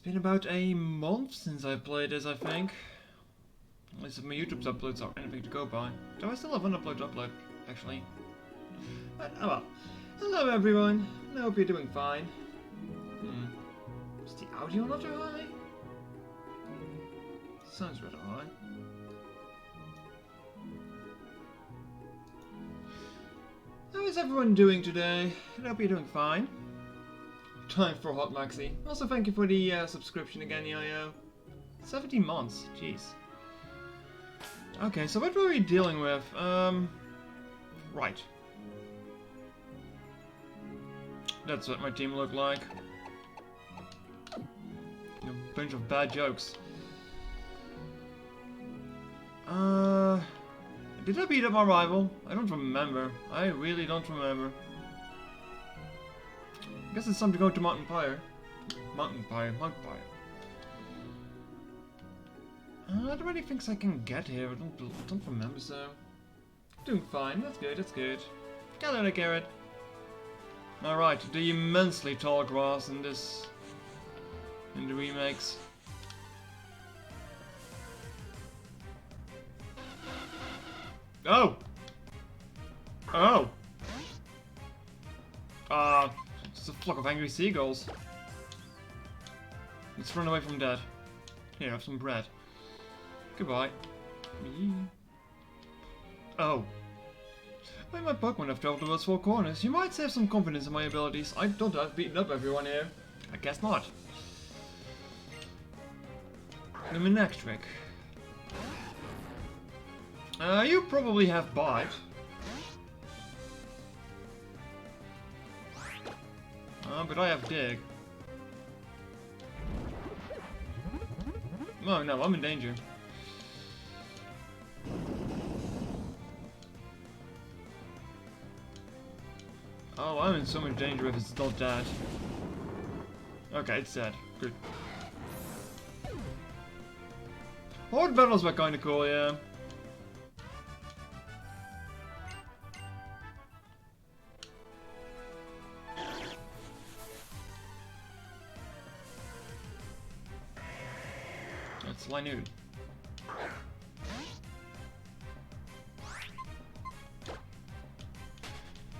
been about a month since I played this, I think. At least if my YouTube's uploads are anything to go by. Do I still have an upload to upload, actually? But, oh well. Hello everyone, I hope you're doing fine. Is the audio not too high? Sounds rather high. How is everyone doing today? I hope you're doing fine. Time for Hot Maxi. Also thank you for the subscription again, Yo-Yo. 17 months, jeez. Okay, so what were we dealing with? Right. That's what my team looked like. A bunch of bad jokes. Did I beat up my rival? I don't remember. I really don't remember. I guess it's time to go to Mountain Pyre. Mountain Pyre. Are there any things I can get here? I don't remember so. Doing fine, that's good, that's good. Hello, Garrett. Alright, the immensely tall grass in the remakes. Oh! Oh! It's a flock of angry seagulls. Let's run away from that. Here, have some bread. Goodbye. Oh. When my Pokemon have traveled to those four corners, you might have some confidence in my abilities. I don't have beaten up everyone here. I guess not. Then my next trick. You probably have Bite. But I have Dig. Oh no, I'm in danger. Oh, I'm in so much danger if it's not dead. Okay, it's dead. Good. Horde battles were kinda cool, yeah. That's all I knew.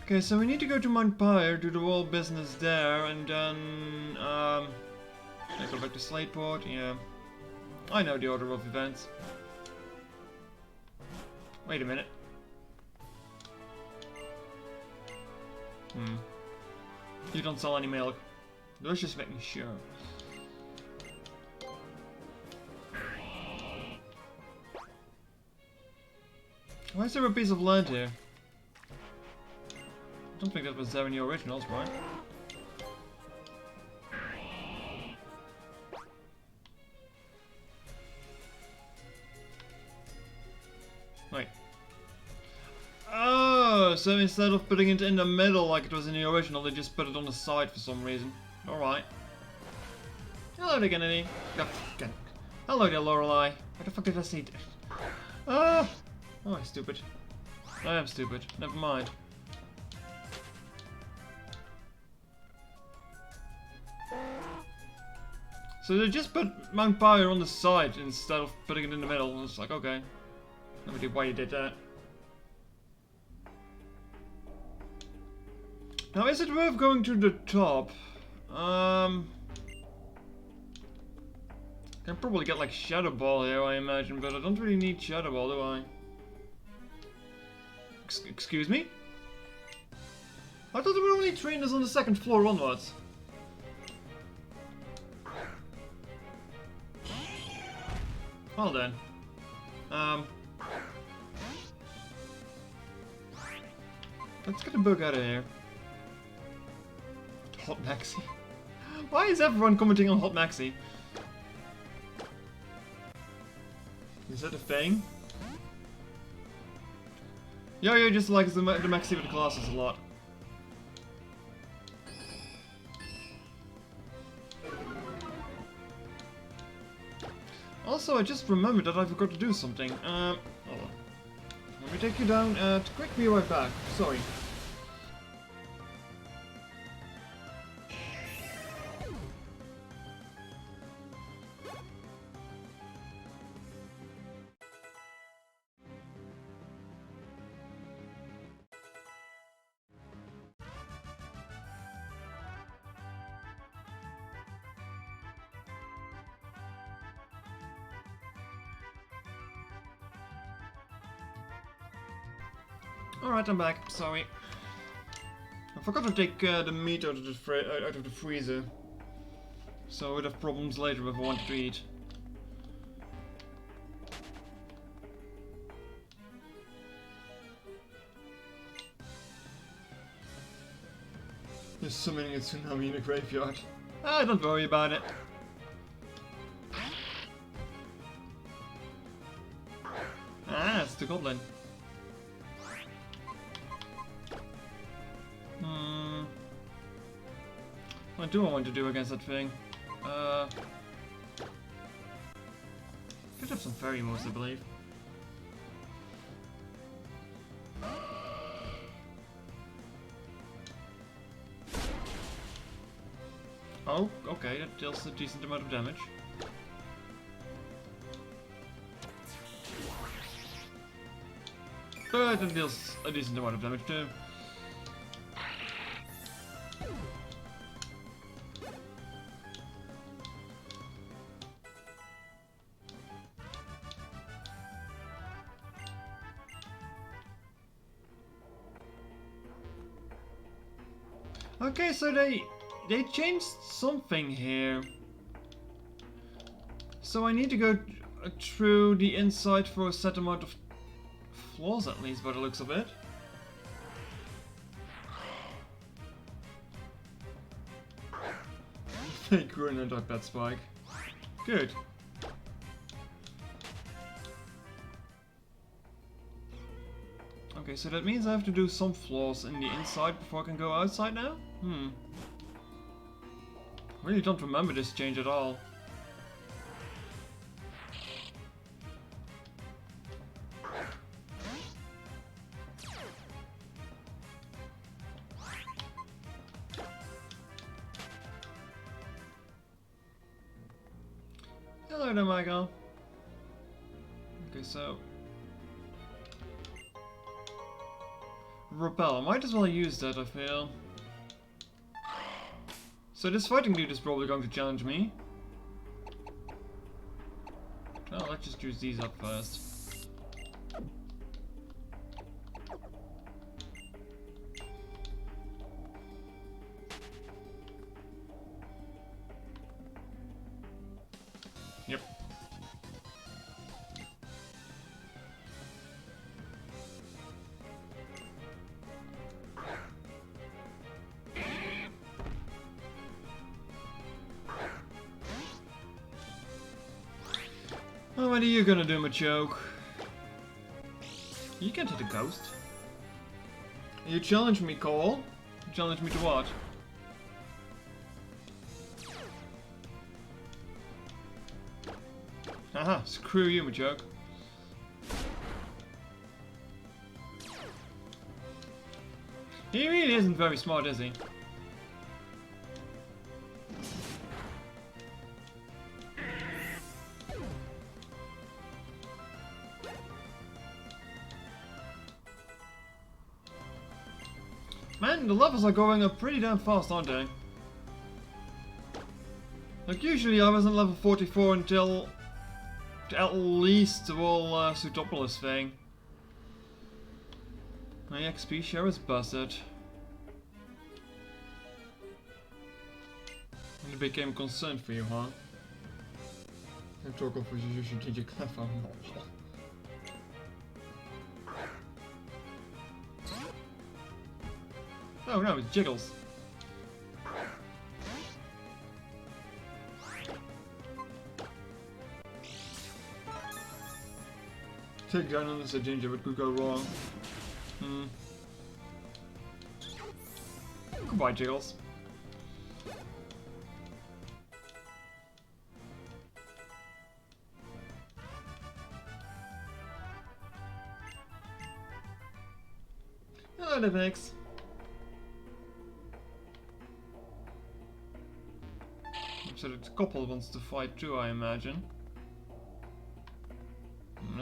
Okay, so we need to go to Mount Pyre, do the whole business there, and then, I go back to Slateport, yeah. I know the order of events. Wait a minute. You don't sell any milk. Let's just making sure. Why is there a piece of land here? I don't think that was there in the originals, right? Wait. Oh, so instead of putting it in the middle like it was in the original, they just put it on the side for some reason. Alright. Hello there, Kennedy. Hello there, Lorelei. What the fuck did I see? Oh, I'm stupid. I am stupid. Never mind. So they just put Mount Pyre on the side instead of putting it in the middle. And it's like, okay. No idea why you did that. Now, is it worth going to the top? Can probably get like Shadow Ball here, I imagine, but I don't really need Shadow Ball, do I? Excuse me? I thought there were only trainers on the second floor onwards. Well then. Let's get a bug out of here. Hot Maxi. Why is everyone commenting on Hot Maxi? Is that a thing? Yo-Yo just likes the Maxi with the classes a lot. Also, I just remembered that I forgot to do something. Hold on. Let me take you down. Quick, be right back. Sorry. Alright, I'm back. Sorry. I forgot to take the meat out of the freezer. So I would have problems later if I wanted to eat. There's summoning a tsunami in the graveyard. Ah, don't worry about it. Ah, it's the goblin. What do I want to do against that thing? Could have some fairy moves, I believe. Oh, okay, that deals a decent amount of damage. But it deals a decent amount of damage too. Okay, so they changed something here. So I need to go through the inside for a set amount of floors at least, by the looks of it. Fake run and iPad spike. Good. Okay, so that means I have to do some floors in the inside before I can go outside now? Really don't remember this change at all. Hello there, Michael. Okay, so... Repel. I might as well use that, I feel. So this fighting dude is probably going to challenge me. Well, let's just use these up first. Yep. Oh, what are you gonna do, Machoke? You can't hit a ghost. You challenge me, Cole. You challenge me to what? Haha, screw you, Machoke. He really isn't very smart, is he? Man, the levels are going up pretty damn fast, aren't they? Like, usually I was on level 44 until at least the whole Sutopolis thing. My XP share is busted. And it became a concern for you, huh? Ik toch al voor je zusje dat je klaar van. Oh no, it jiggles. Take down on this ginger, what could go wrong? Goodbye, Jiggles. Hello there, Vix. So the couple wants to fight too, I imagine.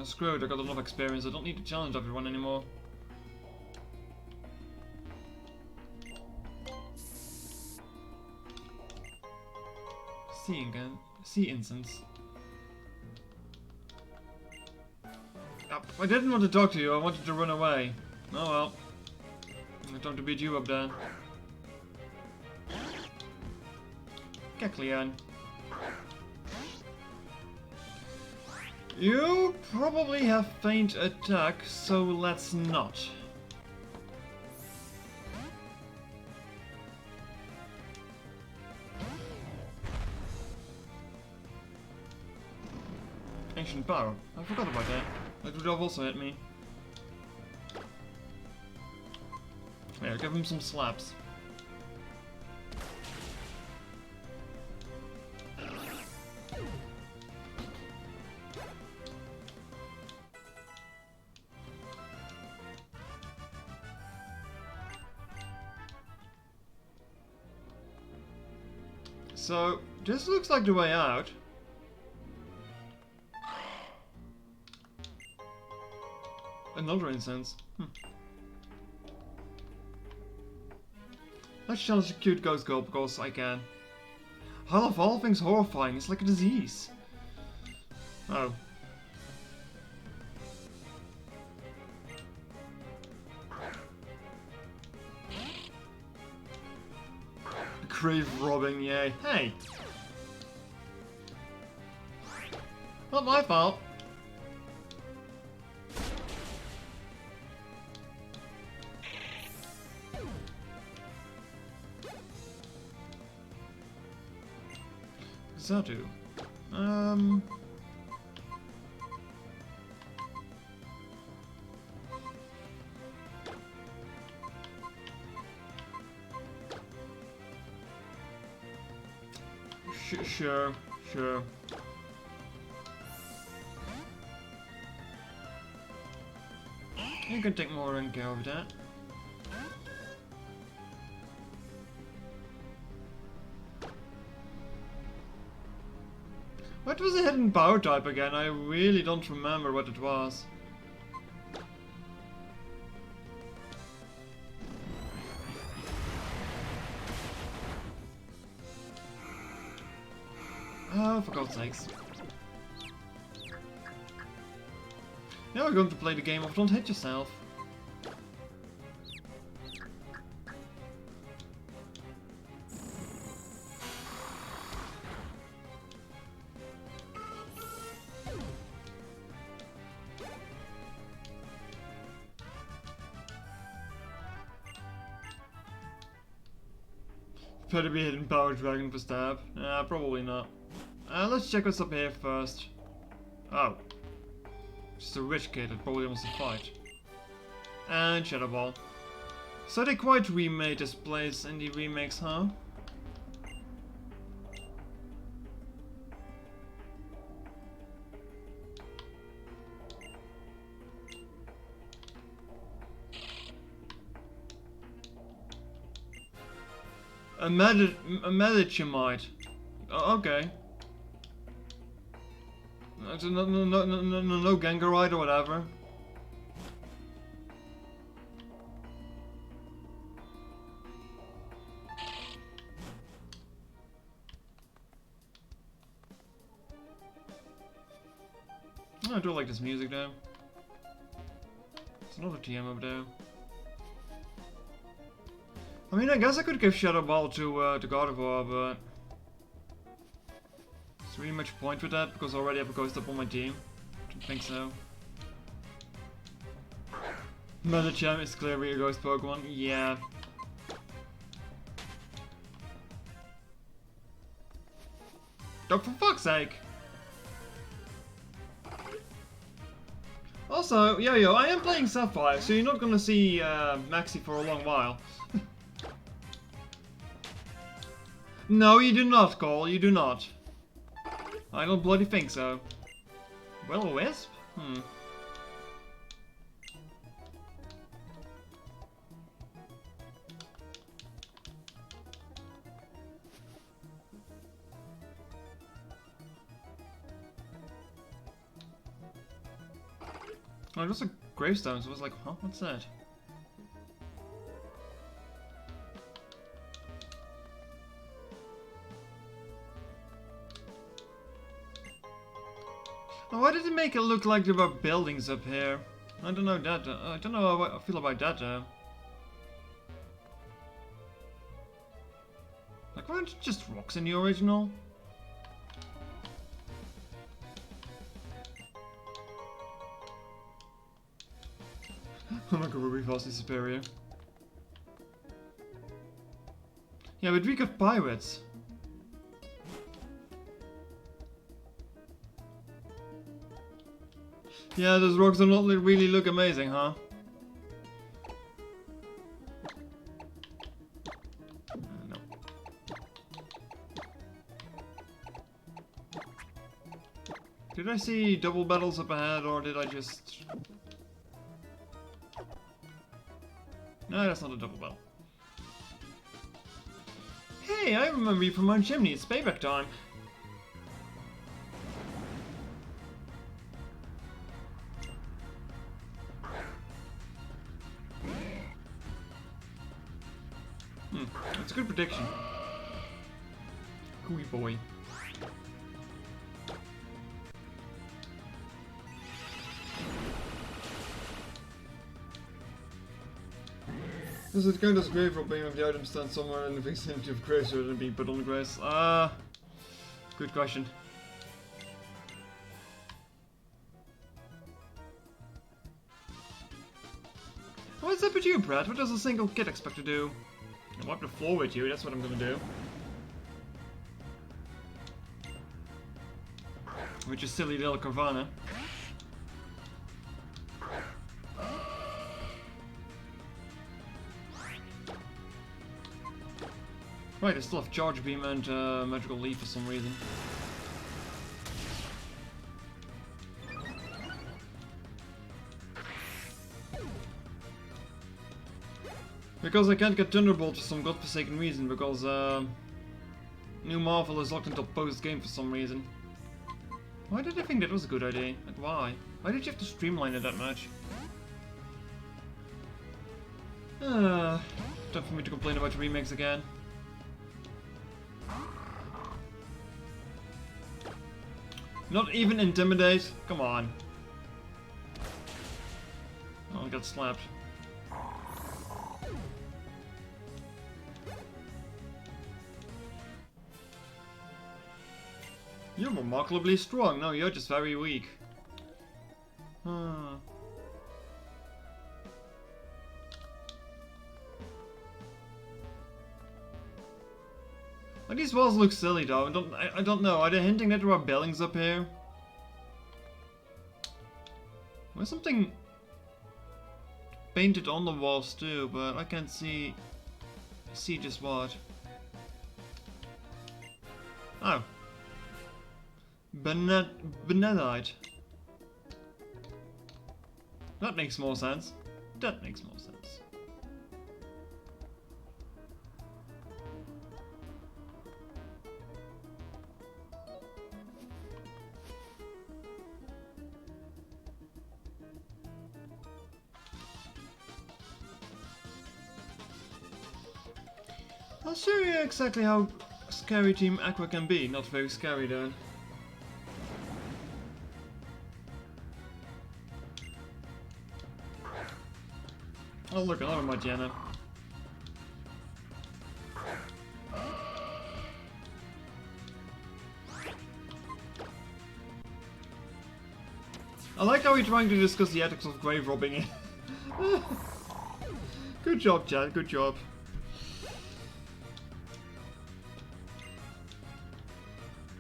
Screw it, I got enough experience, I don't need to challenge everyone anymore. Sea incense. I didn't want to talk to you, I wanted to run away. Oh well. Time to beat you up then. Keklian. You probably have faint attack, so let's not. Ancient power. I forgot about that. That would have also hit me. There, give him some slaps. So, this looks like the way out. Another incense. Let's challenge the cute ghost girl because I can. I love all things horrifying, it's like a disease. Oh. Grave robbing, yay. Hey! Not my fault. What's that do? Sure. You can take more and care of that. What was the hidden power type again? I really don't remember what it was. Oh, for God's sakes. Now we're going to play the game of don't hit yourself. Better be hidden power dragon for stab. Probably not. Let's check what's up here first. Oh. Just a rich kid that probably wants to fight. And Shadow Ball. So they quite remade this place in the remakes, huh? A Medichimite. Oh, okay. No Gengarite or whatever. I do like this music though. It's another TM over there. I mean, I guess I could give Shadow Ball to God of War, but is really much point with that because I already have a ghost up on my team. Don't think so. Medicham is clearly a ghost Pokemon. Yeah. Dog, for fuck's sake! Also, yo, I am playing Sapphire, so you're not gonna see Maxi for a long while. No, you do not, Cole. You do not. I don't bloody think so. Well, a wisp? Oh, just a gravestone, so I was like, huh, what's that? Oh, why did it make it look like there were buildings up here? I don't know that. I don't know how I feel about that. Like, weren't it just rocks in the original? Oh my god, we're vastly superior. Yeah, but we got pirates. Yeah, those rocks do not really look amazing, huh? No. Did I see double battles up ahead, or did I just... No, that's not a double battle. Hey, I remember you from my chimney. It's payback time. That's a good prediction. Cooey boy. This is kind of grave robbing if the item stands somewhere in the vicinity of grace rather than being put on the grace. Good question. What's up with you, Brad? What does a single kid expect to do? I'll wipe the floor with you, that's what I'm gonna do. With your silly little Carvana. Right, I still have Charge Beam and Magical Leaf for some reason. Because I can't get Thunderbolt for some godforsaken reason, because New Marvel is locked into post-game for some reason. Why did I think that was a good idea? Like, why? Why did you have to streamline it that much? Time for me to complain about remakes again. Not even Intimidate? Come on. Oh, I got slapped. You're remarkably strong. No, you're just very weak. These walls look silly though. I don't know. Are they hinting that there are buildings up here? There's something painted on the walls too, but I can't see just what. Oh. Benedite. That makes more sense. That makes more sense. I'll show you exactly how scary Team Aqua can be. Not very scary though. Oh look, another Margiana. I like how we're trying to discuss the ethics of grave robbing. Good job, Chad, good job.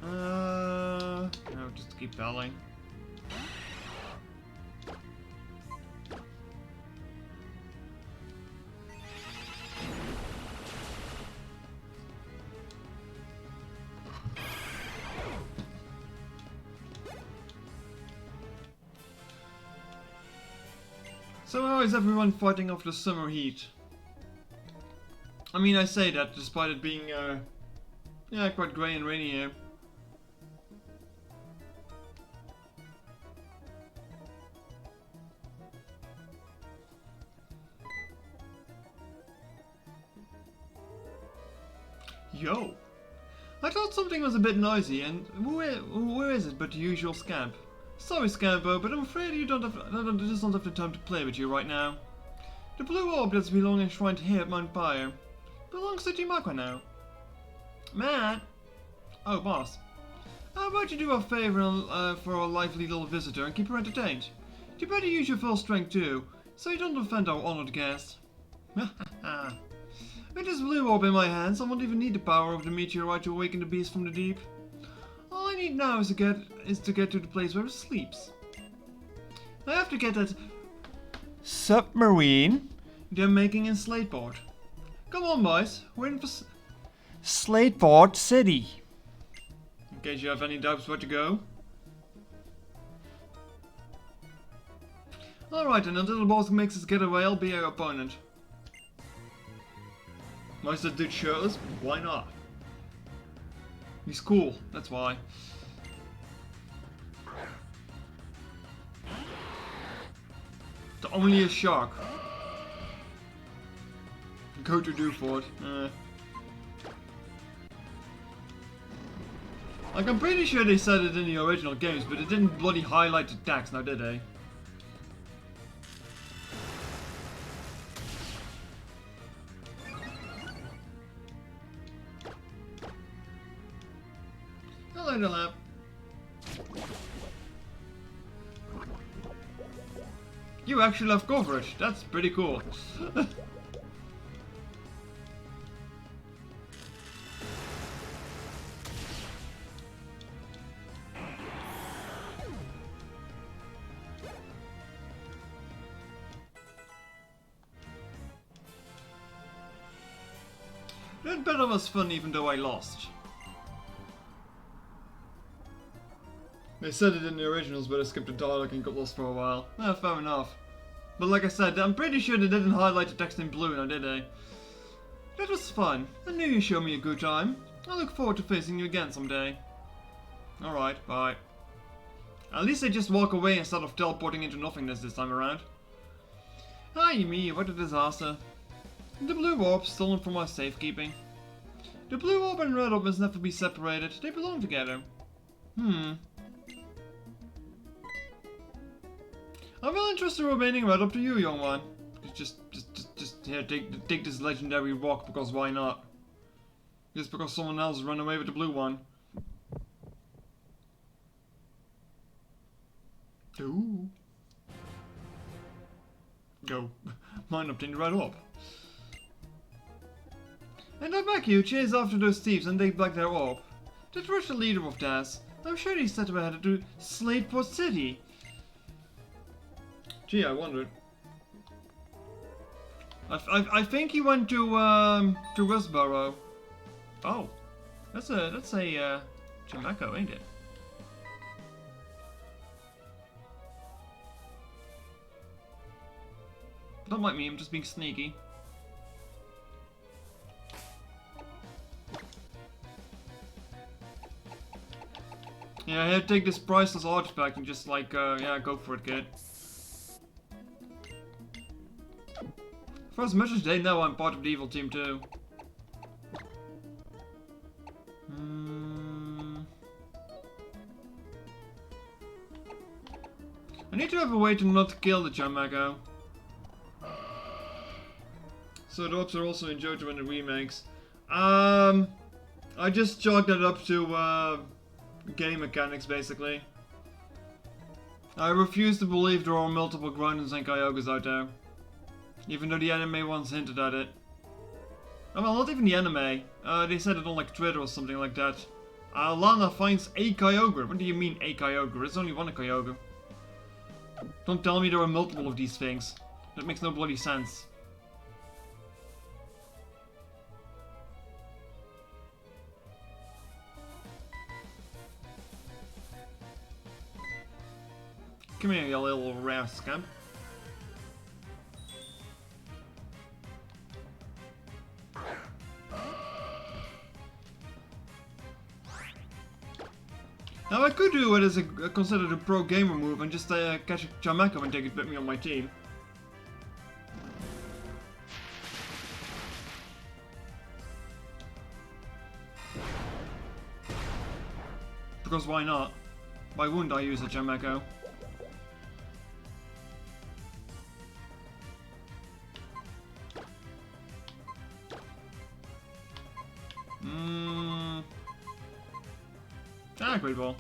No, just keep battling. So how is everyone fighting off the summer heat? I mean, I say that despite it being, yeah, quite grey and rainy here. Yo! I thought something was a bit noisy, and who is it but the usual scamp? Sorry, Scambo, but I'm afraid I just don't have the time to play with you right now. The blue orb that's belonging enshrined here at Mount Pyre belongs to Jimakwa now. Matt? Oh, boss. How about you do a favor for our lively little visitor and keep her entertained? You better use your full strength too, so you don't offend our honored guest. With this blue orb in my hands, I won't even need the power of the meteorite to awaken the beast from the deep. All I need now is to get to the place where it sleeps. I have to get that submarine they're making in Slateport. Come on, boys. We're in for Slateport City. In case you have any doubts where to go. Alright, and until the boss makes his getaway, I'll be your opponent. Why is that dude shirtless? Why not? He's cool, that's why. Only a shark. Go to do for it. Like, I'm pretty sure they said it in the original games, but it didn't bloody highlight the text, now did they? Hello, the lab. You actually have coverage. That's pretty cool. That battle was fun even though I lost. They said it in the originals, but I skipped the dialogue and got lost for a while. Fair enough. But like I said, I'm pretty sure they didn't highlight the text in blue now, did they? That was fun. I knew you showed me a good time. I look forward to facing you again someday. Alright, bye. At least they just walk away instead of teleporting into nothingness this time around. Ay me, what a disaster. The blue orb stolen from our safekeeping. The blue orb and red orb must never be separated. They belong together. I'm well interested in remaining red up to you, young one. Just here, take this legendary rock because why not? Just because someone else ran away with the blue one. Ooh. Go. Mine obtained the red orb. And I back you, chase after those thieves and take back their orb. That was the leader of Das. I'm sure he said we headed to Slateport City. Gee, I wondered. I think he went to Westboro. Oh, that's a Jamaica, ain't it? Don't mind me, I'm just being sneaky. Yeah, here, take this priceless artifact and just like, yeah, go for it, kid. For as much as they know, I'm part of the evil team too. I need to have a way to not kill the Chamago. So the orbs are also in JoJo in the remakes. I just chalked that up to game mechanics, basically. I refuse to believe there are multiple Grindons and Kyogres out there. Even though the anime once hinted at it. Oh, well, not even the anime. They said it on like Twitter or something like that. Lana finds a Kyogre. What do you mean a Kyogre? There's only one Kyogre. Don't tell me there are multiple of these things. That makes no bloody sense. Come here, you little rare scamp. Now I could do what is considered a pro gamer move and just catch a Jamaica and take it with me on my team. Because why not? Why wouldn't I use a gem echo? Ah, great ball.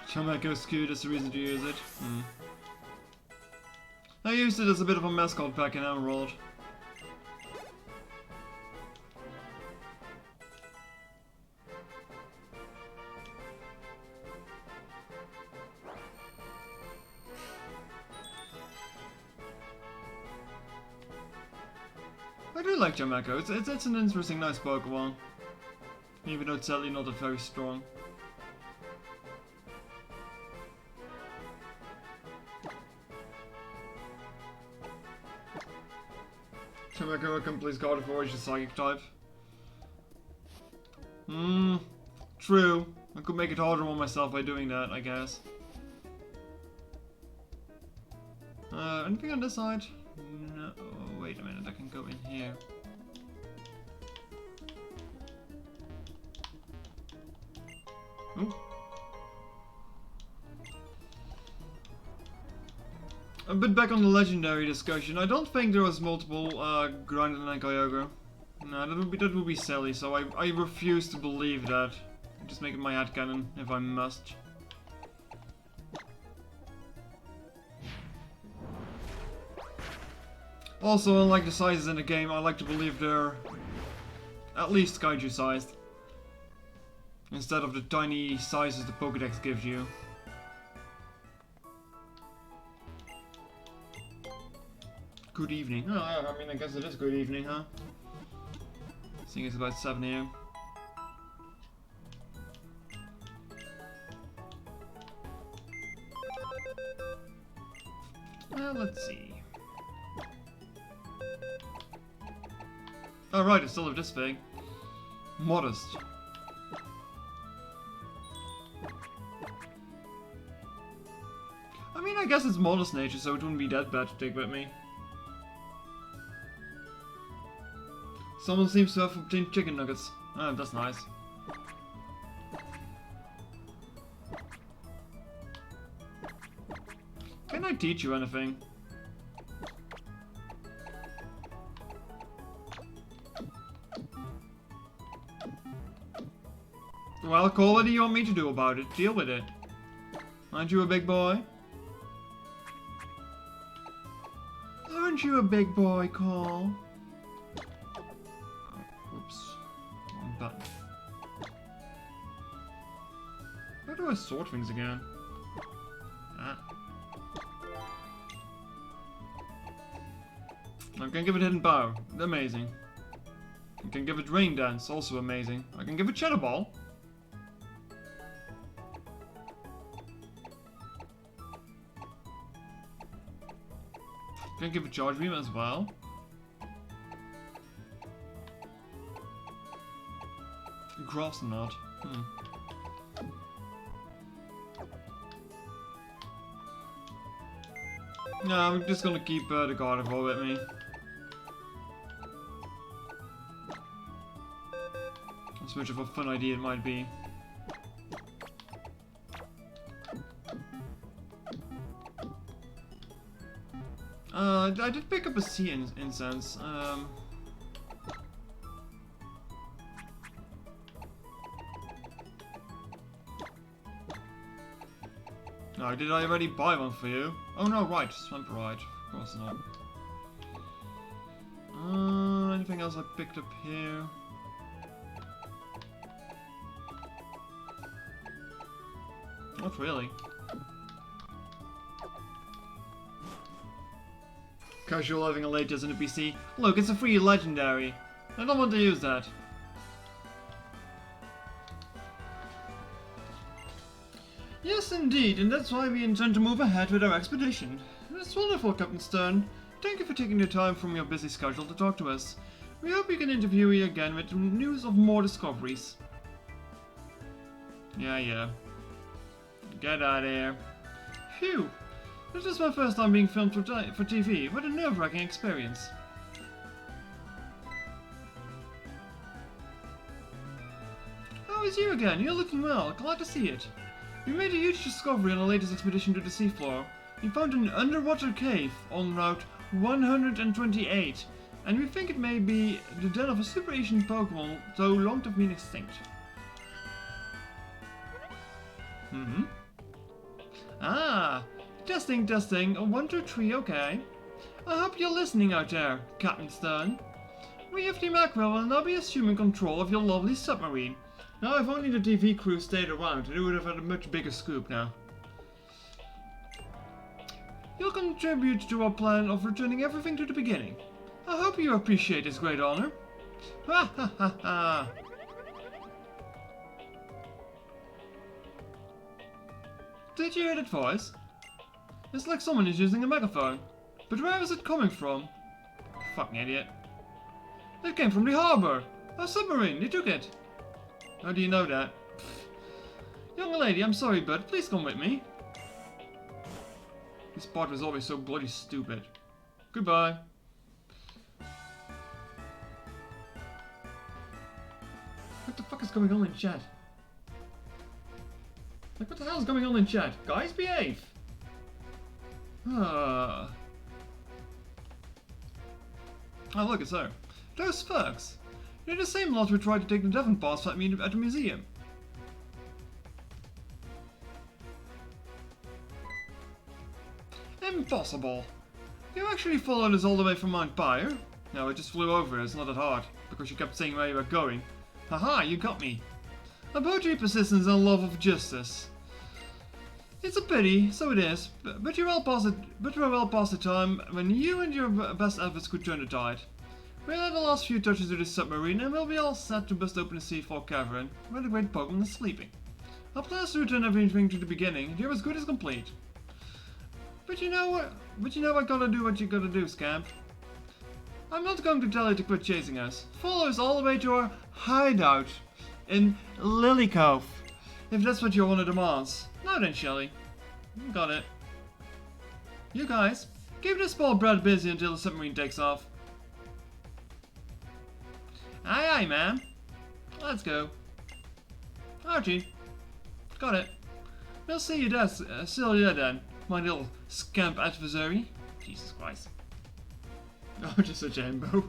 Chameko Skew, that's the reason to use it. I used it as a bit of a mascot back in Emerald. I do like Chameko. It's an interesting, nice Pokemon. Even though it's sadly not very strong. Chameko can please God avoid the Psychic type. True. I could make it harder on myself by doing that, I guess. Anything on this side? No. Oh, wait a minute, I can go in here. Ooh. A bit back on the legendary discussion. I don't think there was multiple Grinding and Kyogre. No, that would be silly. So I refuse to believe that. Just make it my headcanon if I must. Also, unlike the sizes in the game, I like to believe they're at least kaiju sized, instead of the tiny sizes the Pokédex gives you. Good evening. Oh, I mean, I guess it is good evening, huh? Seeing it's about 7 AM. Let's see. Oh right, I still have this thing. Modest. I mean, I guess it's modest nature, so it wouldn't be that bad to take with me. Someone seems to have obtained chicken nuggets. Oh, that's nice. Can I teach you anything? Well, Cole, what do you want me to do about it? Deal with it. Aren't you a big boy? Aren't you a big boy, Cole? Oh, oops. Wrong button. Where do I sort things again? Ah. I can give it Hidden Bow. Amazing. I can give it Rain Dance. Also amazing. I can give it Shadow Ball. Can I give it Charge Beam as well? Grass Knot. No, I'm just gonna keep the Gardevoir with me. As much of a fun idea it might be. I did pick up a sea incense. No, did I already buy one for you? Oh no, right, Swamp Ride. Of course not. Anything else I picked up here? Not really. Casual having a late as in a PC. Look, it's a free legendary. I don't want to use that. Yes, indeed, and that's why we intend to move ahead with our expedition. That's wonderful, Captain Stern. Thank you for taking the time from your busy schedule to talk to us. We hope we can interview you again with news of more discoveries. Yeah. Get out of here. Phew. This is my first time being filmed for TV. What a nerve-wracking experience. Oh, it's you again. You're looking well. Glad to see it. We made a huge discovery on our latest expedition to the seafloor. We found an underwater cave on Route 128, and we think it may be the den of a super ancient Pokemon, though long to have been extinct. Ah, testing, testing. 1, 2, 3, okay. I hope you're listening out there, Captain Stern. We of Team Aqua will now be assuming control of your lovely submarine. Now, if only the TV crew stayed around, they would have had a much bigger scoop now. You'll contribute to our plan of returning everything to the beginning. I hope you appreciate this great honor. Ha ha ha ha! Did you hear that voice? It's like someone is using a megaphone. But where is it coming from? Fucking idiot. It came from the harbor! Our submarine, they took it! How do you know that? Pfft. Young lady, I'm sorry, but please come with me. This part was always so bloody stupid. Goodbye. What the fuck is going on in chat? Like, what the hell is going on in chat? Guys, behave! Oh, look, it's her. Those thugs. They're the same lot who tried to take the Devon Pass at me at the museum. Impossible. You actually followed us all the way from Mount Pyre? No, I just flew over it, it's not that hard, because you kept saying where you were going. Haha, you got me. About your persistence and love of justice. It's a pity, so it is, but you're well past the time when you and your best efforts could turn the tide. We'll add the last few touches to the submarine and we'll be all set to bust open the C4 cavern, where the great Pokemon is sleeping. Our plans to return everything to the beginning, they're as good as complete. But you know what? I gotta do what you gotta do, Scamp. I'm not going to tell you to quit chasing us. Follow us all the way to our hideout in Lily Cove, if that's what your honor demands. Now then, Shelly. Got it. You guys, keep this ball bread busy until the submarine takes off. Aye aye, ma'am. Let's go. Archie. Got it. We'll see you there, then, my little scamp adversary. Jesus Christ. Oh, just such a himbo.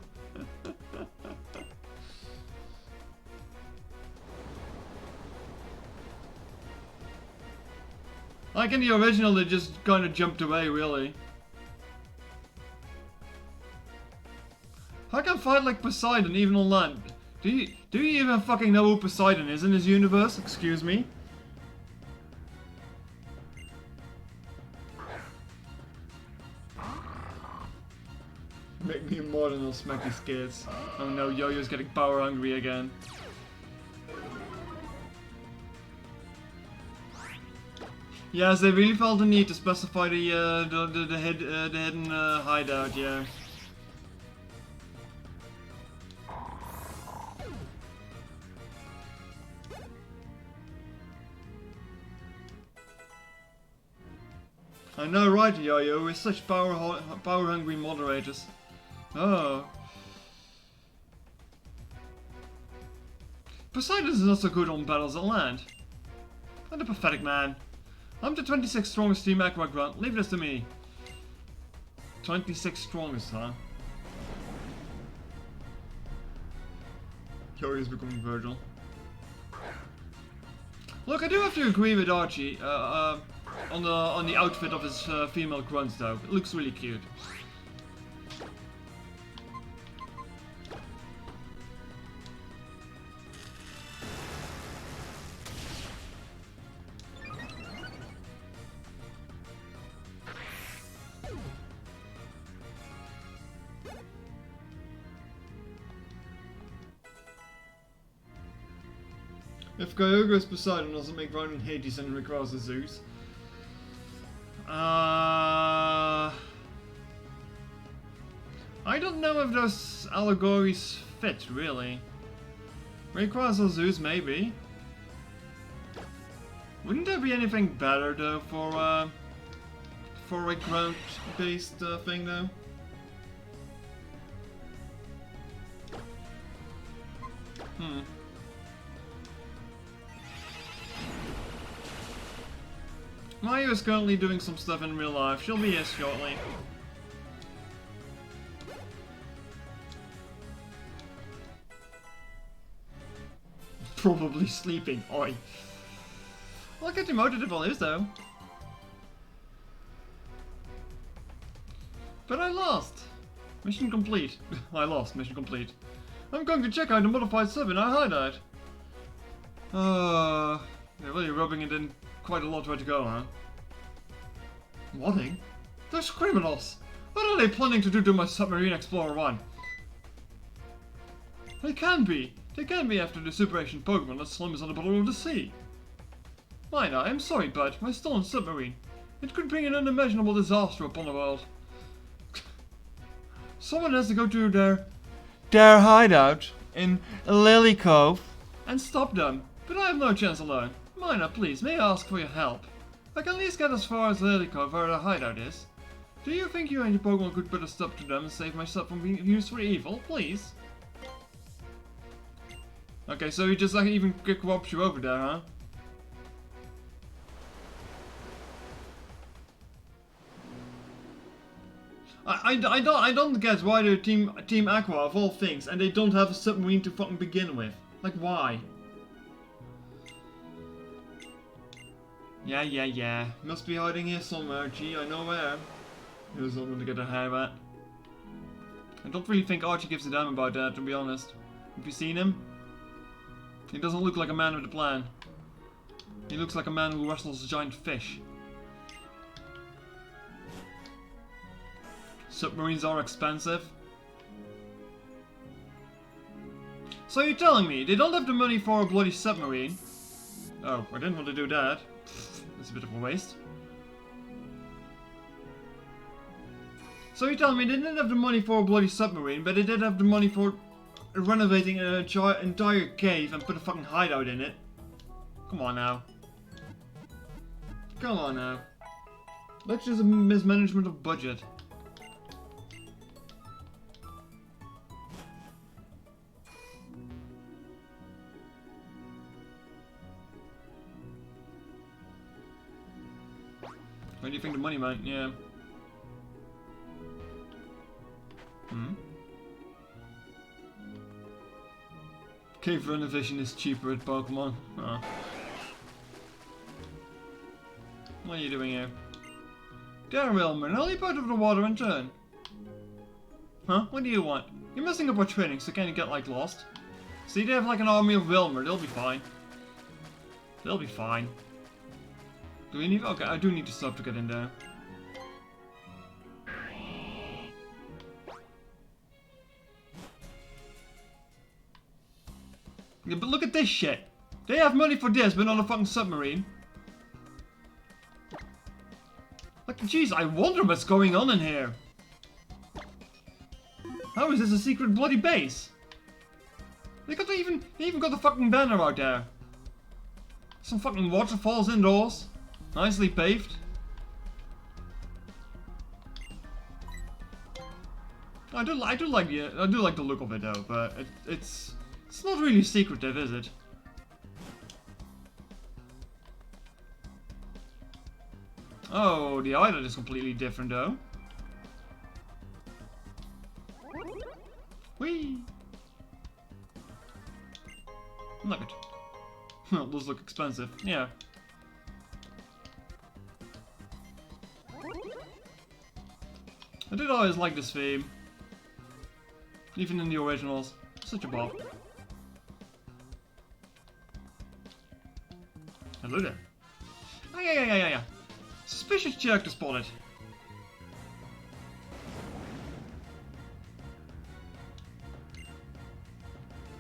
Like in the original, they just kind of jumped away, really. I can fight like Poseidon even on land. Do you even fucking know who Poseidon is in this universe? Excuse me. Make me immortal, I'll smack these kids. Oh no, Yo-Yo's getting power hungry again. Yes, they really felt the need to specify the hidden hideout, yeah. I know, right, Yo-Yo? We're such power-hungry moderators. Oh. Poseidon is not so good on battles at land. What a pathetic man. I'm the 26th strongest Team Aqua Grunt. Leave this to me. 26th strongest, huh? Yo-Yo's becoming Virgil. Look, I do have to agree with Archie on the outfit of his female grunts, though. It looks really cute. If Kyogre's Poseidon doesn't make Ryan and Hades and requires the Zeus. I don't know if those allegories fit, really. Rayquaza or Zeus, maybe. Wouldn't there be anything better though for a ground-based thing though? Maya is currently doing some stuff in real life. She'll be here shortly. Probably sleeping. Oi. Look at demoted if all is though. But I lost. Mission complete. I lost. Mission complete. I'm going to check out the modified sub in our hideout. They're really rubbing it in quite a lot way to go, huh? Modding? Those criminals! What are they planning to do to my Submarine Explorer 1? They can be. They can be after the Super Asian Pokemon that swims on the bottom of the sea. Mina, I'm sorry, bud. My stolen submarine. It could bring an unimaginable disaster upon the world. Someone has to go to their hideout in Lily Cove and stop them. But I have no chance alone. Mina, please, may I ask for your help? I can at least get as far as Lily Cove where the hideout is. Do you think you and your Pokemon could put a stop to them and save my sub from being used for evil, please? Okay, so he just like even quick whops you over there, huh? I don't get why they're Team Aqua of all things and they don't have a submarine to fucking begin with. Like why? Yeah. Must be hiding here somewhere. Gee, I know where. Here's someone to get a hair at. I don't really think Archie gives a damn about that, to be honest. Have you seen him? He doesn't look like a man with a plan. He looks like a man who wrestles giant fish. Submarines are expensive. So you're telling me they don't have the money for a bloody submarine? Oh, I didn't want to do that. That's a bit of a waste. So you're telling me they didn't have the money for a bloody submarine, but they did have the money for renovating an entire cave and put a fucking hideout in it? Come on now. Come on now. That's just a mismanagement of budget. Where do you think the money went? Yeah. Cave renovation is cheaper at Pokemon. Oh. What are you doing here? There, Wilmer, I'll leap out of the water and turn. Huh? What do you want? You're messing up our training, so can you get like lost? See, they have like an army of Wilmer, they'll be fine. They'll be fine. Do we need? Okay, I do need to stop to get in there. Yeah, but look at this shit. They have money for this, but not a fucking submarine. Like, jeez, I wonder what's going on in here. How is this a secret bloody base? They even got the fucking banner out there. Some fucking waterfalls indoors. Nicely paved. I do like the look of it though, but it's not really secretive, is it? Oh, the island is completely different though. Whee! Look it. Those look expensive. Yeah. I did always like this theme. Even in the originals. Such a bop. Hello there. Oh, yeah. Suspicious character spotted.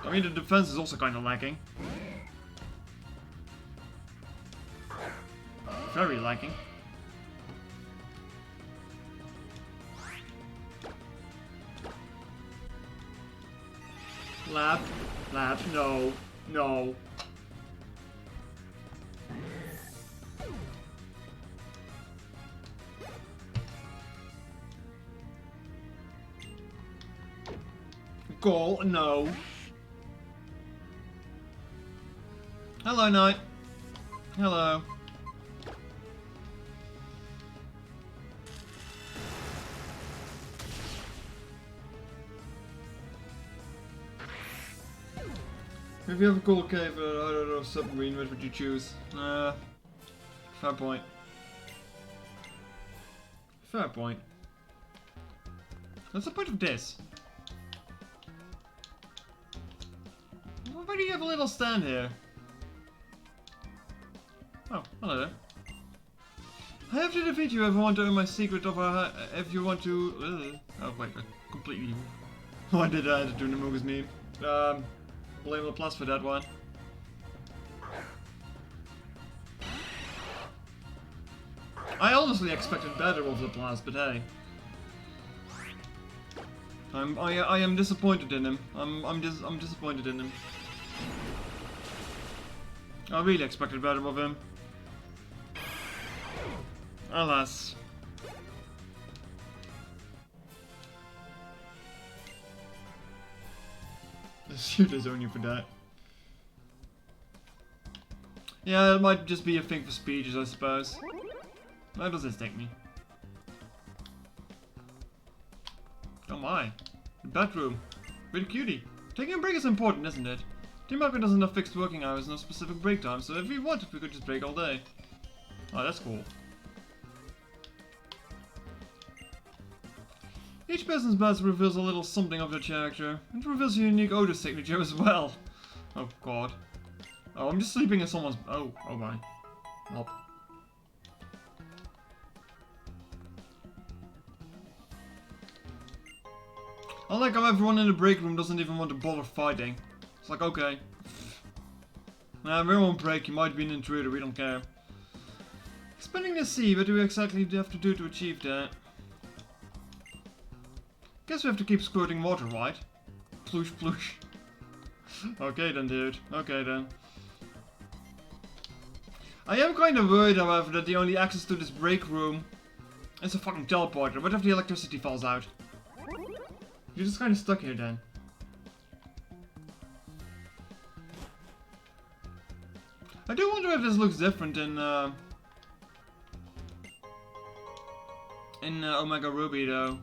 I mean, the defense is also kind of lacking. Very lacking. Lab, no. Goal? No. Hello, Knight. Hello. If you have a gold cave, I don't know, submarine, which would you choose? Fair point. Fair point. What's the point of this? Why do you have a little stand here? Oh, hello there. I have to defeat you if I want to earn my secret of if you want to... oh wait, I completely... Why did I have to do Namuga's name? Blame Laplace for that one. I honestly expected better of Laplace, but hey. I am disappointed in him. I'm disappointed in him. I really expected better of him. Alas. The suit is only for that. Yeah, it might just be a thing for speeches, I suppose. Where does this take me? Oh my. The bedroom. Really cutie. Taking a break is important, isn't it? Team Aqua doesn't have fixed working hours, no specific break time, so if we wanted, we could just break all day. Oh, that's cool. Each person's mask reveals a little something of their character. It reveals a unique odor signature as well. Oh god. Oh, I'm just sleeping in someone's... oh my. Help. I like how everyone in the break room doesn't even want to bother fighting. It's like, okay. Nah, we're on break, you might be an intruder, we don't care. Expanding the sea, what do we exactly have to do to achieve that? Guess we have to keep squirting water, right? Ploosh ploosh. Okay then, dude. Okay then. I am kind of worried, however, that the only access to this break room is a fucking teleporter. What if the electricity falls out? You're just kind of stuck here then. I do wonder if this looks different in Omega Ruby though.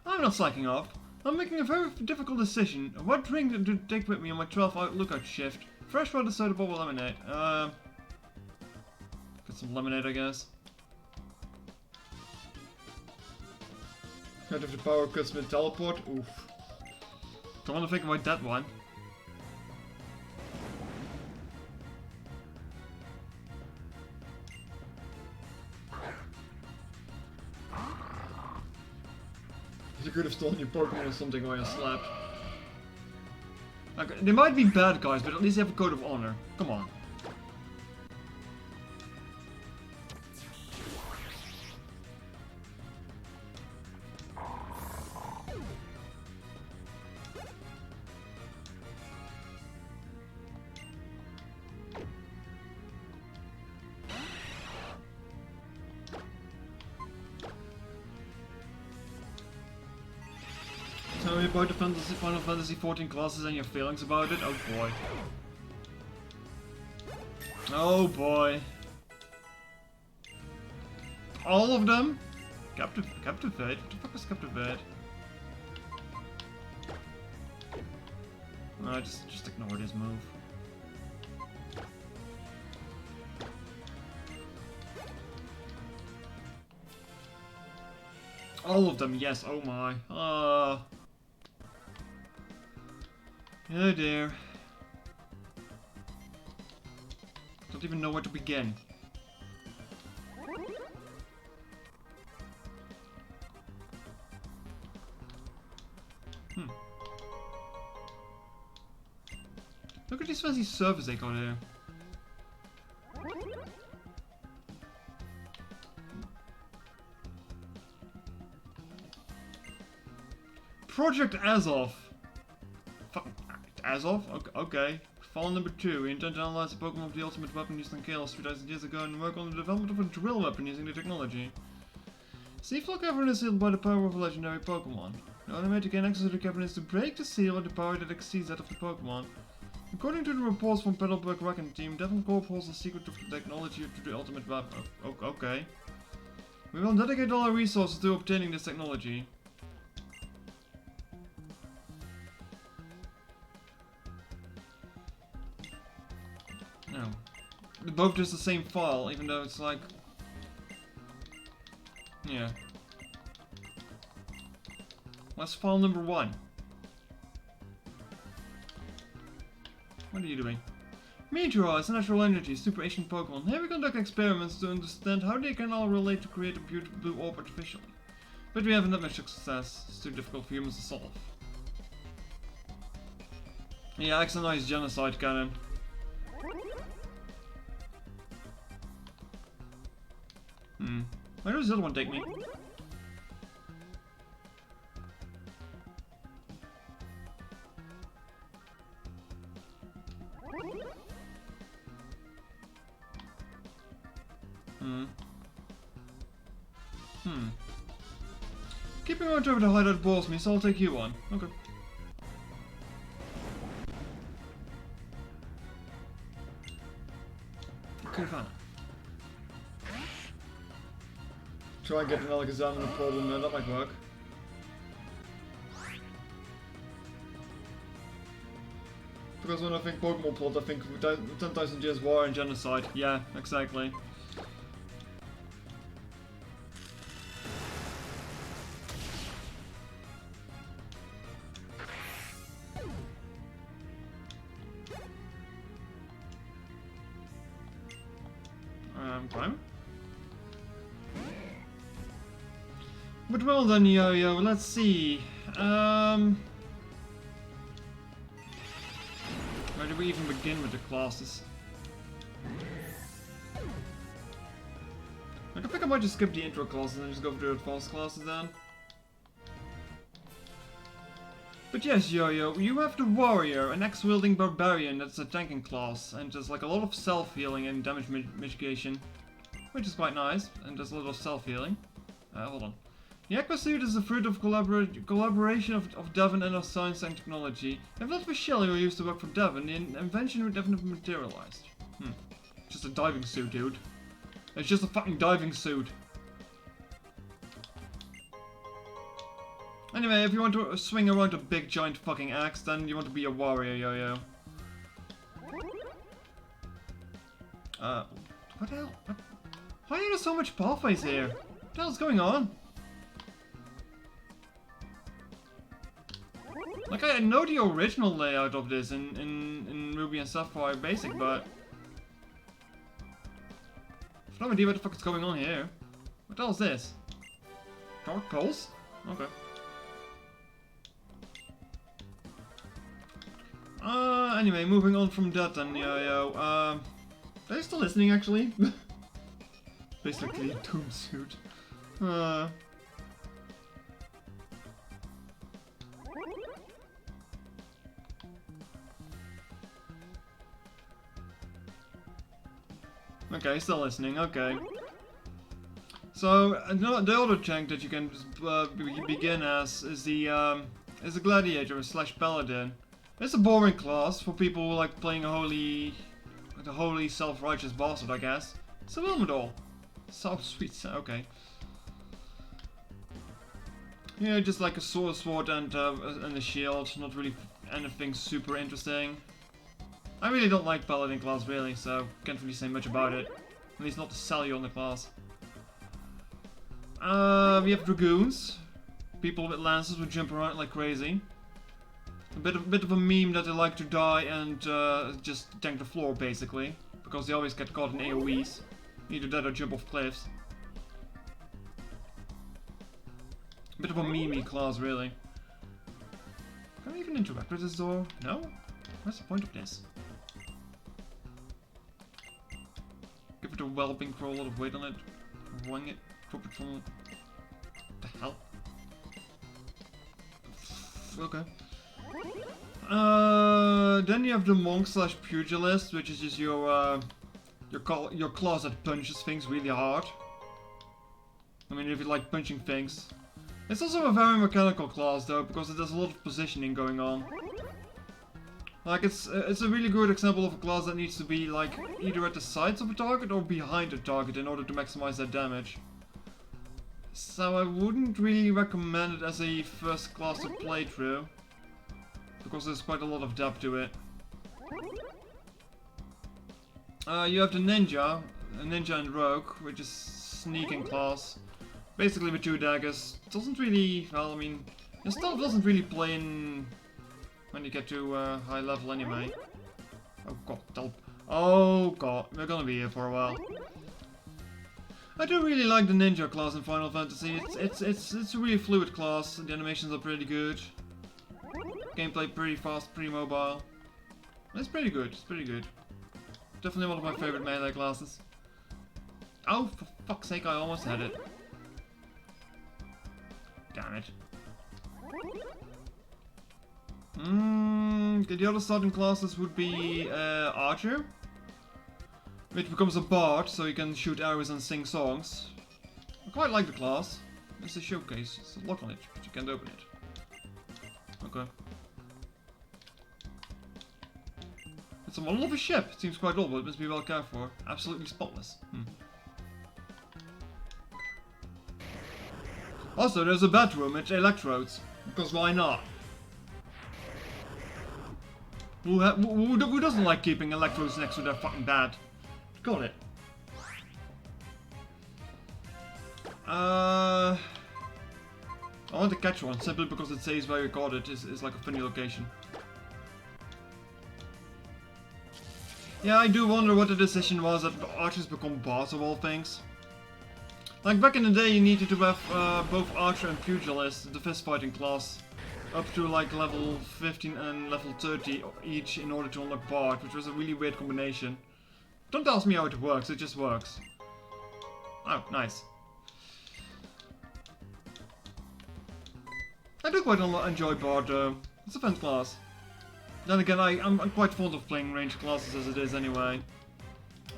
I'm not slacking off. I'm making a very difficult decision. What drink to take with me on my 12-hour lookout shift? Freshwater soda bubble lemonade. Get some lemonade, I guess. Out of the power cuts with teleport. Oof. Don't want to think about that one. You could have stolen your Pokemon or something while you slept. Okay, they might be bad guys, but at least they have a code of honor. Come on. Tell me about the Final Fantasy XIV classes and your feelings about it. Oh boy. Oh boy. All of them? Captivate? What the fuck is Captivate? No, just ignore this move. All of them, yes, oh my. Oh dear. Don't even know where to begin. Look at these fancy servers they got here. Project Azov. Fucking Azov? Okay. File number 2. We intend to analyze the Pokemon of the ultimate weapon used on Chaos 3000 years ago and work on the development of a drill weapon using the technology. Seafloor Cavern is sealed by the power of a legendary Pokemon. The only way to gain access to the cavern is to break the seal with the power that exceeds that of the Pokemon. According to the reports from Petalburg Wrecking Team, Devon Corp holds the secret of the technology to the ultimate weapon. Okay. We will dedicate all our resources to obtaining this technology. No. They're both just the same file, even though it's like... Yeah. What's file number 1? What are you doing? Meteor is a natural energy, super ancient Pokemon. Here we conduct experiments to understand how they can all relate to create a beautiful blue orb artificially. But we haven't had much success. It's too difficult for humans to solve. Yeah, Axonite genocide cannon. Where does the other one take me? Keeping on over the hideout bores me, so I'll take you on. Okay. Okay, fine. Try and get an Alakazam and a problem there, that might work. Because when I think Pokemon plot, I think 10,000 years war and genocide. Yeah, exactly. Climb. But well then, Yo-Yo, let's see. Where do we even begin with the classes? I think I might just skip the intro classes and just go for the advanced classes then. But yes, Yo-Yo, you have the Warrior, an axe-wielding barbarian that's a tanking class, and does like a lot of self-healing and damage mitigation, which is quite nice, and does a lot of self-healing. Hold on. The Aqua Suit is the fruit of collaboration of Devon and of science and technology. If not for Shelly, who used to work for Devon, the invention would definitely have materialized. Just a diving suit, dude. It's just a fucking diving suit. Anyway, if you want to swing around a big giant fucking axe, then you want to be a warrior, Yo-Yo. What the hell? Why are there so much pathways here? What the hell's going on? Like, I know the original layout of this in Ruby and Sapphire Basic, but... I have no idea what the fuck is going on here. What the hell is this? Dark Pulse? Okay. Anyway, moving on from that then, Yo-Yo. Are you still listening, actually? Basically a Doom suit. Okay, still listening, okay. So, the other tank that you can begin as is the Gladiator / Paladin. It's a boring class for people who like playing a holy self-righteous bastard, I guess. It's a Wilmador. So sweet, okay. Yeah, just like a sword and a shield, not really anything super interesting. I really don't like Paladin class really, so can't really say much about it. At least not to sell you on the class. We have Dragoons. People with lances who jump around like crazy. A bit of a meme that they like to die and just tank the floor basically. Because they always get caught in AoEs. Either that or jump off cliffs. Bit of a meme class really. Can I even interact with this door? No? What's the point of this? Give it a walloping, throw a lot of weight on it, wing it, drop it from... What the hell? Okay. Then you have the monk slash pugilist, which is just your class that punches things really hard. I mean, if you like punching things. It's also a very mechanical class though, because it has a lot of positioning going on. Like it's a really good example of a class that needs to be like either at the sides of a target or behind a target in order to maximize that damage. So I wouldn't really recommend it as a first class to play through, because there's quite a lot of depth to it. You have the ninja and rogue, which is sneaking class. Basically with 2 daggers. Doesn't really, well, I mean, it still doesn't really play in when you get to high level anyway. Oh god, help. Oh god, we're gonna be here for a while. I do really like the ninja class in Final Fantasy. It's a really fluid class. The animations are pretty good. Gameplay pretty fast, pretty mobile. It's pretty good. It's pretty good. Definitely one of my favorite melee classes. Oh, for fuck's sake! I almost had it. Damn it. The other starting classes would be Archer, which becomes a bard, so you can shoot arrows and sing songs. I quite like the class. It's a showcase. It's a lock on it, but you can't open it. Okay. It's a model of a ship. It seems quite old, but it must be well cared for. Absolutely spotless. Also, there's a bedroom with electrodes, because why not? Who doesn't like keeping electrodes next to their fucking bed? Got it. I want to catch one, simply because it says where you caught it is like a funny location. Yeah, I do wonder what the decision was that archers become boss of all things. Like back in the day, you needed to have both Archer and Pugilist, the fist fighting class, up to like level 15 and level 30 each in order to unlock Bard, which was a really weird combination. Don't ask me how it works, it just works. Oh, nice. I do quite enjoy Bard though. It's a fun class. Then again, I'm quite fond of playing ranged classes as it is anyway.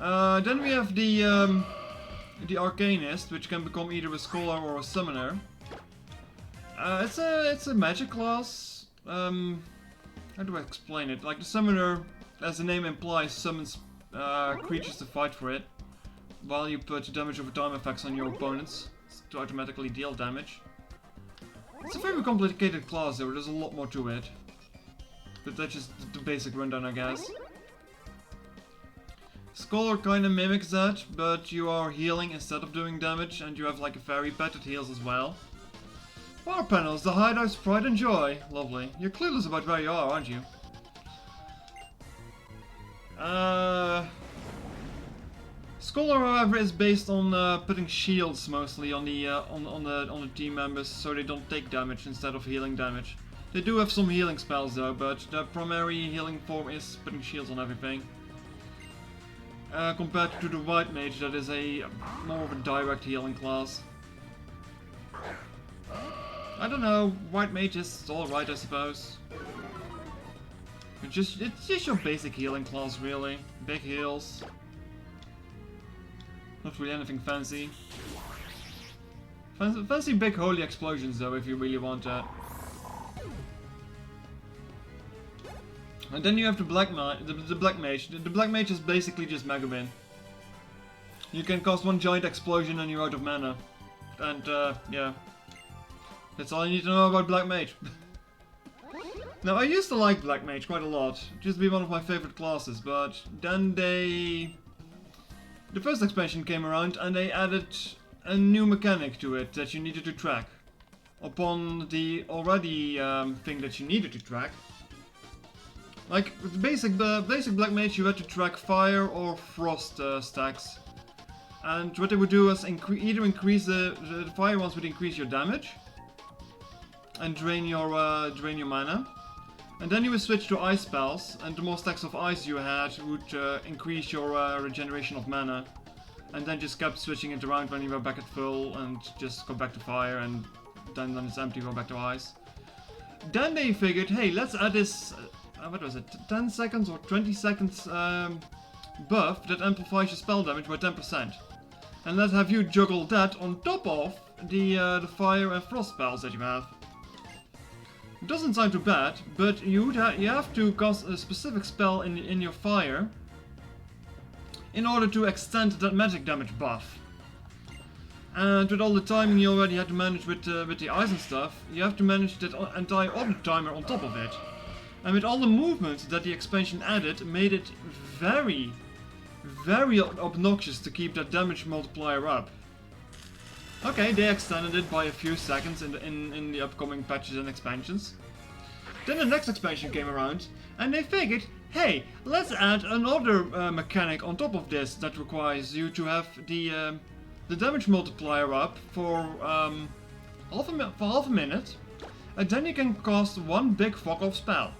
Then we have the Arcanist, which can become either a Scholar or a Summoner. It's a magic class. How do I explain it? Like the Summoner, as the name implies, summons creatures to fight for it, while you put damage over time effects on your opponents to automatically deal damage. It's a very complicated class though, there's a lot more to it. But that's just the basic rundown, I guess. Scholar kinda mimics that, but you are healing instead of doing damage, and you have like a fairy pet that heals as well. Power panels, the hideout's pride and joy. Lovely. You're clueless about where you are, aren't you? Scholar, however, is based on putting shields mostly on the team members, so they don't take damage instead of healing damage. They do have some healing spells though, but the primary healing form is putting shields on everything. Compared to the White Mage, that is a more of a direct healing class. I don't know, White Mage is alright I suppose. It's just your basic healing class really. Big heals. Not really anything fancy. Fancy big holy explosions though if you really want that. And then you have the Black Mage. The Black Mage is basically just Mega Man. You can cast one giant explosion and you're out of mana. And yeah. That's all you need to know about Black Mage. Now I used to like Black Mage quite a lot. It used to be one of my favorite classes, but then the first expansion came around and they added a new mechanic to it that you needed to track. Upon the already thing that you needed to track. Like, with the basic Black Mage, you had to track fire or frost stacks. And what they would do is either increase the fire ones would increase your damage and drain your mana. And then you would switch to ice spells, and the more stacks of ice you had would increase your regeneration of mana. And then just kept switching it around when you were back at full, and just go back to fire, and then when it's empty, go back to ice. Then they figured, hey, let's add this what was it, 10 seconds or 20 seconds buff that amplifies your spell damage by 10%. And let's have you juggle that on top of the fire and frost spells that you have. It doesn't sound too bad, but you have to cast a specific spell in your fire in order to extend that magic damage buff. And with all the timing you already had to manage with the ice and stuff, you have to manage that entire other timer on top of it. And with all the movements that the expansion added, made it very, very obnoxious to keep that damage multiplier up. Okay, they extended it by a few seconds in the upcoming patches and expansions. Then the next expansion came around, and they figured, hey, let's add another mechanic on top of this that requires you to have the damage multiplier up for half a minute, and then you can cast one big fuck-off spell.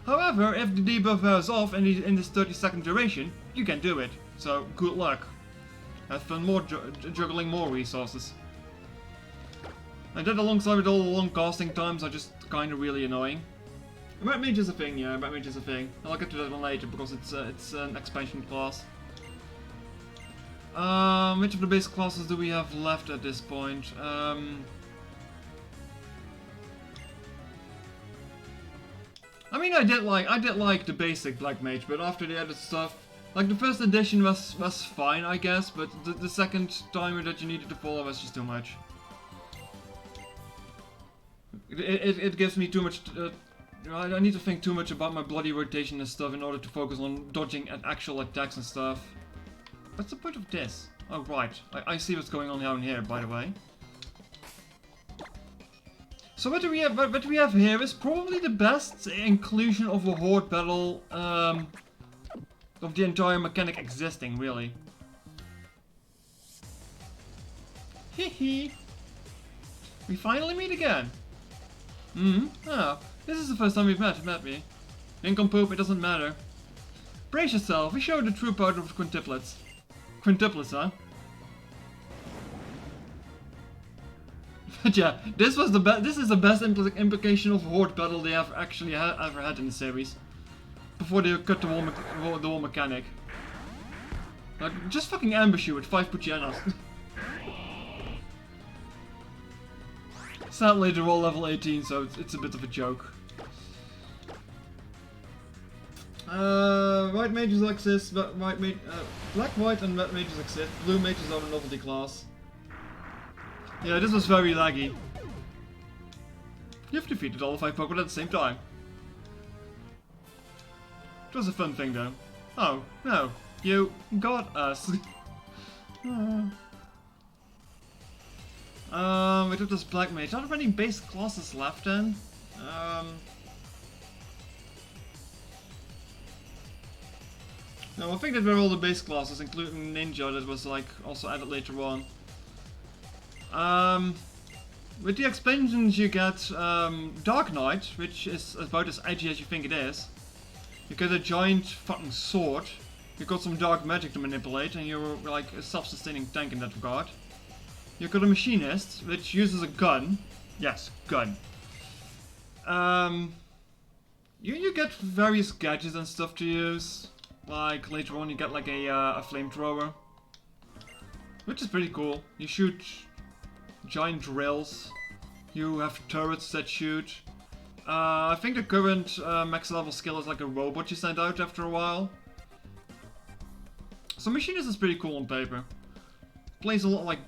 However, if the debuff wears off in this 30-second duration, you can do it. So, good luck. Have fun juggling more resources. And that alongside with all the long casting times are just kinda really annoying. Red Mage is a thing, yeah, Red Mage is a thing. I'll get to that one later because it's an expansion class. Which of the base classes do we have left at this point? I mean, I did like the basic Black Mage, but after the added stuff, like the first edition was fine, I guess, but the second timer that you needed to follow was just too much. It gives me too much. I need to think too much about my bloody rotation and stuff in order to focus on dodging at actual attacks and stuff. What's the point of this? Oh right, I see what's going on down here, by the way. So what we have here is probably the best inclusion of a horde battle of the entire mechanic existing, really. Hehe. We finally meet again. Oh, this is the first time we've met me. Nincompoop, it doesn't matter. Brace yourself, we show the true power of quintuplets. Quintuplets, huh? But yeah, this is the best implication of horde battle they have actually ever had in the series. Before they cut the whole mechanic. Like, just fucking ambush you with 5 Puchianas. Sadly, they're all level 18, so it's a bit of a joke. White mages exist, but black, white, and red mages exist. Blue mages are a novelty class. Yeah, this was very laggy. You've defeated all 5 Pokemon at the same time. It was a fun thing though. Oh, no. You got us. We took this Black Mage. Are there any base classes left then? No, I think that were all the base classes, including Ninja, that was like also added later on. With the expansions you get Dark Knight, which is about as edgy as you think it is. You get a giant fucking sword. You got some dark magic to manipulate, and you're like a self-sustaining tank in that regard. You got a machinist, which uses a gun. Yes, gun. You get various gadgets and stuff to use. Like later on, you get like a flamethrower, which is pretty cool. You shoot giant drills. You have turrets that shoot. I think the current max level skill is like a robot you send out after a while. So Machinist is pretty cool on paper. Plays a lot like...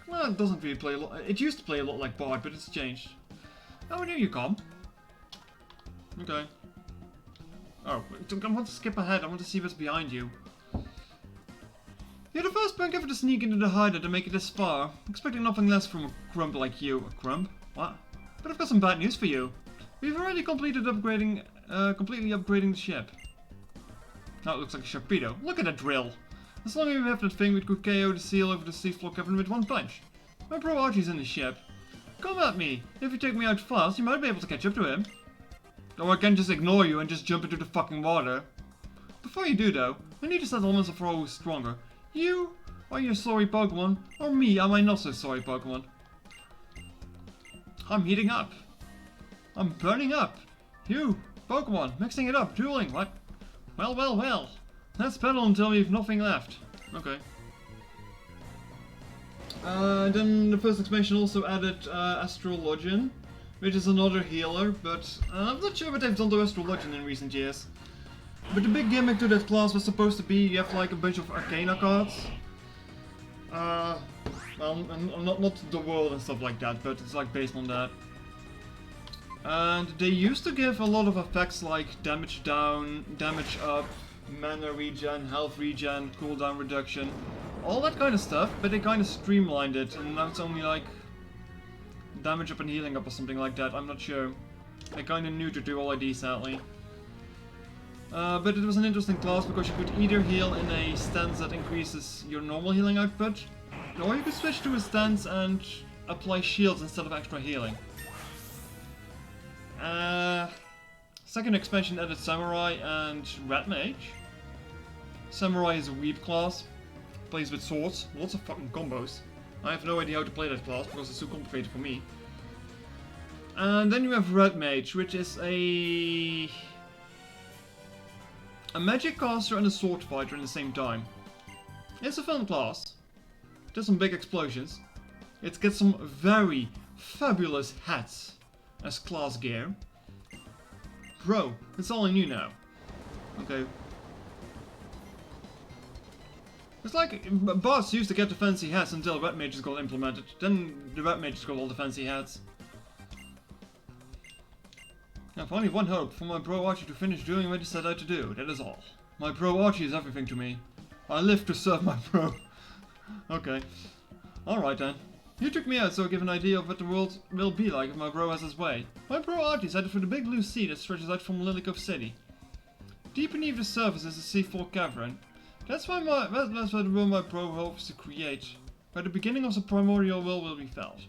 well, it doesn't really play a lot... It used to play a lot like Bard, but it's changed. Oh, here you come. Okay. Oh, I want to skip ahead. I want to see what's behind you. You're the first punk ever to sneak into the hideout to make it this far. Expecting nothing less from a crumb like you. A crumb? What? But I've got some bad news for you. We've already completely upgrading the ship. Now it looks like a Sharpedo. Look at that drill. As long as we have that thing, we could KO the seal over the seafloor cavern with one punch. My bro Archie's in the ship. Come at me. If you take me out fast, you might be able to catch up to him. Or I can just ignore you and just jump into the fucking water. Before you do though, I need to settle once and for all who's stronger. You? Are you a sorry Pokemon? Or me, am I not so sorry Pokemon? I'm heating up. I'm burning up. You Pokemon, mixing it up, dueling, what? Well, well, well. Let's battle until we've nothing left. Okay. Then the first expansion also added Astrologian, which is another healer, but I'm not sure what they've done to Astrologian in recent years. But the big gimmick to that class was supposed to be you have like a bunch of Arcana cards. Well, not the world and stuff like that, but it's like based on that. And they used to give a lot of effects like damage down, damage up, mana regen, health regen, cooldown reduction, all that kind of stuff, but they kind of streamlined it, and now it's only like damage up and healing up or something like that, I'm not sure. They kind of neutered the OID sadly. But it was an interesting class because you could either heal in a stance that increases your normal healing output, or you could switch to a stance and apply shields instead of extra healing. Second expansion added Samurai and Red Mage. Samurai is a weeb class, plays with swords, lots of fucking combos. I have no idea how to play that class because it's too complicated for me. And then you have Red Mage, which is a magic caster and a sword fighter in the same time. It's a fun class. There's some big explosions. It gets some very fabulous hats as class gear. Bro, that's all I knew now. Okay. It's like boss used to get the fancy hats until Red Mages got implemented. Then the Red Mages got all the fancy hats. I have only one hope, for my bro Archie to finish doing what he set out to do, that is all. My bro Archie is everything to me. I live to serve my bro. Okay. Alright then. You took me out so I give an idea of what the world will be like if my bro has his way. My bro Archie's headed for the big blue sea that stretches out from Lilycove City. Deep beneath the surface is a C4 cavern. That's why the world my bro hopes to create, where the beginning of the primordial world will be felt.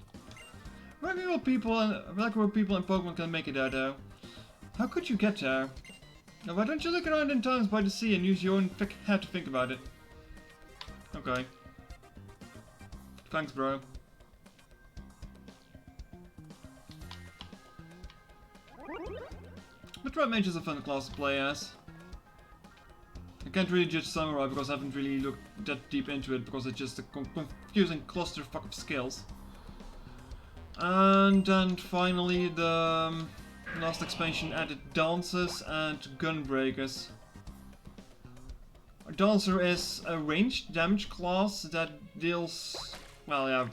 Regular people and Pokemon can make it there though. How could you get there? Now, why don't you look around in times by the sea and use your own thick head to think about it? Okay. Thanks, bro. But Red Mage is a fun class to play as. I can't really judge Samurai because I haven't really looked that deep into it because it's just a confusing clusterfuck of skills. And then finally the last expansion added Dancers and Gunbreakers. A Dancer is a ranged damage class that deals, well yeah,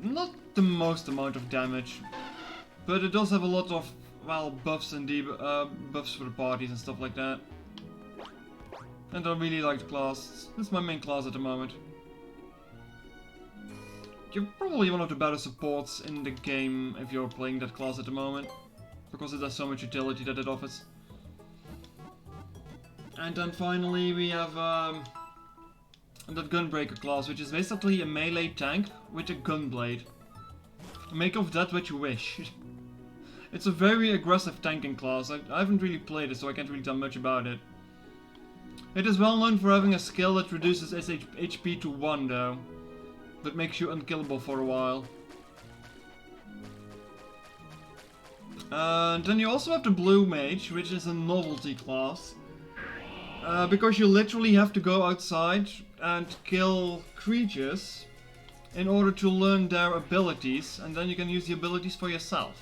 not the most amount of damage, but it does have a lot of, well, buffs and buffs for the parties and stuff like that. And I really like the class. It's my main class at the moment. You're probably one of the better supports in the game if you're playing that class at the moment, because it has so much utility that it offers. And then finally we have that Gunbreaker class, which is basically a melee tank with a gunblade. Make of that what you wish. It's a very aggressive tanking class. I haven't really played it, so I can't really tell much about it. It is well known for having a skill that reduces its HP to 1 though, but makes you unkillable for a while. Then you also have the Blue Mage, which is a novelty class. Because you literally have to go outside and kill creatures in order to learn their abilities, and then you can use the abilities for yourself.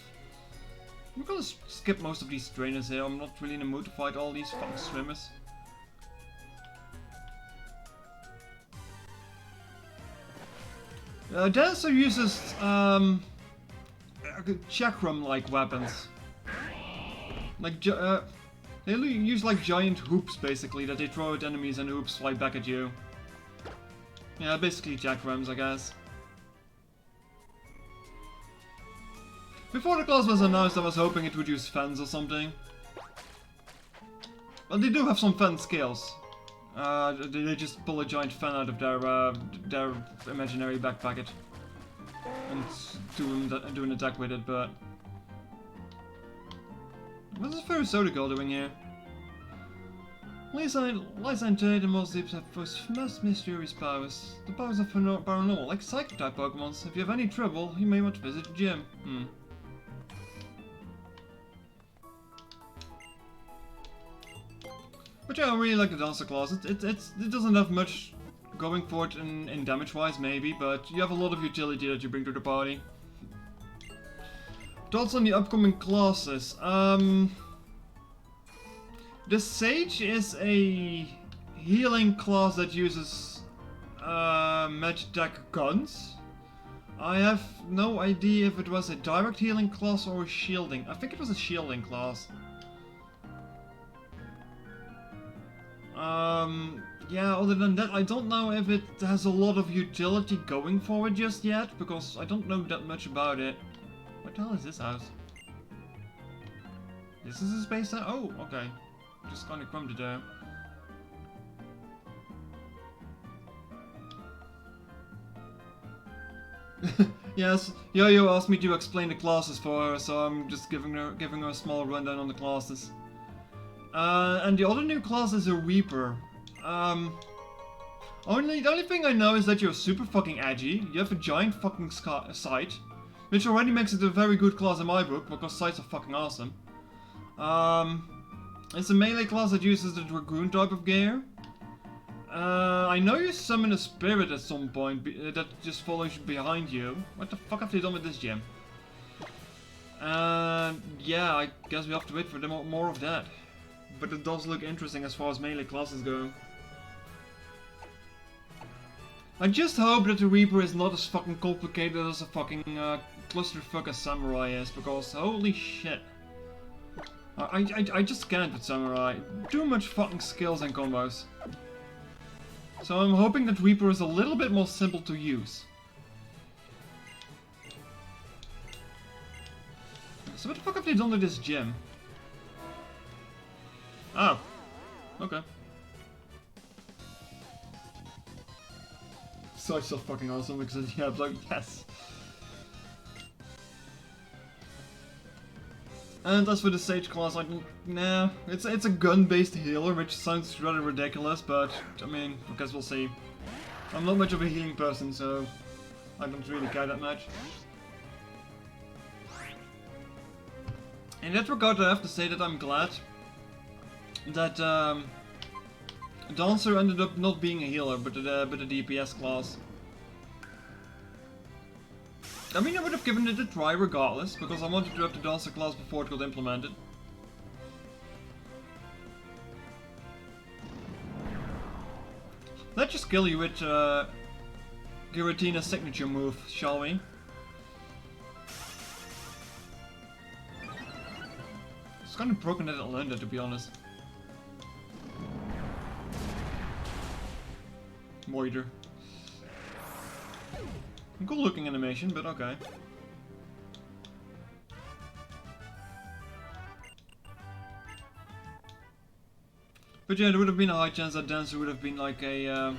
I'm gonna skip most of these trainers here, I'm not really in the mood to fight all these fucking swimmers. Dancer uses chakram-like weapons. Like they use like giant hoops basically that they throw at enemies and the hoops fly back at you. Yeah, basically chakrams, I guess. Before the class was announced, I was hoping it would use fans or something. But they do have some fan skills. They just pull a giant fan out of their imaginary back pocket and do an attack with it, but... What is Ferrosoda Girl doing here? Lisa and Jade and most Deeps have most mysterious powers. The powers of paranormal, like psychic type Pokemons. If you have any trouble, you may want to visit the gym. But yeah, I really like the Dancer class. It doesn't have much going for it in damage-wise, maybe, but you have a lot of utility that you bring to the party. Thoughts on the upcoming classes. The Sage is a healing class that uses magic attack guns. I have no idea if it was a direct healing class or a shielding. I think it was a shielding class. Yeah, other than that, I don't know if it has a lot of utility going for it just yet, because I don't know that much about it. What the hell is this house? This is a space house? Oh, okay. Just kinda crumbed it down. Yes, Yo-Yo asked me to explain the classes for her, so I'm just giving her a small rundown on the classes. And the other new class is a Reaper. The only thing I know is that you're super fucking edgy, you have a giant fucking sight, which already makes it a very good class in my book, because sights are fucking awesome. It's a melee class that uses the Dragoon type of gear. I know you summon a spirit at some point that just follows you behind you. What the fuck have they done with this gem? Yeah, I guess we have to wait for more of that. But it does look interesting as far as melee classes go. I just hope that the Reaper is not as fucking complicated as a fucking clusterfuck as Samurai is, because holy shit. I just can't with Samurai. Too much fucking skills and combos. So I'm hoping that Reaper is a little bit more simple to use. So what the fuck have they done with this gem? Oh. Okay. So fucking awesome because yeah, like yes. And as for the Sage class, nah, it's a gun-based healer, which sounds rather ridiculous, but I mean, I guess we'll see. I'm not much of a healing person, so I don't really care that much. In that regard, I have to say that I'm glad that Dancer ended up not being a healer, but a DPS class. I mean, I would have given it a try regardless, because I wanted to have the Dancer class before it got implemented. Let's just kill you with Giratina's signature move, shall we? It's kind of broken that I learned that, to be honest. Moiter. Cool looking animation, but okay. But yeah, there would have been a high chance that Dancer would have been like a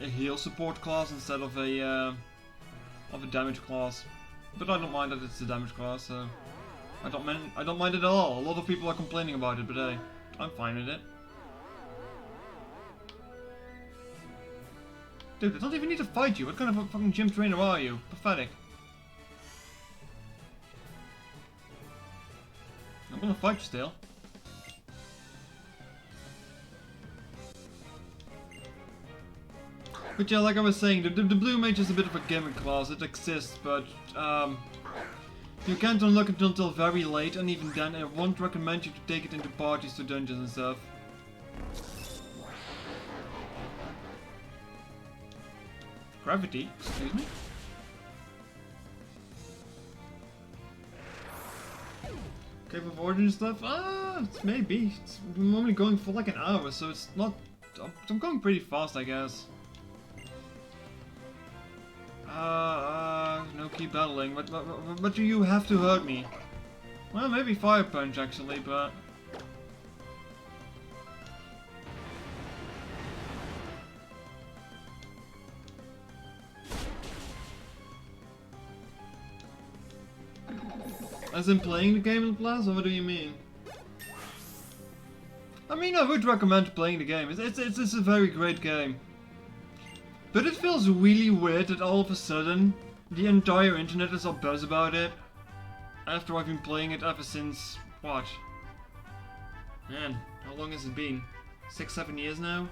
heal support class instead of a damage class. But I don't mind that it's a damage class, so I don't mind it at all. A lot of people are complaining about it, but hey, I'm fine with it. Dude, I don't even need to fight you. What kind of a fucking gym trainer are you? Pathetic. I'm gonna fight you still. But yeah, like I was saying, the blue mage is a bit of a gimmick class. It exists, but you can't unlock it until very late, and even then I won't recommend you to take it into parties to dungeons and stuff. Gravity? Excuse me? Cave of Origin stuff? It's maybe. I'm only going for like an hour, so it's not... I'm going pretty fast, I guess. No, keep battling. But you have to hurt me. Well, maybe Fire Punch, actually, but... As in playing the game in class, or what do you mean? I mean, I would recommend playing the game. It's a very great game. But it feels really weird that all of a sudden, the entire internet is all buzz about it. After I've been playing it ever since, what? Man, how long has it been? 6, 7 years now.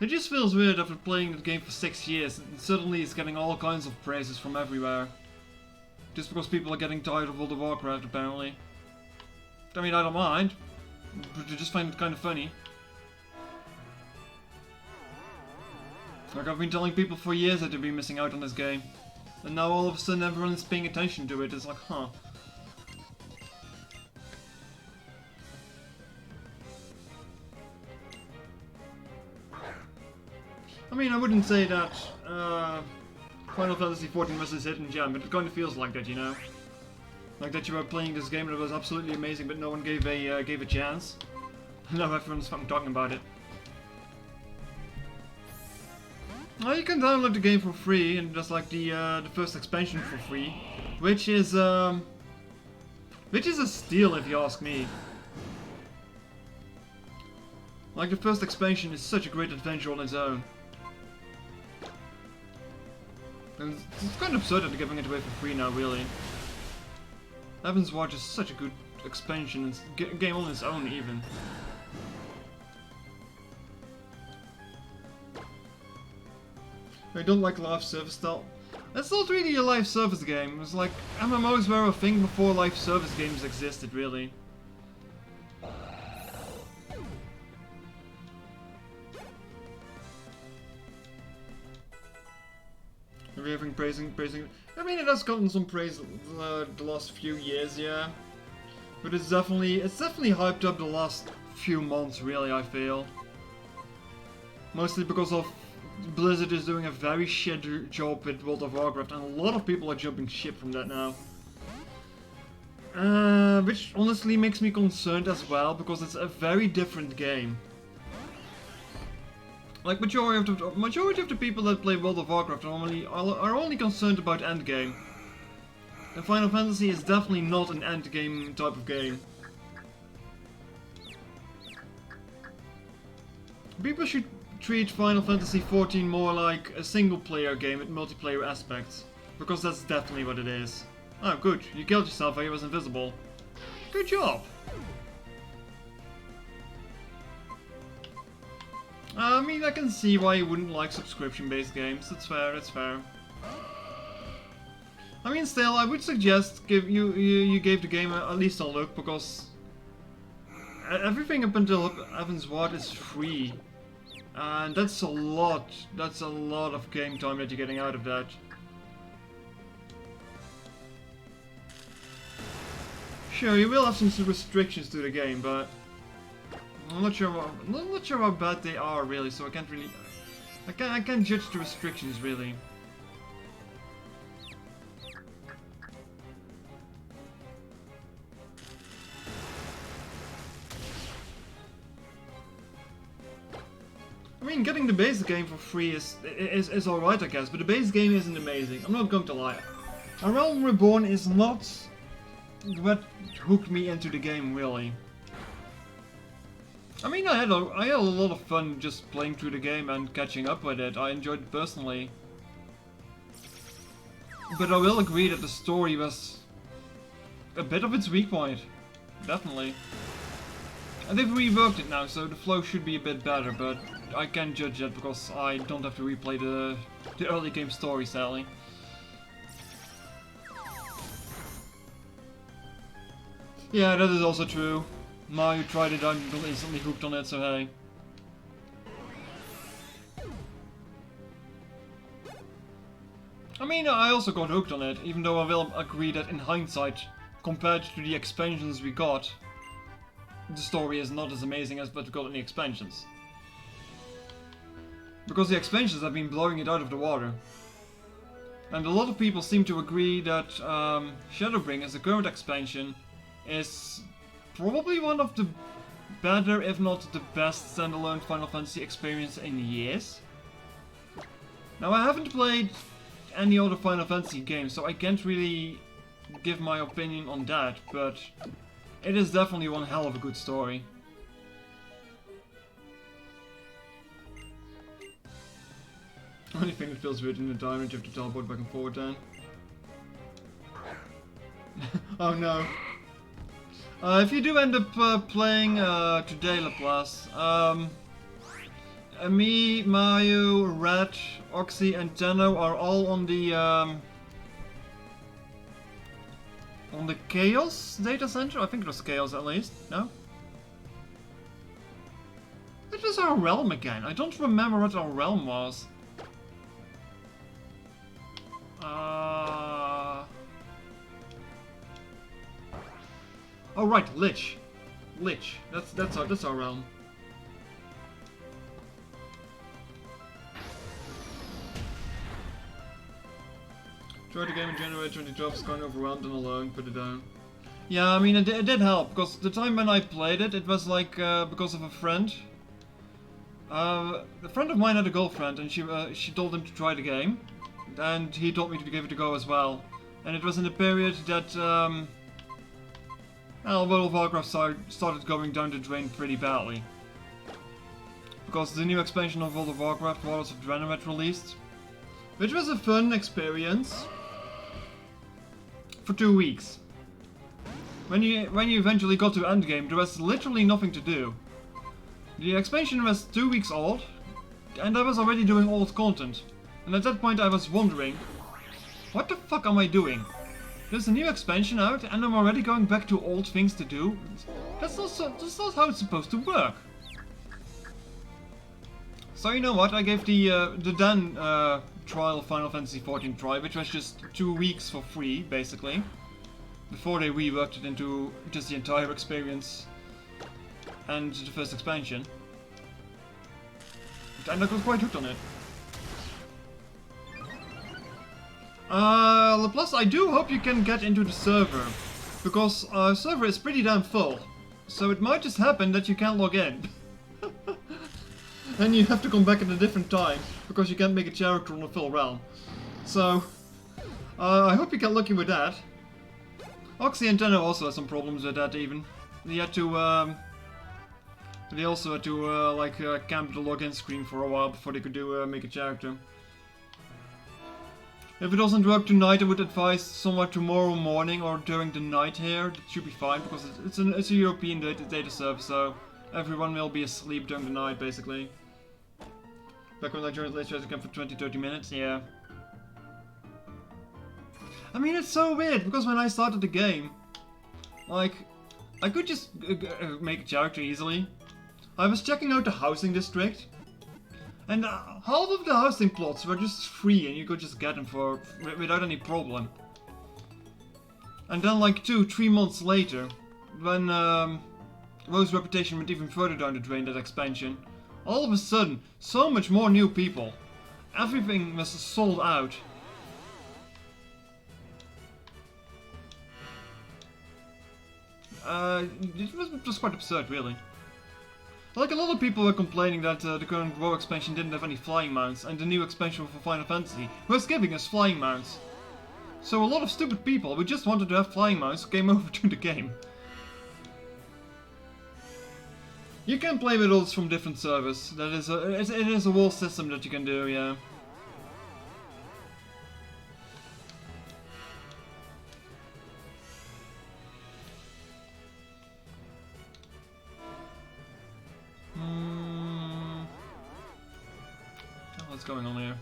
It just feels weird after playing the game for 6 years and suddenly it's getting all kinds of praises from everywhere. Just because people are getting tired of World of Warcraft, apparently. I mean, I don't mind, but I just find it kind of funny. Like, I've been telling people for years that they'd be missing out on this game. And now all of a sudden everyone is paying attention to it. It's like, huh. I mean, I wouldn't say that Final Fantasy XIV was his hidden gem, but it kind of feels like that, you know? Like that you were playing this game and it was absolutely amazing, but no one gave a chance. And now everyone's fucking talking about it. Well, you can download the game for free, and just like the first expansion for free, which is a steal if you ask me. Like, the first expansion is such a great adventure on its own. And it's kind of absurd that they're giving it away for free now, really. Heaven's Watch is such a good expansion, and game on its own even. I don't like live service style. It's not really a live service game. It's like MMOs were a thing before live service games existed, really. Everything praising. I mean, it has gotten some praise the last few years, yeah. But it's definitely hyped up the last few months, really. I feel. Mostly because of Blizzard is doing a very shit job with World of Warcraft, and a lot of people are jumping ship from that now. Which honestly makes me concerned as well, because it's a very different game. Like, majority of the people that play World of Warcraft are only concerned about endgame. And Final Fantasy is definitely not an endgame type of game. People should treat Final Fantasy XIV more like a single-player game with multiplayer aspects, because that's definitely what it is. Oh, good. You killed yourself while he was invisible. Good job! I mean, I can see why you wouldn't like subscription-based games. That's fair, that's fair. I mean, still, I would suggest you gave the game at least a look, because everything up until Heaven's Watch is free. And that's a lot of game time that you're getting out of that. Sure, you will have some restrictions to the game, but I'm not sure how bad they are really, so I can't judge the restrictions really. I mean, getting the base game for free is alright, I guess, but the base game isn't amazing. I'm not going to lie. A Realm Reborn is not what hooked me into the game, really. I mean, I had a lot of fun just playing through the game and catching up with it. I enjoyed it personally. But I will agree that the story was a bit of its weak point. Definitely. And they've reworked it now, so the flow should be a bit better, but I can't judge that because I don't have to replay the early game story, sadly. Yeah, that is also true. Mario tried it out and got instantly hooked on it, so hey. I mean, I also got hooked on it, even though I will agree that in hindsight, compared to the expansions we got, the story is not as amazing as what we got in the expansions. Because the expansions have been blowing it out of the water. And a lot of people seem to agree that Shadowbringers, the current expansion, is probably one of the better, if not the best, standalone Final Fantasy experience in years. Now, I haven't played any other Final Fantasy games, so I can't really give my opinion on that, but it is definitely one hell of a good story. Only thing that feels weird in the diamond, you have to teleport back and forward then. Oh no. If you do end up playing today, Laplace, me, Mayu, Red, Oxy, and Tenno are all on the Chaos data center. I think it was Chaos at least. No. It was our realm again. I don't remember what our realm was. Oh right, Lich. Lich. That's our realm. Tried the game in January 2012, was kind of overwhelmed and alone, put it down. Yeah, I mean it did help, because the time when I played it, it was like because of a friend. A friend of mine had a girlfriend, and she told him to try the game, and he told me to give it a go as well. And it was in the period that well, World of Warcraft started going down the drain pretty badly. Because the new expansion of World of Warcraft, Waters of Draenor, had released. Which was a fun experience. For 2 weeks. When you eventually got to endgame, there was literally nothing to do. The expansion was 2 weeks old, and I was already doing old content. And at that point I was wondering, what the fuck am I doing? There's a new expansion out, and I'm already going back to old things to do? That's not how it's supposed to work. So you know what, I gave the Dan trial of Final Fantasy XIV try, which was just 2 weeks for free, basically. Before they reworked it into just the entire experience and the first expansion. And I was quite hooked on it. Plus, I do hope you can get into the server, because our server is pretty damn full. So it might just happen that you can't log in. And you have to come back at a different time, because you can't make a character on a full realm. So, I hope you get lucky with that. Oxy and Tenno also had some problems with that even. They had to, they also had to, camp the login screen for a while before they could do, make a character. If it doesn't work tonight, I would advise somewhere tomorrow morning or during the night here. That should be fine, because it's a European data server, so everyone will be asleep during the night, basically. Back when I joined later again for 20-30 minutes, yeah. I mean, it's so weird, because when I started the game, like, I could just make a character easily. I was checking out the housing district, and half of the housing plots were just free, and you could just get them without any problem. And then, like, 2-3 months later, when Rose's reputation went even further down the drain, that expansion, all of a sudden, so much more new people. Everything was sold out. It was just quite absurd, really. Like, a lot of people were complaining that the current WoW expansion didn't have any flying mounts, and the new expansion for Final Fantasy was giving us flying mounts. So a lot of stupid people who just wanted to have flying mounts came over to the game. You can play with those from different servers. That is it is a whole system that you can do, yeah. What's going on here?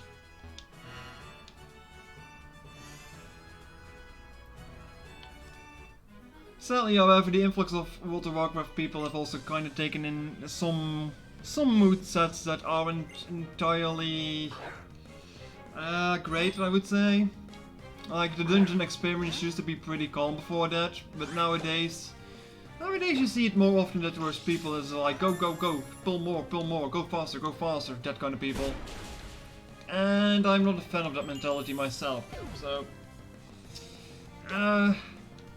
Sadly, however, the influx of World of Warcraft people have also kind of taken in some mood sets that aren't entirely great, I would say. Like, the dungeon experience used to be pretty calm before that, but nowadays you see it more often that there's people is like, go, go, go, pull more, go faster, that kind of people. And I'm not a fan of that mentality myself, so...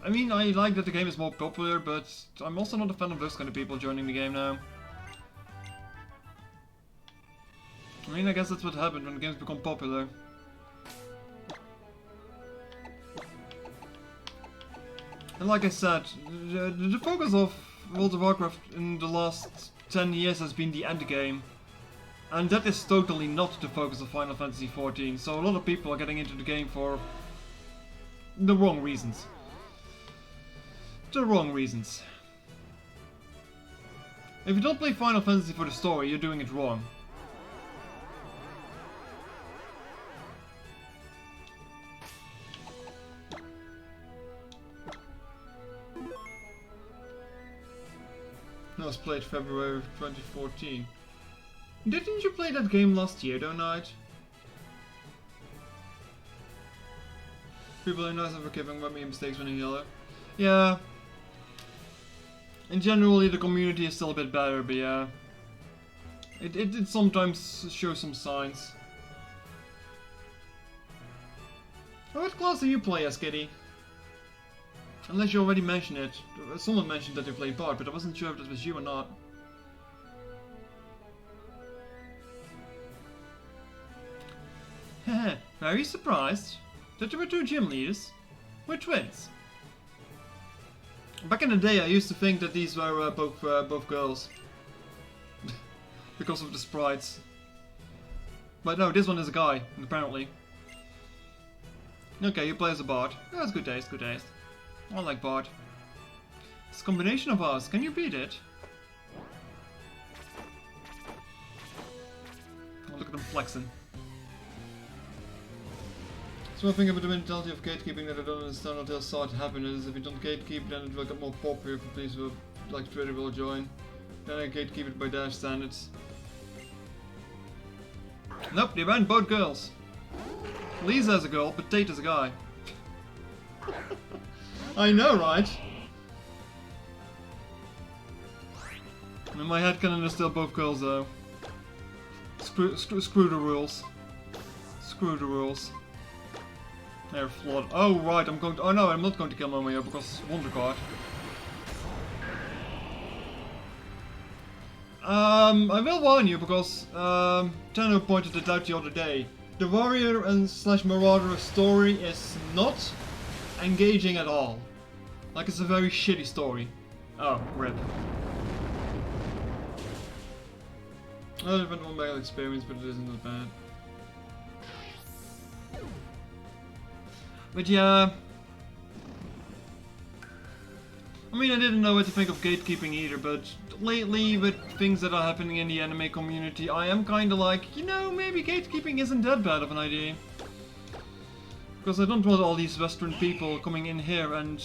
I mean, I like that the game is more popular, but I'm also not a fan of those kind of people joining the game now. I mean, I guess that's what happened when games become popular. And like I said, the focus of World of Warcraft in the last 10 years has been the endgame. And that is totally not the focus of Final Fantasy XIV, so a lot of people are getting into the game for the wrong reasons. The wrong reasons. If you don't play Final Fantasy for the story, you're doing it wrong. That was played February 2014. Didn't you play that game last year, though, Knight? People are nice and forgiving about making mistakes when in yellow. Yeah. In generally, the community is still a bit better, but yeah. It sometimes shows some signs. What class do you play as, Kitty? Unless you already mentioned it. Someone mentioned that you played Bard, but I wasn't sure if that was you or not. Heh, very surprised that there were two gym leaders. We're twins. Back in the day, I used to think that these were both girls. Because of the sprites. But no, this one is a guy, apparently. Okay, you play as a Bard. Oh, that's good taste, good taste. I like Bard. This combination of us, can you beat it? Oh, look at them flexing. So one thing about the mentality of gatekeeping that I don't understand until I saw it happen is if you don't gatekeep, then it will get more popular for please will like Twitter will join. Then I gatekeep it by their standards. Nope, they banned both girls. Lisa's a girl, but Tate's a guy. I know, right? In my headcanon they're still both girls though. Screw the rules. Screw the rules. They're flawed. Oh right, I'm going to. Oh no, I'm not going to kill Momio because Wonder Card. I will warn you because Tenno pointed it out the other day. The Warrior and / Marauder story is not engaging at all. Like it's a very shitty story. Oh, rip. Well, I've had one bad experience, but it isn't that bad. But yeah, I mean I didn't know what to think of gatekeeping either, but lately with things that are happening in the anime community, I am kinda like, you know, maybe gatekeeping isn't that bad of an idea. Because I don't want all these Western people coming in here and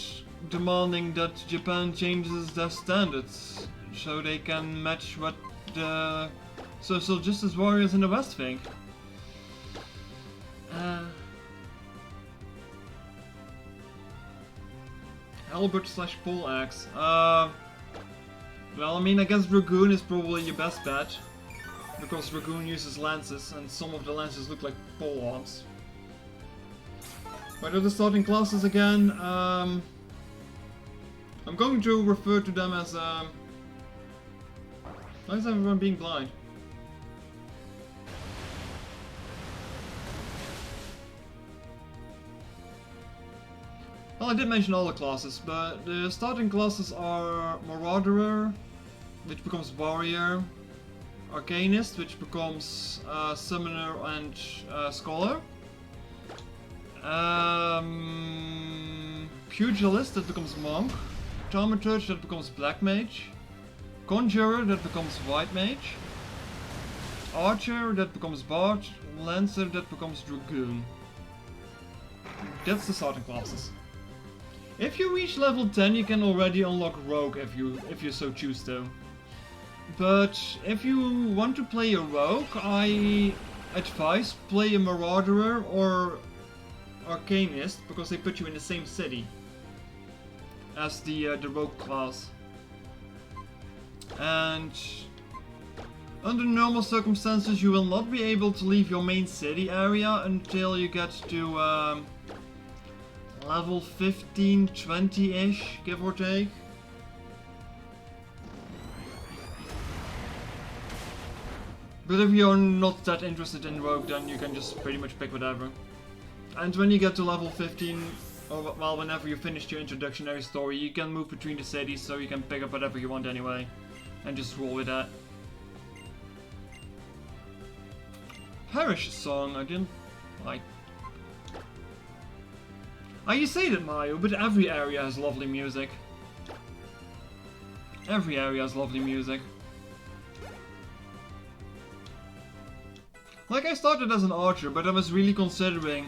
demanding that Japan changes their standards so they can match what the social justice warriors in the West think. Albert / Poleaxe. Well, I mean, I guess Dragoon is probably your best bet. Because Dragoon uses lances, and some of the lances look like pole arms. What are the starting classes again? I'm going to refer to them as, why is everyone being blind? Well, I did mention all the classes, but the starting classes are Marauder, which becomes Warrior, Arcanist, which becomes Summoner and Scholar, Pugilist, that becomes Monk, Thaumaturge, that becomes Black Mage, Conjurer, that becomes White Mage, Archer, that becomes Bard, Lancer, that becomes Dragoon. That's the starting classes. If you reach level 10, you can already unlock Rogue if you so choose to. But if you want to play a Rogue, I advise play a Marauder or Arcanist because they put you in the same city as the Rogue class. And under normal circumstances, you will not be able to leave your main city area until you get to level 15, 20-ish, give or take. But if you're not that interested in Rogue, then you can just pretty much pick whatever. And when you get to level 15, or well, whenever you finish your introductory story, you can move between the cities, so you can pick up whatever you want anyway. And just roll with that. Parish song, I didn't like. You say that, Mario, but every area has lovely music. Every area has lovely music. Like, I started as an archer, but I was really considering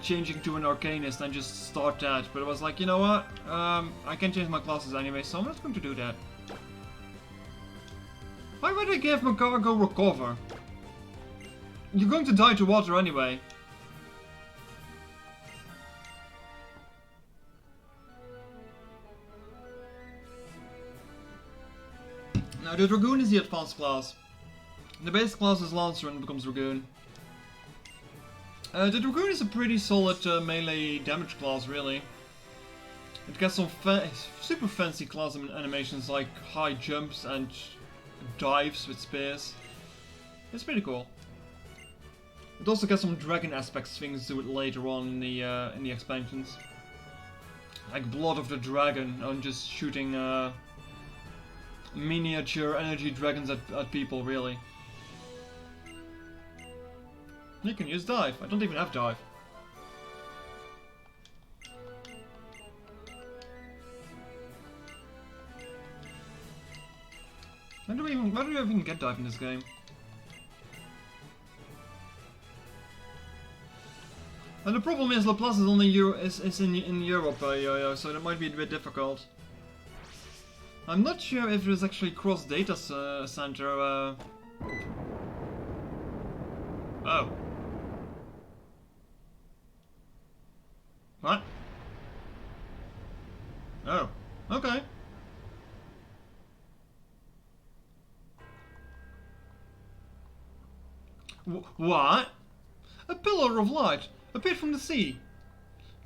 changing to an arcanist and just start that. But I was like, you know what? I can change my classes anyway, so I'm not going to do that. Why would I give my cargo recover? You're going to die to water anyway. Now, the Dragoon is the advanced class. The base class is Lancer and becomes Dragoon. The Dragoon is a pretty solid melee damage class, really. It gets some super fancy class animations like high jumps and dives with spears. It's pretty cool. It also gets some dragon aspects things to it later on in the expansions. Like Blood of the Dragon and just shooting miniature energy dragons at people, really. You can use dive. I don't even have dive. Why do we even get dive in this game? And the problem is Laplace is only in Europe, so that might be a bit difficult. I'm not sure if there's actually cross data center. Oh. What? Oh. Okay. What? A pillar of light appeared from the sea.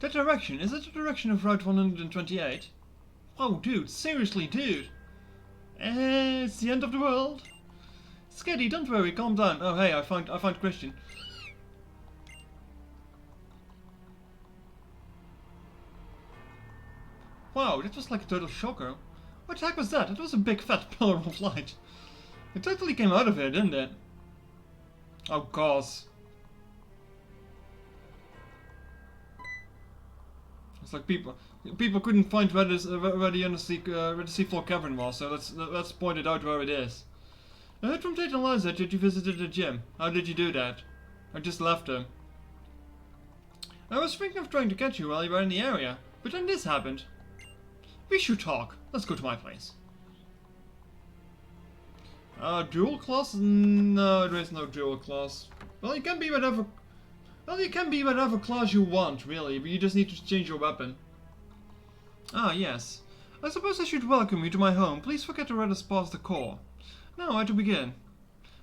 That direction, is it the direction of Route 128? Oh, dude, seriously, dude. It's the end of the world. Sketty, don't worry, calm down. Oh, hey, I found Christian. Wow, that was like a total shocker. What the heck was that? It was a big fat pillar of light. It totally came out of here, didn't it? Oh, gosh. It's like people couldn't find where the seafloor cavern was, so let's point it out where it is. I heard from Tate and Liza that you visited the gym. How did you do that? I just left them. I was thinking of trying to catch you while you were in the area, but then this happened. We should talk. Let's go to my place. Dual class? No, there is no dual class. Well, you can be whatever. Well, you can be whatever class you want, really, but you just need to change your weapon. Ah, yes. I suppose I should welcome you to my home. Please forget to let us pass the core. Now, where to begin?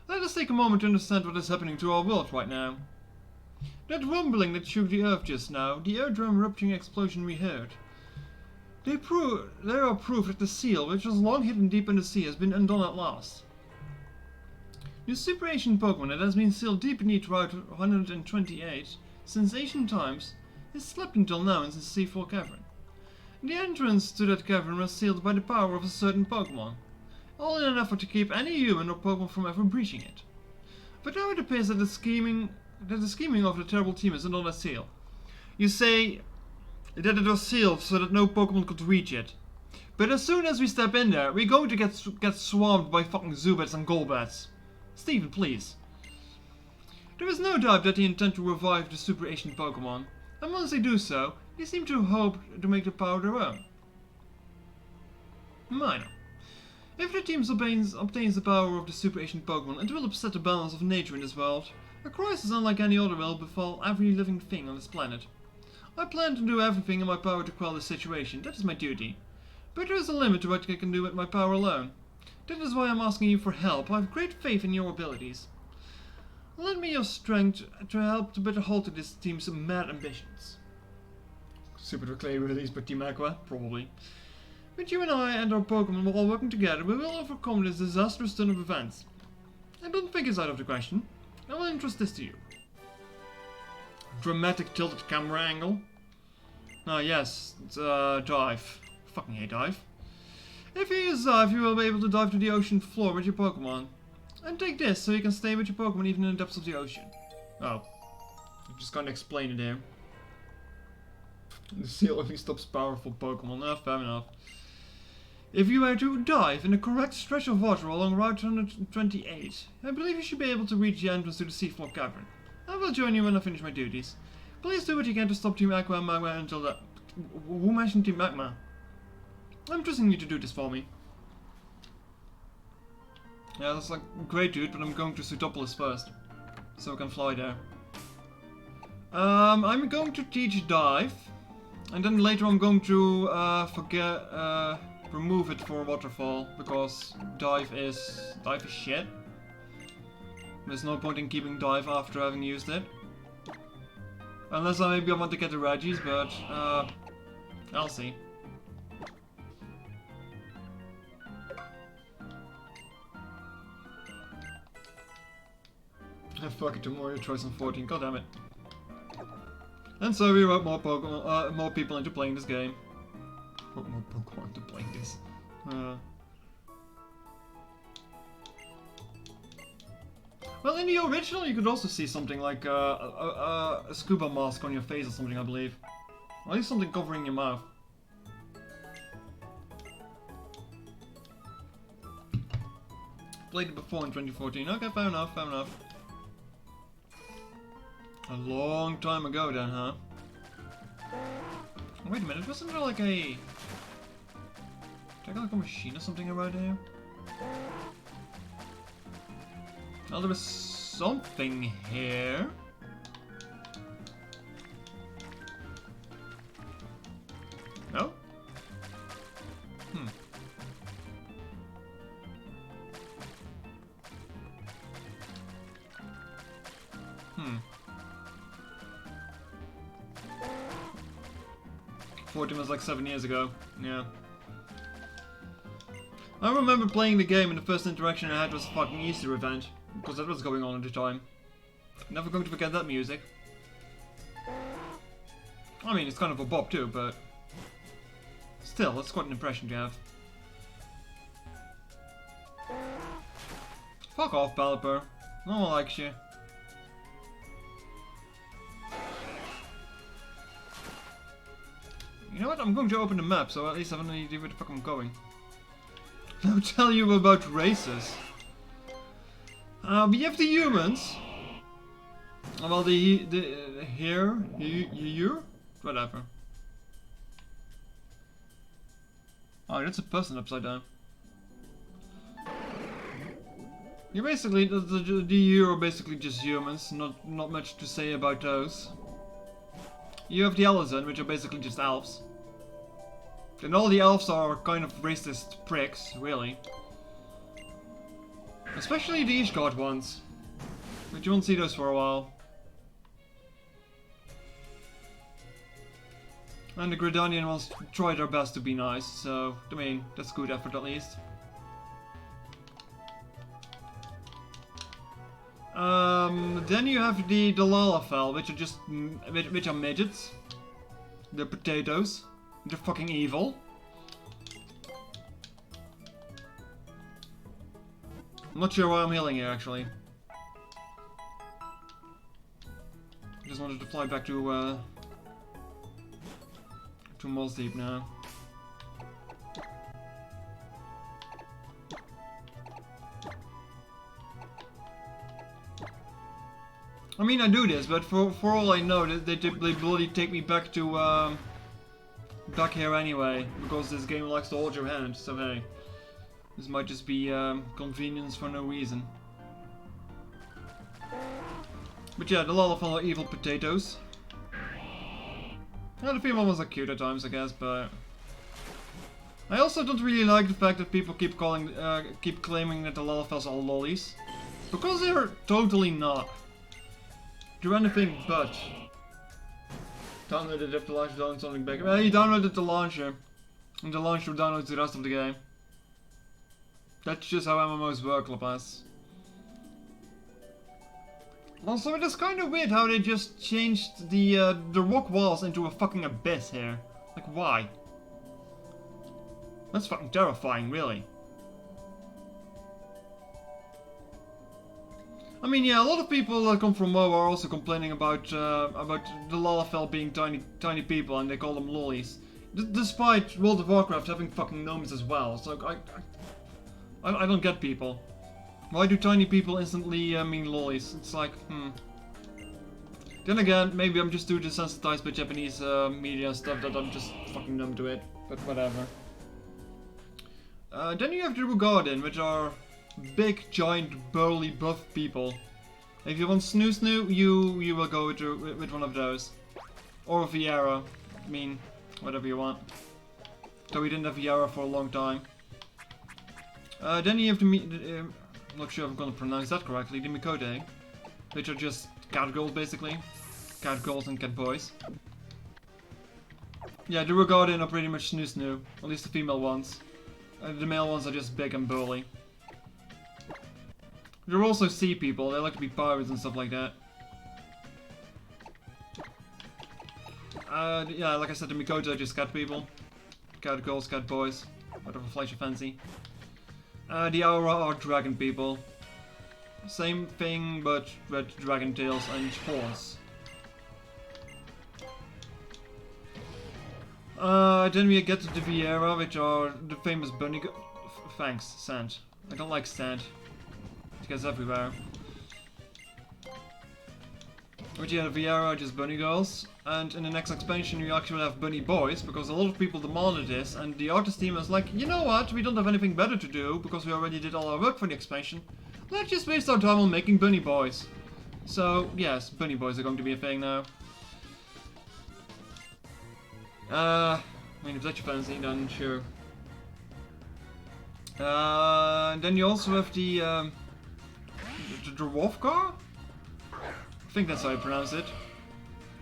Let us take a moment to understand what is happening to our world right now. That rumbling that shook the earth just now, the eardrum rupturing explosion we heard. They are proof that the seal, which was long hidden deep in the sea, has been undone at last. The super ancient Pokemon that has been sealed deep beneath Route 128 since ancient times is slept until now in the seafloor cavern. The entrance to that cavern was sealed by the power of a certain Pokemon, all in an effort to keep any human or Pokemon from ever breaching it. But now it appears that the scheming of the terrible team is under that seal. You say that it was sealed so that no Pokemon could reach it. But as soon as we step in there, we're going to get swamped by fucking Zubats and Golbats. Steven, please. There is no doubt that they intend to revive the super ancient Pokemon, and once they do so, they seem to hope to make the power their own. Minor. If the team obtains the power of the super ancient Pokemon, it will upset the balance of nature in this world. A crisis unlike any other will befall every living thing on this planet. I plan to do everything in my power to quell the situation, that is my duty. But there is a limit to what I can do with my power alone. That is why I'm asking you for help. I have great faith in your abilities. Lend me your strength to help to put a halt to this team's mad ambitions. Super clear released by Team Aqua? Probably. With you and I and our Pokemon all working together, we will overcome this disastrous turn of events. I don't think it's out of the question. I will entrust this to you. Dramatic tilted camera angle. Ah yes, it's dive. Fucking hate dive. If you use dive, you will be able to dive to the ocean floor with your Pokemon. And take this so you can stay with your Pokemon even in the depths of the ocean. Oh. I'm just gonna explain it here. The seal only stops powerful Pokemon. Fair enough. If you were to dive in the correct stretch of water along Route 128, I believe you should be able to reach the entrance to the seafloor cavern. I will join you when I finish my duties. Please do what you can to stop Team Aqua and Magma until that... Who mentioned Team Magma? I'm trusting you to do this for me. Yeah, that's like great, dude, but I'm going to Sutopolis first, so I can fly there. I'm going to teach dive, and then later I'm going to remove it for waterfall, because dive is shit. There's no point in keeping dive after having used it, unless maybe I want to get the Reggies, but I'll see. Fuck it, tomorrow choice on 14, god damn it. And so we wrote more Pokemon, more people into playing this game. More Pokemon into playing this. Well, in the original you could also see something like a scuba mask on your face or something, I believe. Or at least something covering your mouth. Played it before in 2014. Okay, fair enough, fair enough. A long time ago then, huh? Wait a minute, wasn't there like a... Did I got like a machine or something around here? Well, there was something here. No? Hmm. 14 was like 7 years ago. Yeah. I remember playing the game and the first interaction I had was a fucking Easter event. Because that was going on at the time. Never going to forget that music. I mean, it's kind of a bop too, but... Still, that's quite an impression to have. Fuck off, Pelipper. No one likes you. You know what? I'm going to open the map, so at least I have an idea where the fuck I'm going. I'll tell you about races. We have the humans. Well, here, whatever. Oh, that's a person upside down. You basically, the here are basically just humans. Not much to say about those. You have the Elezen, which are basically just elves. And all the elves are kind of racist pricks, really. Especially the Ishgard ones. But you won't see those for a while. And the Gridanian ones try their best to be nice, so, I mean, that's good effort at least. Then you have the Lalafell, which are just, which are midgets. They're potatoes. They're fucking evil. I'm not sure why I'm healing here, actually. I just wanted to fly back to Moss Deep now. I mean, I do this, but for all I know, they bloody take me back to back here anyway, because this game likes to hold your hand. So hey, this might just be convenience for no reason. But yeah, the Lalafell are evil potatoes. Yeah, the female ones are cute at times, I guess, but I also don't really like the fact that people keep claiming that the Lalafells are lollies, because they're totally not. They're anything but. Downloaded if the launcher downloads something big. Well, you downloaded the launcher, and the launcher downloads the rest of the game. That's just how MMOs work, Lapas. Also, it is kind of weird how they just changed the rock walls into a fucking abyss here. Like, why? That's fucking terrifying, really. I mean, yeah, a lot of people that come from WoW are also complaining about the Lalafell being tiny people, and they call them lollies. Despite World of Warcraft having fucking gnomes as well, so I don't get people. Why do tiny people instantly mean lollies? It's like, Then again, maybe I'm just too desensitized by Japanese media and stuff that I'm just fucking numb to it, but whatever. Then you have the Rugarden, which are big, giant, burly, buff people. If you want Snoo, you will go with one of those. Or Viera. I mean, whatever you want. Though we didn't have Viera for a long time. Then you have the I'm not sure if I'm gonna pronounce that correctly, the Mikote. Which are just cat girls, basically. Cat girls and cat boys. Yeah, the Rugarden are pretty much Snoo. At least the female ones. The male ones are just big and burly. They're also sea people, they like to be pirates and stuff like that. Yeah, like I said, the Mikoto are just cat people. Cat girls, cat boys. Whatever floats your fancy. The Aura are dragon people. Same thing, but red dragon tails and horns. Then we get to the Viera, which are the famous bunny thanks, sand. I don't like sand. It gets everywhere. But yeah, the Viera are just bunny girls. And in the next expansion you actually have bunny boys, because a lot of people demanded this, and the artist team is like, you know what, we don't have anything better to do, because we already did all our work for the expansion. Let's just waste our time on making bunny boys. So, yes, bunny boys are going to be a thing now. I mean, if that's your fancy, then sure. Then you also have the dwarf car? I think that's how you pronounce it.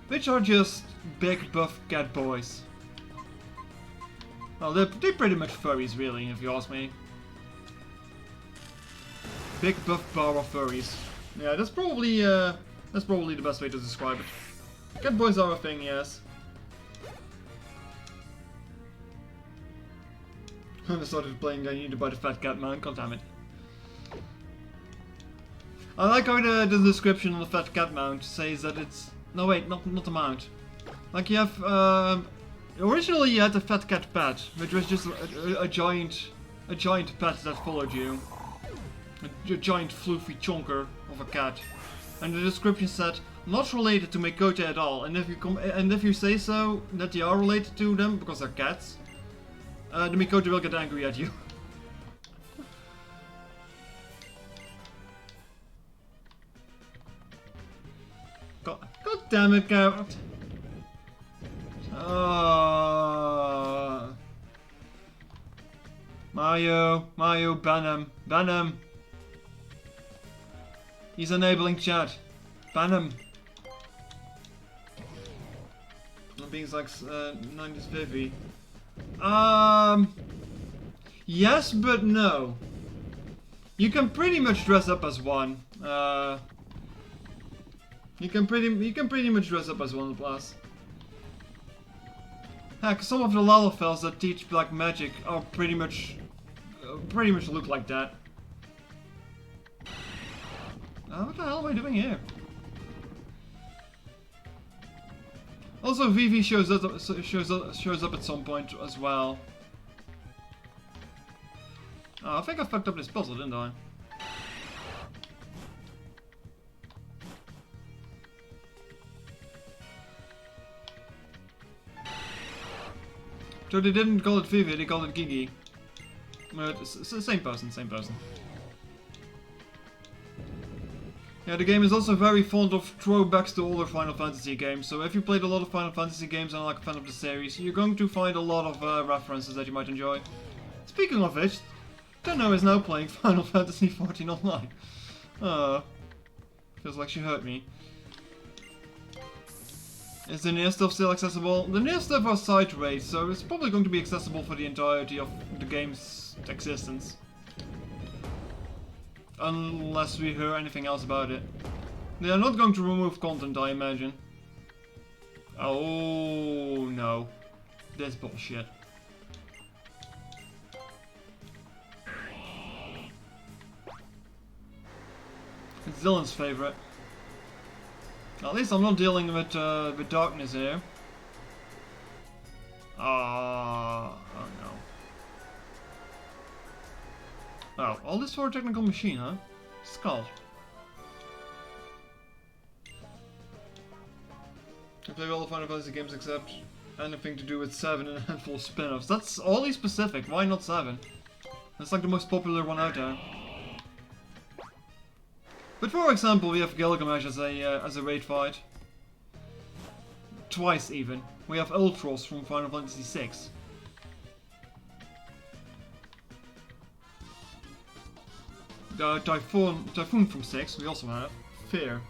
Which are just big buff cat boys. Well, they're pretty much furries, really, if you ask me. Big buff bar of furries. Yeah, that's probably the best way to describe it. Cat boys are a thing, yes. I started playing I Need to Buy the Fat Cat Man, god damn it. I like how the description on the Fat Cat mount says that it's... No wait, not the mount. Like you have... originally you had the Fat Cat pet, which was just a giant pet that followed you. A giant floofy chonker of a cat. And the description said, not related to Mikote at all, and if you say so, that they are related to them, because they're cats, the Mikote will get angry at you. God damn it, Carrot! Mario, ban him! He's enabling chat. Ban him! Being like 90s Vivi. Yes, but no. You can pretty much dress up as one. You can pretty much dress up as one plus. Heck, some of the Lalafels that teach black magic are pretty much look like that. What the hell am I doing here? Also, Vivi shows up at some point as well. Oh, I think I fucked up this puzzle, didn't I? So they didn't call it Vivi, they called it Gigi. But same person. Yeah, the game is also very fond of throwbacks to older Final Fantasy games, so if you played a lot of Final Fantasy games and are like a fan of the series, you're going to find a lot of references that you might enjoy. Speaking of which, Tenno is now playing Final Fantasy XIV Online. Feels like she hurt me. Is the Nier stuff still accessible? The Nier stuff are side raids, so it's probably going to be accessible for the entirety of the game's existence. Unless we hear anything else about it. They are not going to remove content, I imagine. Oh no. That's bullshit. It's Dylan's favorite. At least I'm not dealing with darkness here. Oh no. Oh, all this for a technical machine, huh? Skull. I play all the Final Fantasy games except anything to do with 7 and a handful of spin-offs. That's oddly specific. Why not 7? That's like the most popular one out there. But for example, we have Gilgamesh as a raid fight. Twice even. We have Ultros from Final Fantasy VI. Typhoon from 6, we also have. Fear.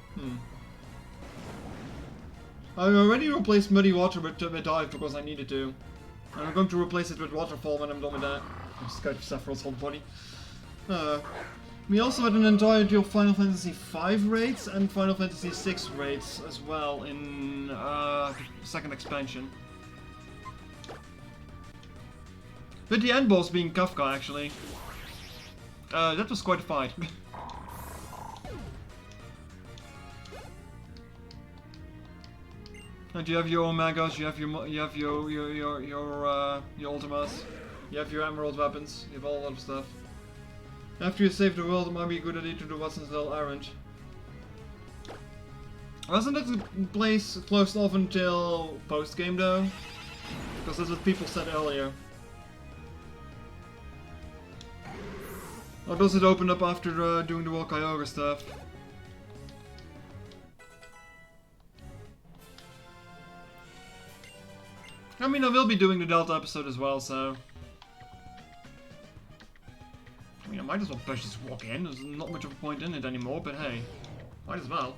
I already replaced Muddy Water with Dive because I needed to. And I'm going to replace it with Waterfall when I'm done with that. I'm scared of Sapphire's whole body. We also had an entirety of Final Fantasy V raids and Final Fantasy VI raids as well in the second expansion. With the end boss being Kafka, actually. That was quite a fight. And you have your Omegas, you have your Ultimas, you have your Emerald weapons, you have all a lot of stuff. After you save the world, it might be a good idea to do what's still errand. Wasn't that the place closed off until post-game though? Because that's what people said earlier. Or does it open up after doing the Wall Kyogre stuff? I mean, I will be doing the Delta episode as well, so... I mean, I might as well just walk in. There's not much of a point in it anymore, but hey, might as well.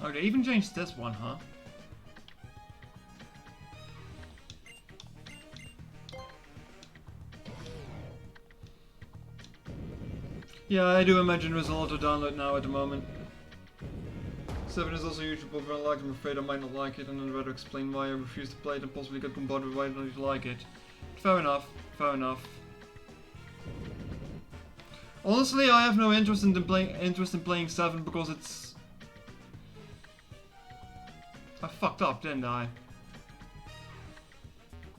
Oh, they even changed this one, huh? Yeah, I do imagine there's a lot to download now at the moment. 7 is also hugely popular. I like it. I'm afraid I might not like it, and I'd rather explain why I refuse to play it and possibly get bombarded with why I don't like it. Fair enough. Fair enough. Honestly, I have no interest in playing 7 because it's... I fucked up, didn't I?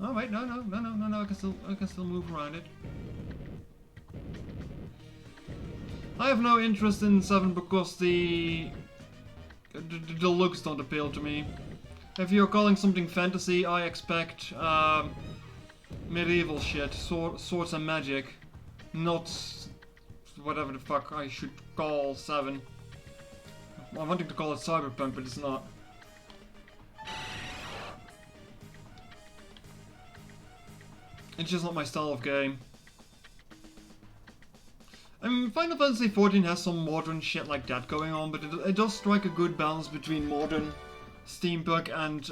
Oh wait, no, I can still move around it. I have no interest in 7 because the looks don't appeal to me. If you're calling something fantasy, I expect medieval shit, swords and magic, not whatever the fuck I should call 7. I'm wanting to call it cyberpunk, but it's not. It's just not my style of game. I mean, Final Fantasy XIV has some modern shit like that going on, but it does strike a good balance between modern, steampunk, and,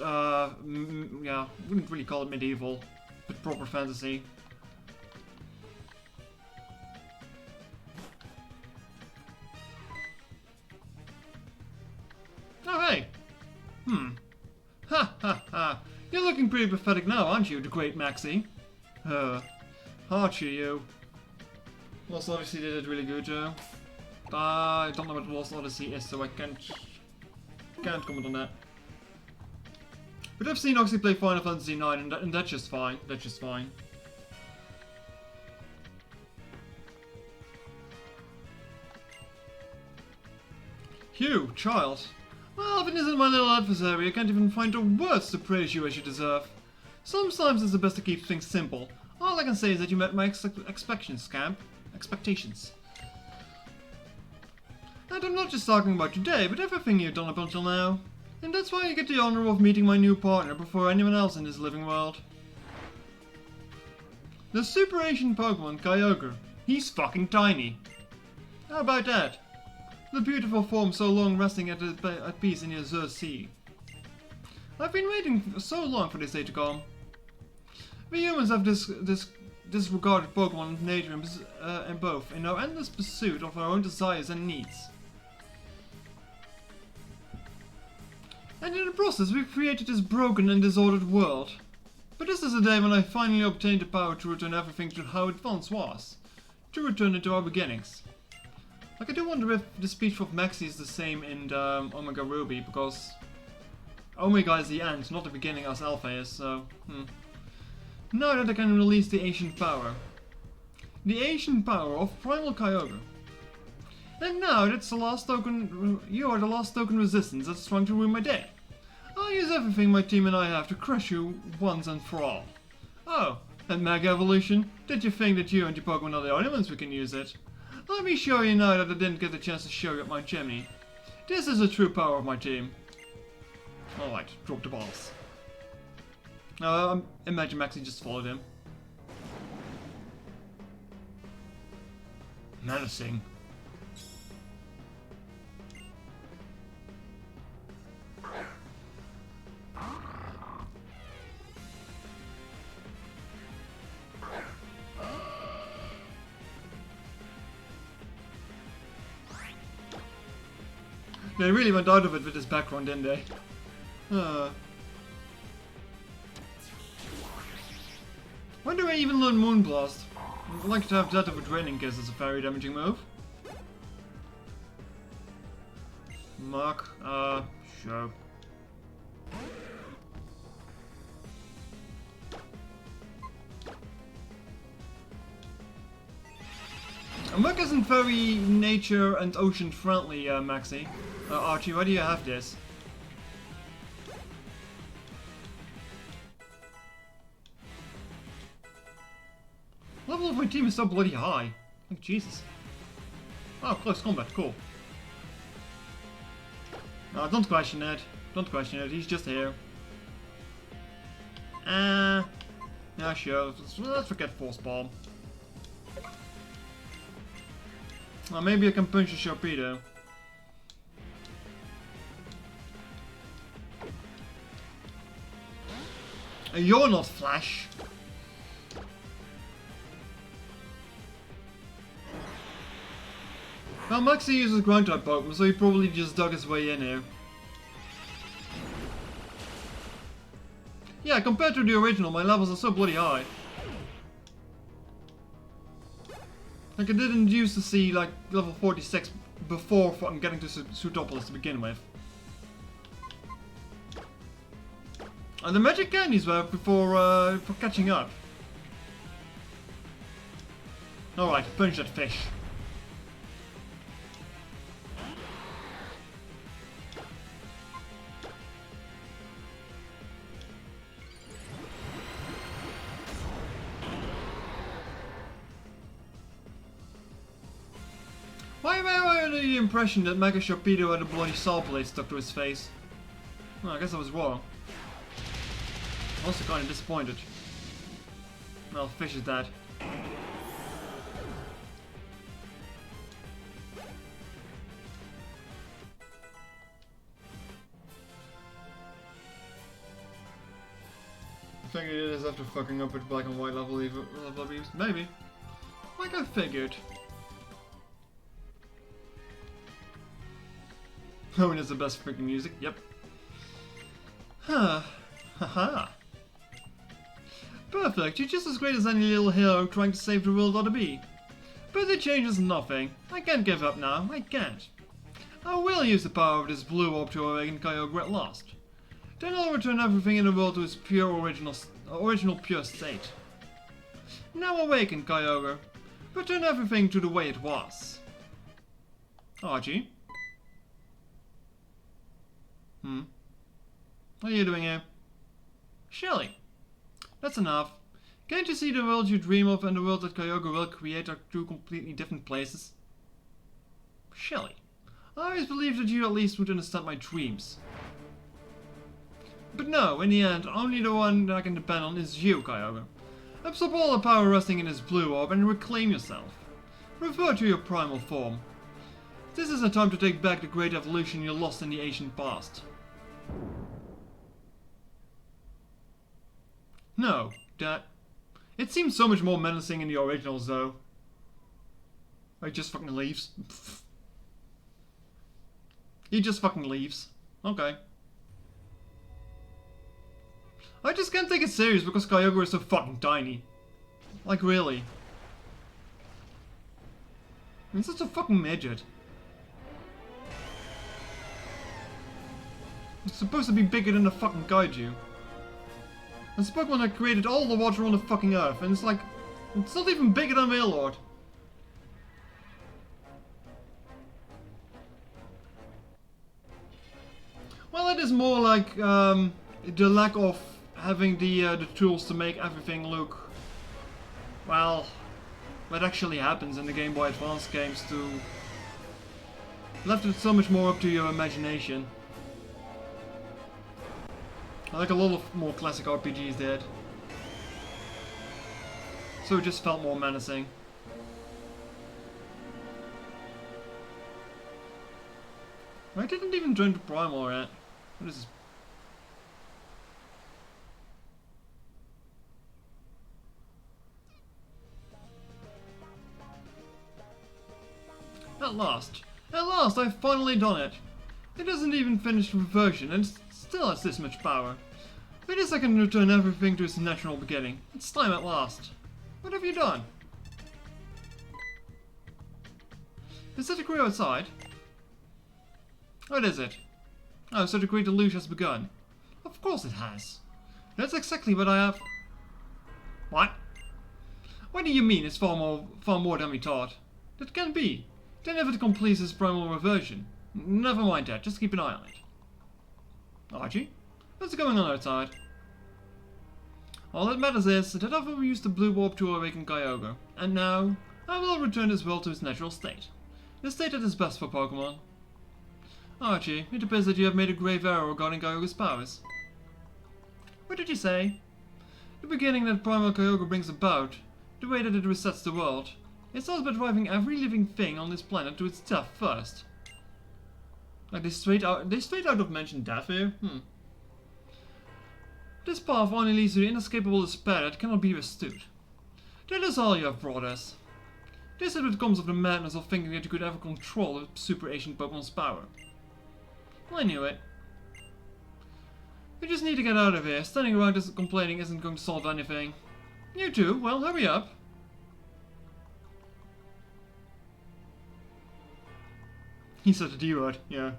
yeah, wouldn't really call it medieval, but proper fantasy. Oh, hey! Ha ha ha! You're looking pretty pathetic now, aren't you, the great Maxi? Aren't you? Lost Odyssey did it really good, Joe. I don't know what Lost Odyssey is, so I can't comment on that. But I've seen Oxy play Final Fantasy IX, and that's just fine. That's just fine. Hugh, child. Well, if it isn't my little adversary, I can't even find the words to praise you as you deserve. Sometimes it's the best to keep things simple. All I can say is that you met my expectations, Camp. Expectations. And I'm not just talking about today, but everything you've done up until now. And that's why you get the honor of meeting my new partner before anyone else in this living world. The super Asian Pokemon, Kyogre. He's fucking tiny. How about that? The beautiful form so long resting at peace in the Azure Sea. I've been waiting so long for this day to come. We humans have disregarded Pokemon of nature and both in our endless pursuit of our own desires and needs. And in the process we've created this broken and disordered world. But this is the day when I finally obtained the power to return everything to how it once was. To return it to our beginnings. Like, I do wonder if the speech of Maxi is the same in Omega Ruby, because Omega is the end, not the beginning as Alpha is, so... Now that I can release the ancient power. The ancient power of Primal Kyogre. And now that's the last token... You are the last token resistance that's trying to ruin my day. I'll use everything my team and I have to crush you once and for all. Oh, and Mega Evolution? Did you think that you and your Pokemon are the only ones who can use it? Let me show you now that I didn't get the chance to show you at my chimney. This is the true power of my team. Alright, drop the balls. Imagine Maxi just followed him. Menacing. They really went out of it with this background, didn't they? When do I even learn Moonblast? I'd like to have that of a Draining Kiss as a very damaging move. Mark, sure. Muk isn't very nature and ocean friendly, Maxi. Archie, why do you have this? Level of my team is so bloody high. Like, Jesus. Oh, close combat, cool. No, don't question it. Don't question it, he's just here. Yeah, sure. Let's forget Force Palm. Maybe I can punch a Sharpedo. You're not Flash. Well, Maxi uses ground type Pokemon, so he probably just dug his way in here. Yeah, compared to the original, my levels are so bloody high. Like, I didn't used to see, like, level 46 before getting to Sutopolis to begin with. And the magic candies were before for catching up. Alright, punch that fish. Why am I under the impression that Mega Sharpedo had a bloody saw blade stuck to his face? Well, I guess I was wrong. Also kind of disappointed. Well, fish is dead. I think it is after fucking up with black and white level beams. Maybe. Like I figured. Oh, and it's the best freaking music. Yep. Huh. Haha. Perfect, you're just as great as any little hero trying to save the world ought to be. But it changes nothing. I can't give up now, I can't. I will use the power of this blue orb to awaken Kyogre at last. Then I'll return everything in the world to its pure original pure state. Now awaken, Kyogre. Return everything to the way it was. Archie? What are you doing here? Shelly. That's enough. Can't you see the world you dream of and the world that Kyogre will create are two completely different places? Shelly. I always believed that you at least would understand my dreams. But no, in the end, only the one that I can depend on is you, Kyogre. Absorb all the power resting in this blue orb and reclaim yourself. Revert to your primal form. This is the time to take back the great evolution you lost in the ancient past. No, that... It seems so much more menacing in the originals, though. He just fucking leaves. He just fucking leaves. Okay. I just can't take it serious because Kyogre is so fucking tiny. Like, really. He's such a fucking midget. It's supposed to be bigger than the fucking kaiju. It's Pokemon that created all the water on the fucking earth, and it's like, it's not even bigger than Wailord. Well, it is more like the lack of having the tools to make everything look, well, what actually happens in the Game Boy Advance games to left it so much more up to your imagination. Like a lot of more classic RPGs did. So it just felt more menacing. I didn't even join the Primal yet. What is this? At last, I've finally done it. It isn't even finished with version, and still has this much power. Wait a second to return everything to its natural beginning. It's time at last. What have you done? Is that a crew outside? What is it? Oh, so the great deluge has begun. Of course it has. That's exactly what I have... What? What do you mean it's far more than we thought? That can't be. Then if it completes its primal reversion. Never mind that, just keep an eye on it. Archie? What's going on outside? All that matters is that I've used the blue orb to awaken Kyogre. And now, I will return this world to its natural state. The state that is best for Pokemon. Archie, it appears that you have made a grave error regarding Kyogre's powers. What did you say? The beginning that primal Kyogre brings about, the way that it resets the world, it starts by driving every living thing on this planet to its death first. Like they straight out of mention death here? This path only leads to the inescapable despair that cannot be withstood. That is all you have brought us. This is what comes of the madness of thinking that you could ever control a super ancient Pokemon's power. I knew it. We just need to get out of here. Standing around just complaining isn't going to solve anything. You too? Well, hurry up. He said the D word, yeah.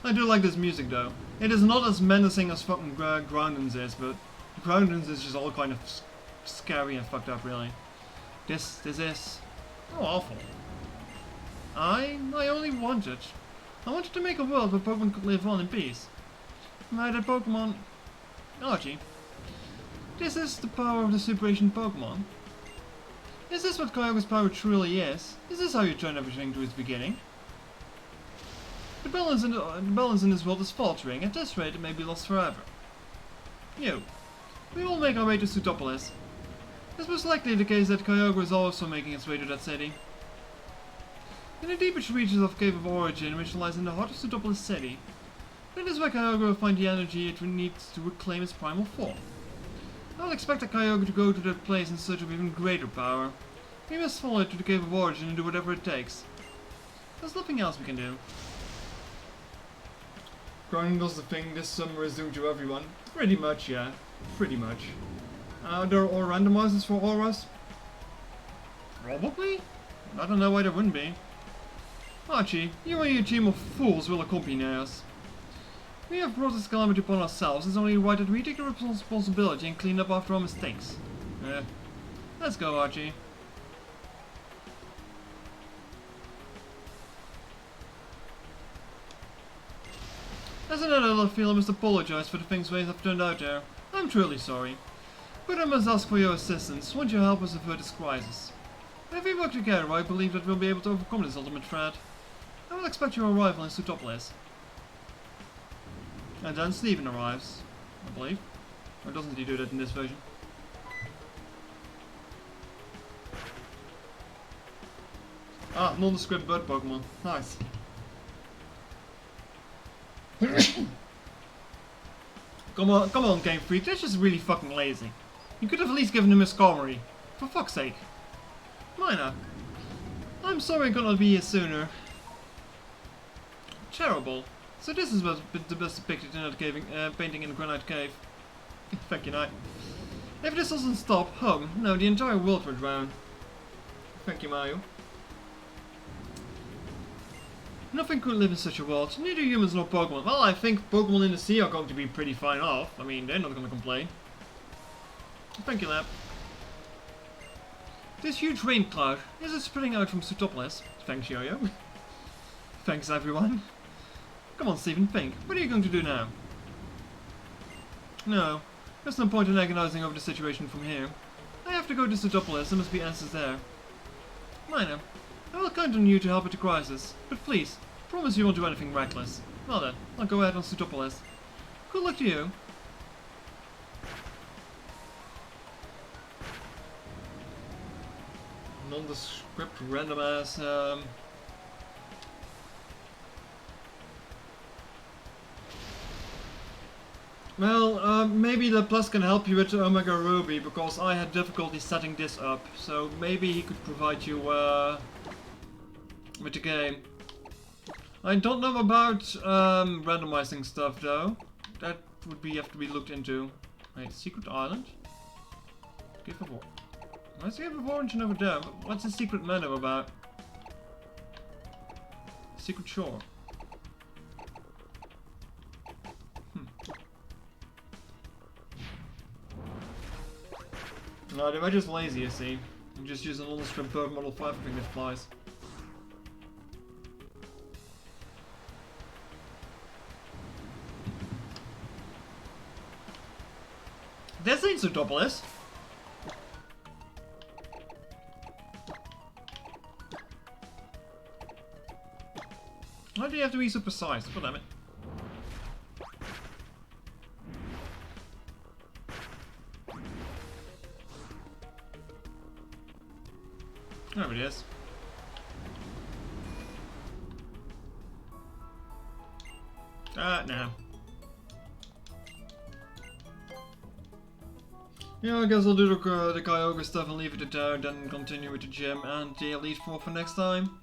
I do like this music though. It is not as menacing as fucking Groundon's is, but Groundon's is just all kind of scary and fucked up really. This is... oh, awful. I only wanted... I wanted to make a world where Pokemon could live on in peace. Right, that Pokemon... Archie. This is the power of the Super Ancient Pokemon. Is this what Kyogre's power truly is? Is this how you turn everything to its beginning? The balance in this world is faltering. At this rate, it may be lost forever. We will make our way to Sutopolis. It's most likely the case that Kyogre is also making its way to that city. In the deepest reaches of Cave of Origin, which lies in the heart of Sutopolis City, that is where Kyogre will find the energy it needs to reclaim its primal form. I will expect a Kyogre to go to that place in search of even greater power. We must follow it to the Cave of Origin and do whatever it takes. There's nothing else we can do. Groundon does the thing this summer is doing to everyone. Pretty much, yeah. Pretty much. There are all randomizers for auras? Probably? I don't know why there wouldn't be. Archie, you and your team of fools will accompany us. We have brought this calamity upon ourselves. It's only right that we take the responsibility and clean up after our mistakes. Let's go, Archie. As an adult, I feel I must apologize for the things ways have turned out there. I'm truly sorry. But I must ask for your assistance. Won't you help us avert this crisis? If we work together, I believe that we'll be able to overcome this ultimate threat. I will expect your arrival in Sutopolis. And then Steven arrives, I believe. Or doesn't he do that in this version? Ah, nondescript bird Pokemon. Nice. Come on, Game Freak. That's just really fucking lazy. You could have at least given him a Skarmory. For fuck's sake. Minor. I'm sorry I could not be here sooner. Terrible. So this is what's the best depicted in that painting in the Granite Cave. Thank you, Knight. If this doesn't stop, no, the entire world will drown. Thank you, Mario. Nothing could live in such a world, neither humans nor Pokemon. Well, I think Pokemon in the sea are going to be pretty fine off. I mean, they're not going to complain. Thank you, Lab. This huge rain cloud, is it spreading out from Sootopolis? Thanks, Yo-Yo. Thanks, everyone. Come on, Stephen, think. What are you going to do now? No, there's no point in agonizing over the situation from here. I have to go to Sootopolis, there must be answers there. Minor, I will count on you to help at the crisis, but please, promise you won't do anything reckless. Well then, I'll go ahead on Sootopolis. Good luck to you. Nondescript random ass, Well, maybe the Plus can help you with the Omega Ruby, because I had difficulty setting this up, so maybe he could provide you with the game. I don't know about randomizing stuff though. That would have to be looked into. Wait, Secret Island? Give of Orange. What's the Give of Origin over there? What's the Secret Meadow about? Secret Shore. No, they're just lazy, you see. I'm just using an nondescript bird model for everything that flies. This ain't Sootopolis. Why do you have to be so precise? God damn it. There it is. No. Yeah, I guess I'll do the Kyogre stuff and leave it there, then continue with the gym and the Elite Four for next time.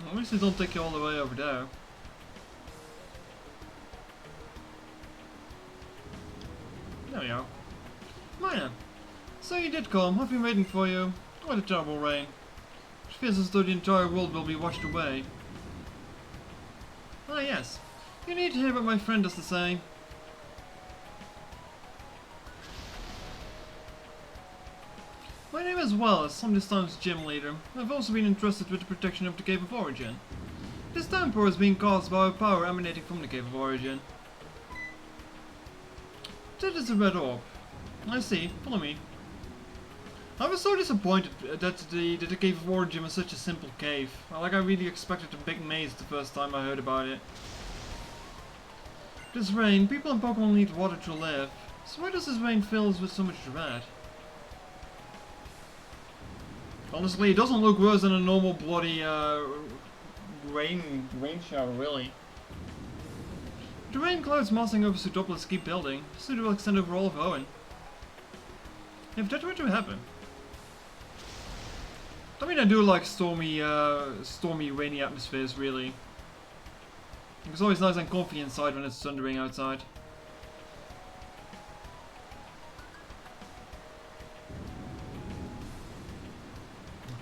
At least it don't take you all the way over there. There we are. Minor, so you did come. I've been waiting for you. What a terrible rain. It feels as though the entire world will be washed away. Ah yes, you need to hear what my friend has to say. My name is Wallace, I'm this town's gym leader. I've also been entrusted with the protection of the Cave of Origin. This downpour is being caused by a power emanating from the Cave of Origin. That is a red orb. I see, follow me. I was so disappointed that the Cave of Origin was such a simple cave. Like, I really expected a big maze the first time I heard about it. This rain, people and Pokemon need water to live. So why does this rain fill us with so much dread? Honestly, it doesn't look worse than a normal bloody rain shower, really. The rain clouds massing over Sootopolis keep building, so they will extend over all of Hoenn. If that were to happen. I mean, I do like stormy, rainy atmospheres, really. It's always nice and comfy inside when it's thundering outside.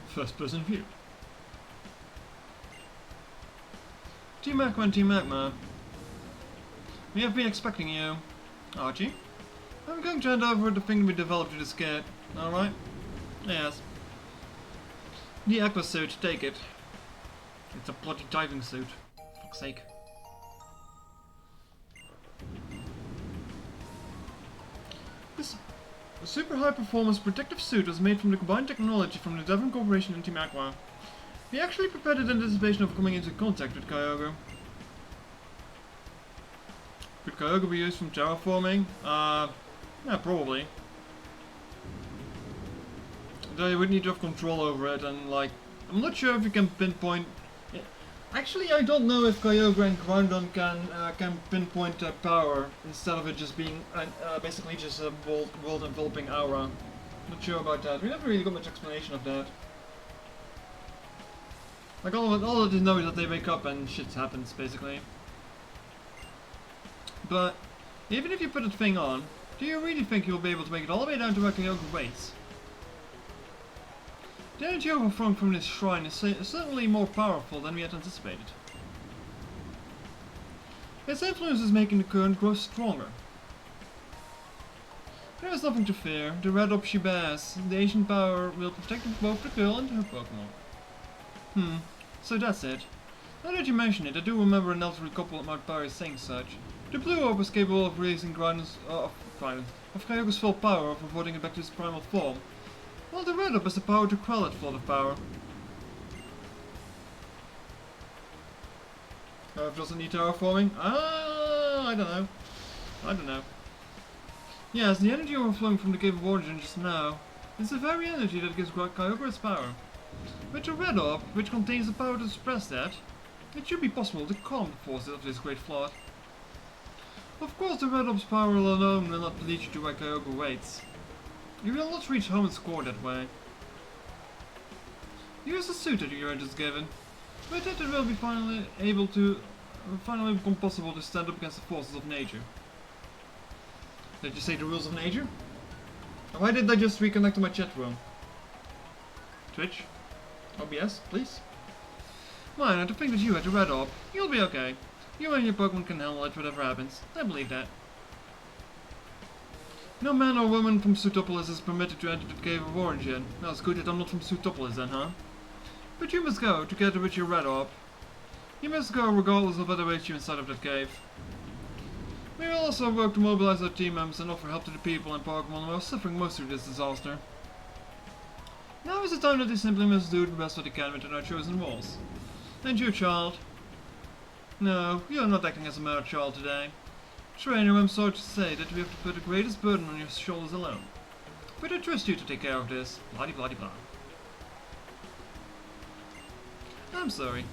First person view. Team Aqua and Team Magma. We have been expecting you. Archie? I'm going to hand over the thing we developed to this kid. Alright? Yes. The Aqua suit, take it. It's a bloody diving suit. For fuck's sake. This super high performance protective suit was made from the combined technology from the Devon Corporation and Team Aqua. We actually prepared it in anticipation of coming into contact with Kyogre. Could Kyogre be used from terraforming? Yeah, probably. They would need to have control over it, and like, I'm not sure if you can pinpoint. Actually, I don't know if Kyogre and Groudon can pinpoint power instead of it just being basically just a world enveloping aura. Not sure about that. We never really got much explanation of that. Like all I just know is that they wake up and shit happens basically. But even if you put a thing on, do you really think you'll be able to make it all the way down to where Kyogre waits? The energy overflowing from this shrine is certainly more powerful than we had anticipated. Its influence is making the current grow stronger. There is nothing to fear. The red orb she bears, the ancient power will protect both the girl and her Pokemon. So that's it. Now that you mention it, I do remember an elderly couple at Mount Paris saying such. The blue orb is capable of releasing of Kyogre's full power of reverting it back to its primal form. Well, the red orb has the power to quell that flood of power. Doesn't need terraforming? I don't know. Yes, the energy overflowing from the Cave of Origin just now is the very energy that gives Kyogre its power. With the red orb, which contains the power to suppress that, it should be possible to calm the forces of this great flood. Of course, the red orb's power alone will not lead you to where Kyogre waits. You will not reach home and score that way. Use the suit that you were just given. With it, it will be finally become possible to stand up against the forces of nature. Did you say the rules of nature? Why did I just reconnect to my chat room? Twitch? OBS, please? Mine, to think that you had the red orb. You'll be okay. You and your Pokemon can handle it, whatever happens. I believe that. No man or woman from Sutopolis is permitted to enter the Cave of Origin. Now it's good that I'm not from Sutopolis then, huh? But you must go, together with your red orb. You must go regardless of what awaits you inside of that cave. We will also work to mobilize our team members and offer help to the people and Pokemon who are suffering most through this disaster. Now is the time that they simply must do the best that they can within our chosen walls. And you, child? No, you are not acting as a mere child today. Trainer, I'm sorry to say that we have to put the greatest burden on your shoulders alone. But I trust you to take care of this. Blah blah blah. I'm sorry.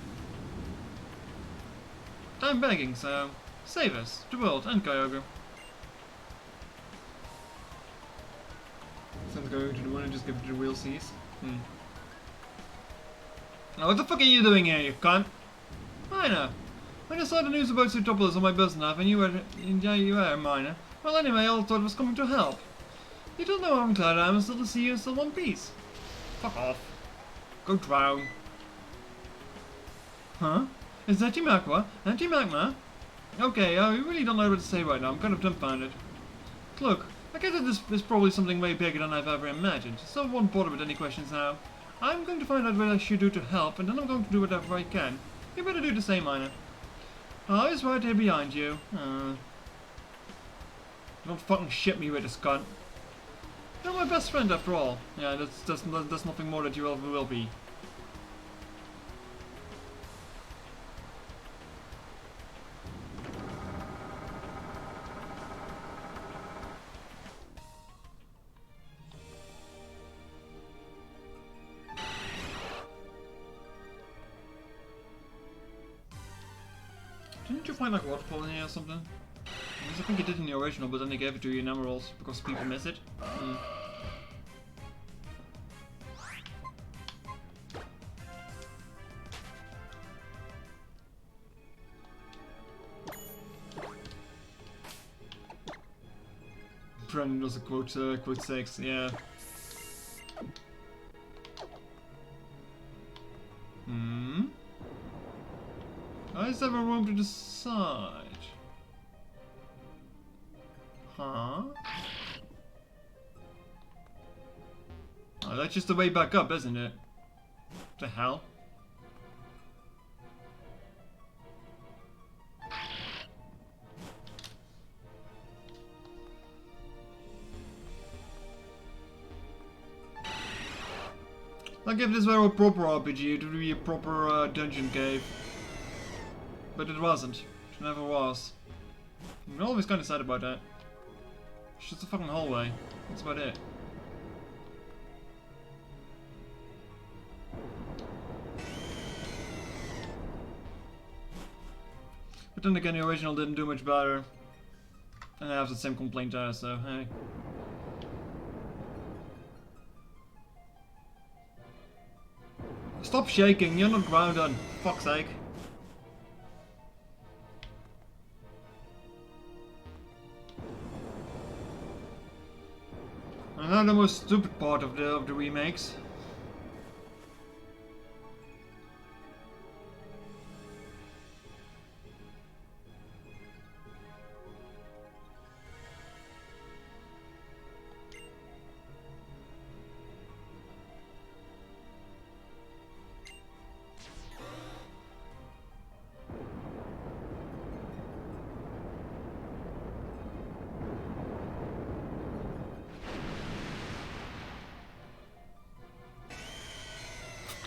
I'm begging, so save us, the world, and Kyogre. Send Kyogre to the moon and just give it the real C's. Now what the fuck are you doing here, you cunt? I know. I just saw the news about Sutopolis on my bus nav and you were minor. Well anyway, I thought it was coming to help. You don't know how glad I am still to see you in still one piece. Fuck off. Go drown. Huh? Is that Anti-Magma? Anti-Magma? Okay, I really don't know what to say right now. I'm kind of dumbfounded. Look, I guess that this is probably something way bigger than I've ever imagined, so I won't bother with any questions now. I'm going to find out what I should do to help, and then I'm going to do whatever I can. You better do the same, Minor. I was right here behind you. Don't fucking shit me with this cunt. You're my best friend after all. Yeah, that's nothing more that you ever will be. Didn't you find like waterfall in here or something? I think you did in the original, but then they gave it to you in Emeralds because people miss it. Brendan was a quote 6, yeah. Is there a room to the side? Huh? Oh, that's just the way back up, isn't it? What the hell? Like if this were a proper RPG, it would be a proper dungeon cave. But it wasn't. It never was. I'm always kind of sad about that. It's just a fucking hallway. That's about it. then again, the original didn't do much better. And I have the same complaint there, so hey. Stop shaking, you're not grounded, fuck's sake. And now the most stupid part of the remakes.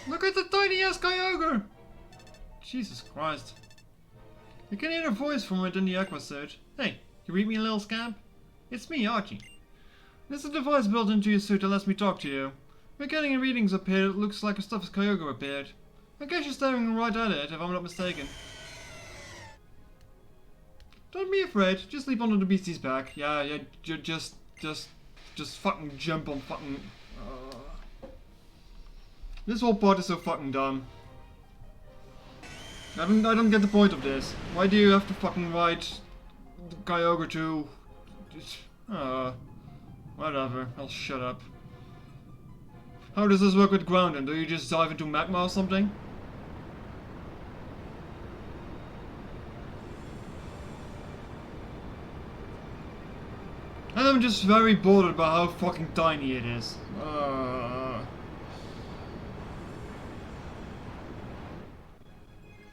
Look at the tiny ass Kyogre! Jesus Christ. You can hear a voice from within the aqua suit. Hey, you read me, little scamp? It's me, Archie. There's a device built into your suit that lets me talk to you. We're getting readings up here that looks like a stuffed Kyogre appeared. I guess you're staring right at it, if I'm not mistaken. Don't be afraid, just leap onto the beastie's back. Yeah, just fucking jump on fucking... This whole part is so fucking dumb. I don't get the point of this. Why do you have to fucking ride Kyogre to... whatever, I'll shut up. How does this work with grounding? Do you just dive into magma or something? And I'm just very bothered by how fucking tiny it is.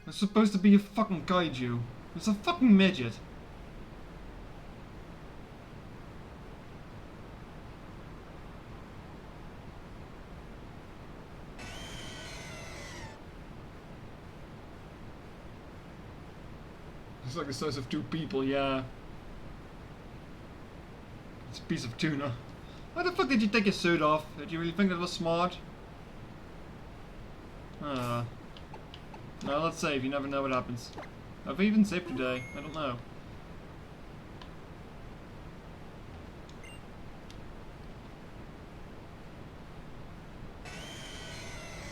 It's supposed to be a fucking kaiju. It's a fucking midget. It's like the size of 2 people, yeah. It's a piece of tuna. Why the fuck did you take your suit off? Did you really think that was smart? No, let's save. You never know what happens. Have I even saved today? I don't know.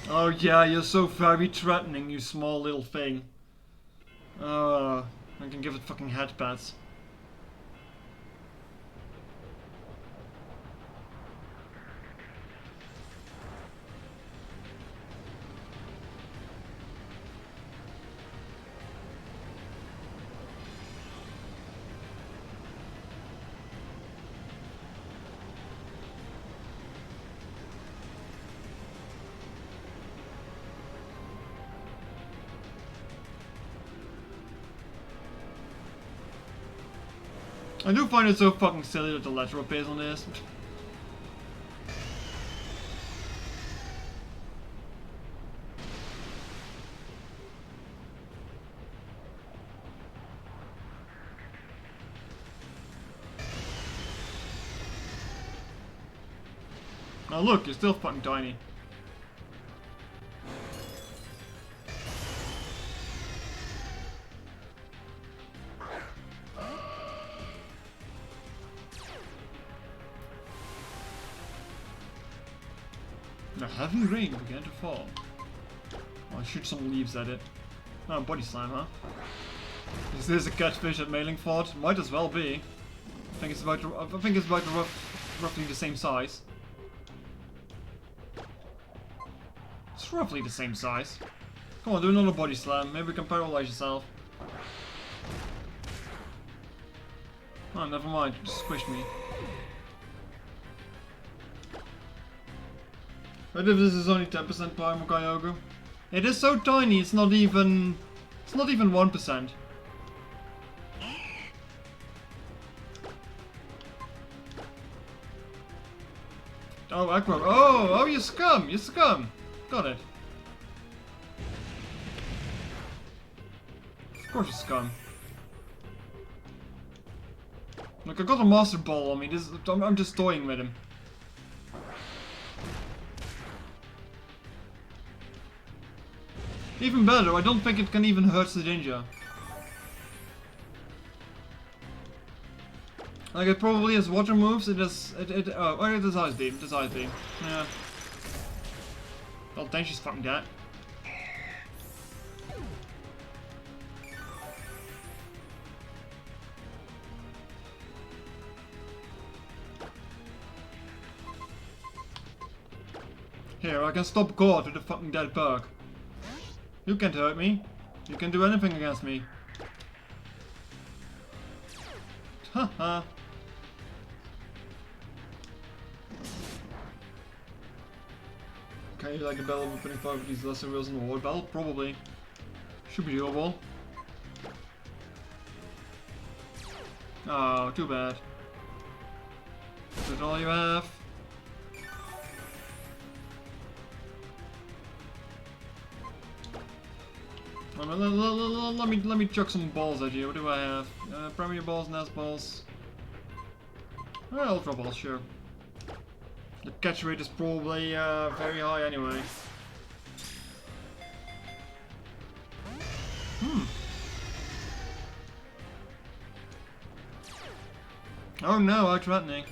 Oh yeah, you're so very threatening, you small little thing. I can give it fucking head pats. I do find it so fucking silly that the letter appears on this. Now look, you're still fucking tiny. The heavy rain began to fall. Oh, I shoot some leaves at it. Oh, body slam, huh? Is this a catfish at Mailing Fort? Might as well be. I think it's about roughly the same size. It's roughly the same size. Come on, do another body slam. Maybe we can paralyze yourself. Oh, never mind. You just squished me. What if this is only 10% Primal Kyogre? It is so tiny, it's not even 1%. Oh, Aqua. Oh, you scum! You scum! Got it. Of course you scum. Look, I got a Master Ball on me. I'm just toying with him. Even better, I don't think it can even hurt the ninja. Like it probably has water moves. It does. Oh, it does ice beam. It does ice beam. Yeah. Oh, then she's fucking dead. Here, I can stop God with a fucking dead bug. You can't hurt me. You can do anything against me. Haha. Can you like a battle with 25 of these lesser wheels in the ward battle? Probably. Should be doable. Oh, too bad. Is that all you have? Let me chuck some balls at you. What do I have? Premier balls, nest balls. Ultra balls, sure. The catch rate is probably very high anyway. Oh no, how threatening.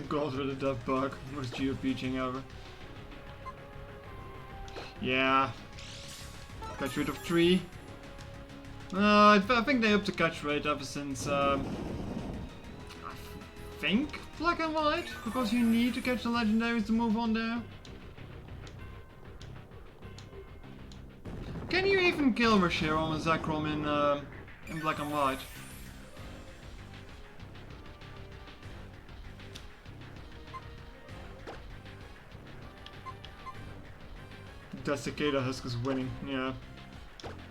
Goes rid of that bug. Most GOP ever. Yeah. Catch rate of 3. I think they upped the catch rate ever since, I think Black and White, because you need to catch the legendaries to move on there. Can you even kill Reshiram and Zekrom in Black and White? That Cicada Husk is winning, yeah.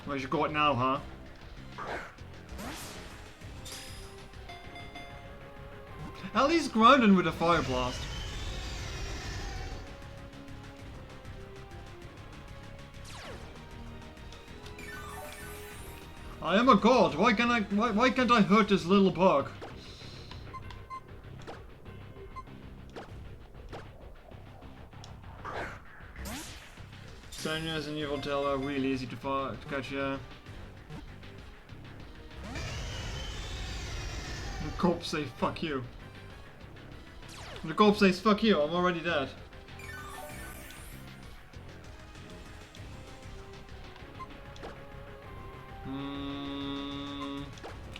Where's your got now, huh? At least grounded with a Fire Blast. I am a god. Why can't I hurt this little bug? Seniors and Evil Tail are really easy to catch, yeah. The corpse say fuck you. The corpse says fuck you, I'm already dead.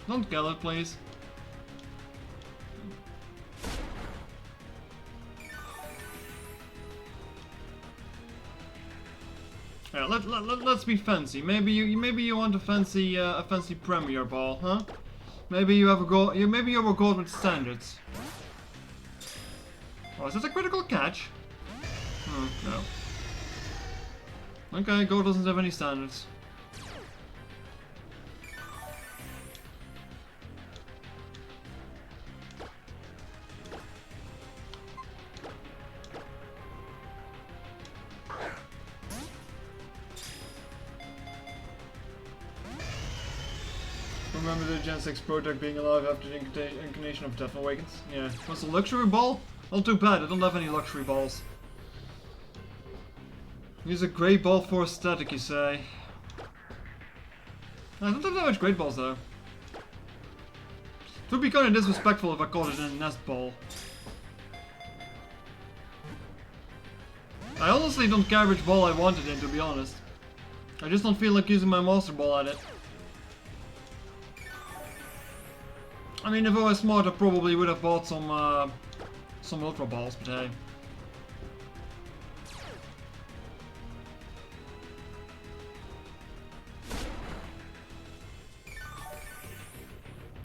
Don't kill it, please. Yeah, let's be fancy. Maybe you want a fancy premier ball, huh? Maybe you have a goal. Maybe you have a goal with standards. Oh, is that a critical catch? No. Okay, Go doesn't have any standards. Remember the Gen 6 project being alive after the incarnation of Death Awakens? Yeah. What's a luxury ball? Not too bad, I don't have any luxury balls. Use a great ball for aesthetic, you say? I don't have that much great balls though. It would be kind of disrespectful if I called it a nest ball. I honestly don't care which ball I want it in, to be honest. I just don't feel like using my Master Ball at it. I mean, if I was smart, I probably would have bought some Ultra Balls, but hey.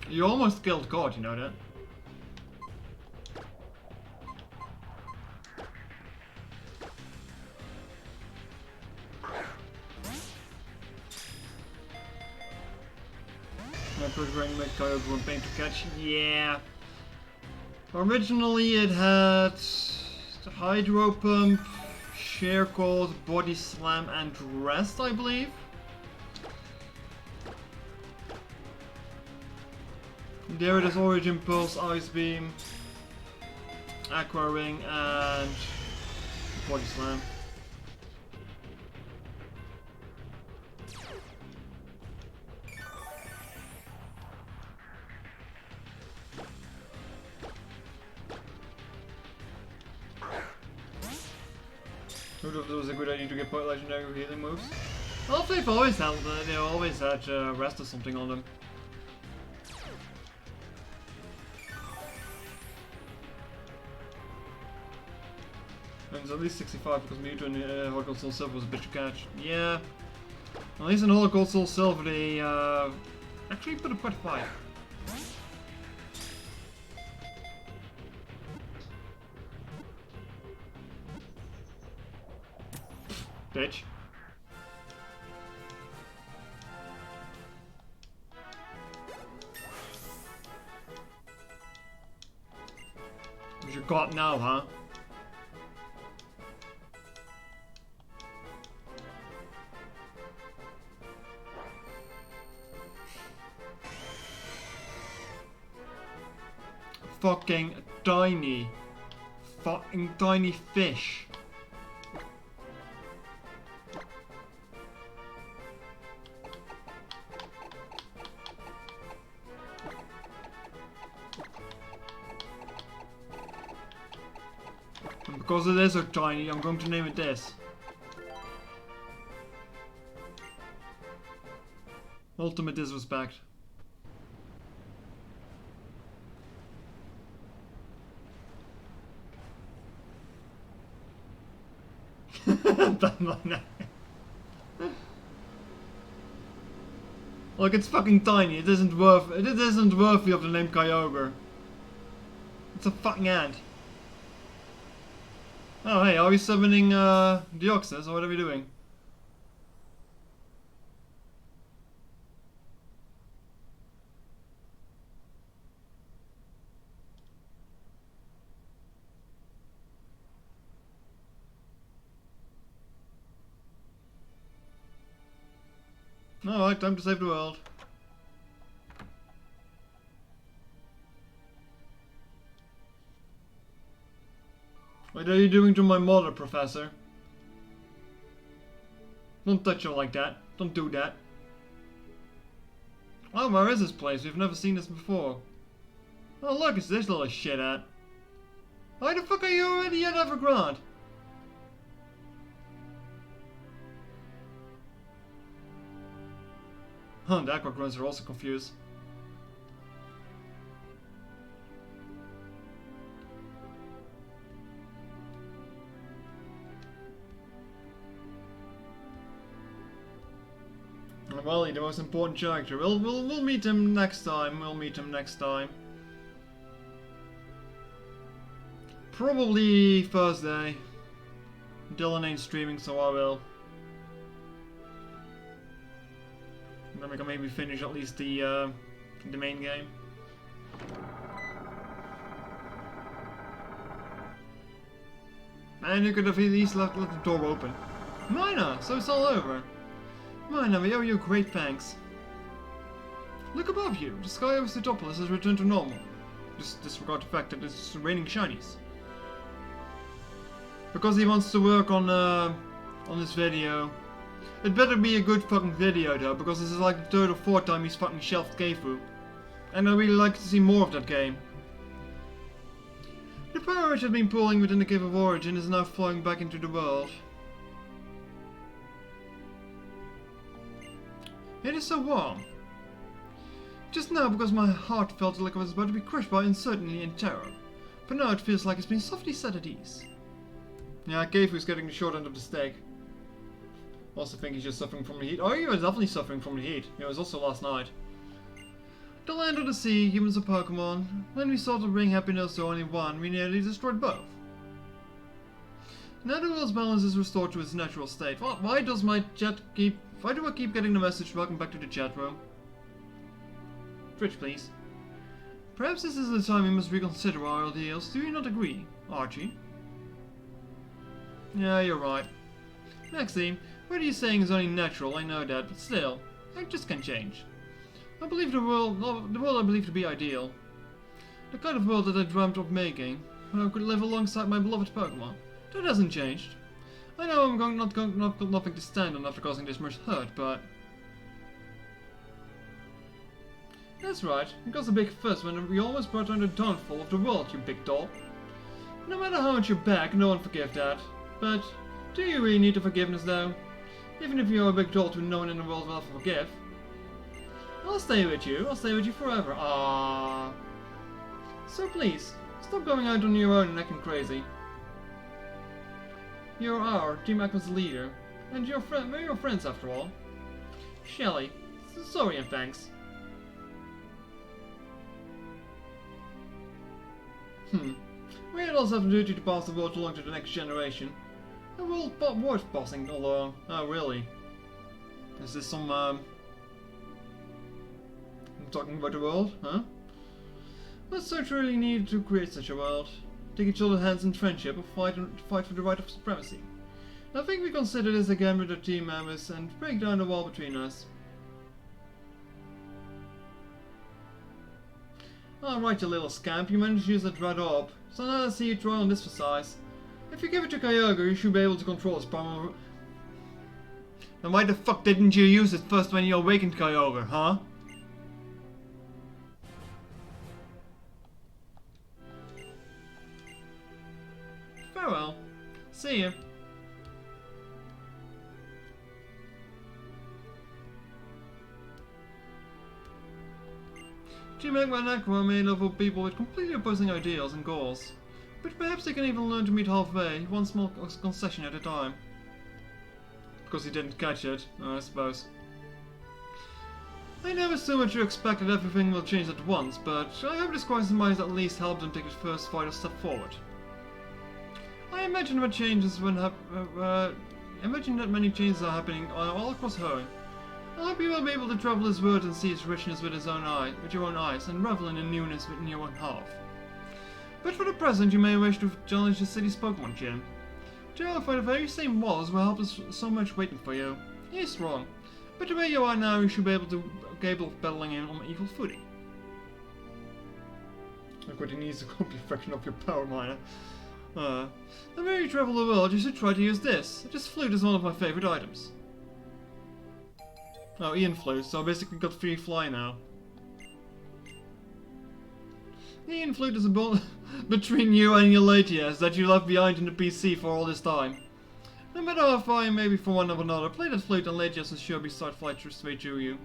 You almost killed God, you know that? Programming make Coyote one pain to catch. Yeah. Originally it had the Hydro Pump, Sheer Cold, Body Slam and Rest, I believe. There it is: Origin Pulse, Ice Beam, Aqua Ring and Body Slam. would have thought it was a good idea to get quite legendary healing moves. Well, they've always had, always had rest or something on them. And it's at least 65 because Mewtwo and Holo Gold Soul Silver was a bitch to catch. Yeah. At least in Holo Gold Soul Silver they actually put up quite a fight. Bitch. What you got now, huh? Fucking tiny fish. And because it is so tiny, I'm going to name it this. Ultimate disrespect. Look, it's fucking tiny. It isn't worthy of the name Kyogre. It's a fucking ant. Oh hey, are we summoning Deoxys or what are we doing? Alright, time to save the world. What are you doing to my mother, Professor? Don't touch her like that. Don't do that. Oh, where is this place? We've never seen this before. Oh look, it's this little shit at. Why the fuck are you already at Evergrande? Huh, the Aqua Grunts are also confused. Wally, the most important character. We'll meet him next time. We'll meet him next time. Probably Thursday. Dylan ain't streaming, so I will. Then we can maybe finish at least the main game. And you could have at least left the door open. Minor, so it's all over. Minor, we owe you great thanks. Look above you. The sky over Pseudopolis has returned to normal. Just disregard the fact that it's raining shinies. Because he wants to work on this video. It better be a good fucking video though, because this is like the third or fourth time he's fucking shelved Keifu. And I really like to see more of that game. The power which had been pooling within the Cave of Origin is now flowing back into the world. It is so warm. Just now, because my heart felt like it was about to be crushed by uncertainty and terror. But now it feels like it's been softly set at ease. Yeah, Keifu's getting the short end of the stick. Also think he's just suffering from the heat. Oh, he was definitely suffering from the heat. It was also last night. The land or the sea, humans or Pokemon. When we sought to bring happiness to only one, we nearly destroyed both. Now the world's balance is restored to its natural state. Why do I keep getting the message welcome back to the chat room? Twitch, please. Perhaps this is the time we must reconsider our ideals. Do you not agree, Archie? Yeah, you're right. Maxime, what are you saying is only natural, I know that, but still, I just can't change. I believe the world I believe to be ideal. The kind of world that I dreamt of making, where I could live alongside my beloved Pokemon. That hasn't changed. I know I'm not got nothing to stand on after causing this much hurt, but... That's right, it caused a big fuss when we almost brought on the downfall of the world, you big doll. No matter how much you back, no one forgive that. But Do you really need the forgiveness though? Even if you're a big dolt who no one in the world will ever forgive. I'll stay with you. I'll stay with you forever. Ah. So please, stop going out on your own and acting crazy. You're our Team Aqua's leader, and we're your friends after all. Shelly, sorry and thanks. We also have a duty to pass the world along to the next generation. A world worth passing along. Oh, really? Is this some, I'm talking about the world, huh? What search really needed to create such a world? Take each other's hands in friendship or fight for the right of supremacy. I think we consider this again with our team members and break down the wall between us. Alright, you little scamp, you managed to use that red orb, so now let's see you try on this for size. If you give it to Kyogre, you should be able to control its power. Then why the fuck didn't you use it first when you awakened Kyogre, huh? Farewell. See you. Team Aqua and Aqua are made up of people with completely opposing ideals and goals. But perhaps they can even learn to meet halfway, one small concession at a time. Because he didn't catch it, I suppose. I never assume what you expect that everything will change at once, but I hope this crisis might at least help them take the first vital step forward. I imagine that many changes are happening all across Hoenn. I hope you will be able to travel this world and see its richness with your own eyes, and revel in the newness within your own heart. But for the present, you may wish to challenge the city's Pokemon Gym. For the very same walls will help us so much waiting for you. He's wrong, but the way you are now, you should be capable of battling him on equal footing. Look what he needs to copy a fraction of your power, Miner. The way you travel the world, you should try to use this. This flute is one of my favorite items. Oh, Ian flute, so I basically got free fly now. The Ian flute is a bond between you and your Latias that you left behind in the PC for all this time. No matter how far you may be from one or another, play that flute and Latias will sure be start flight straight through you.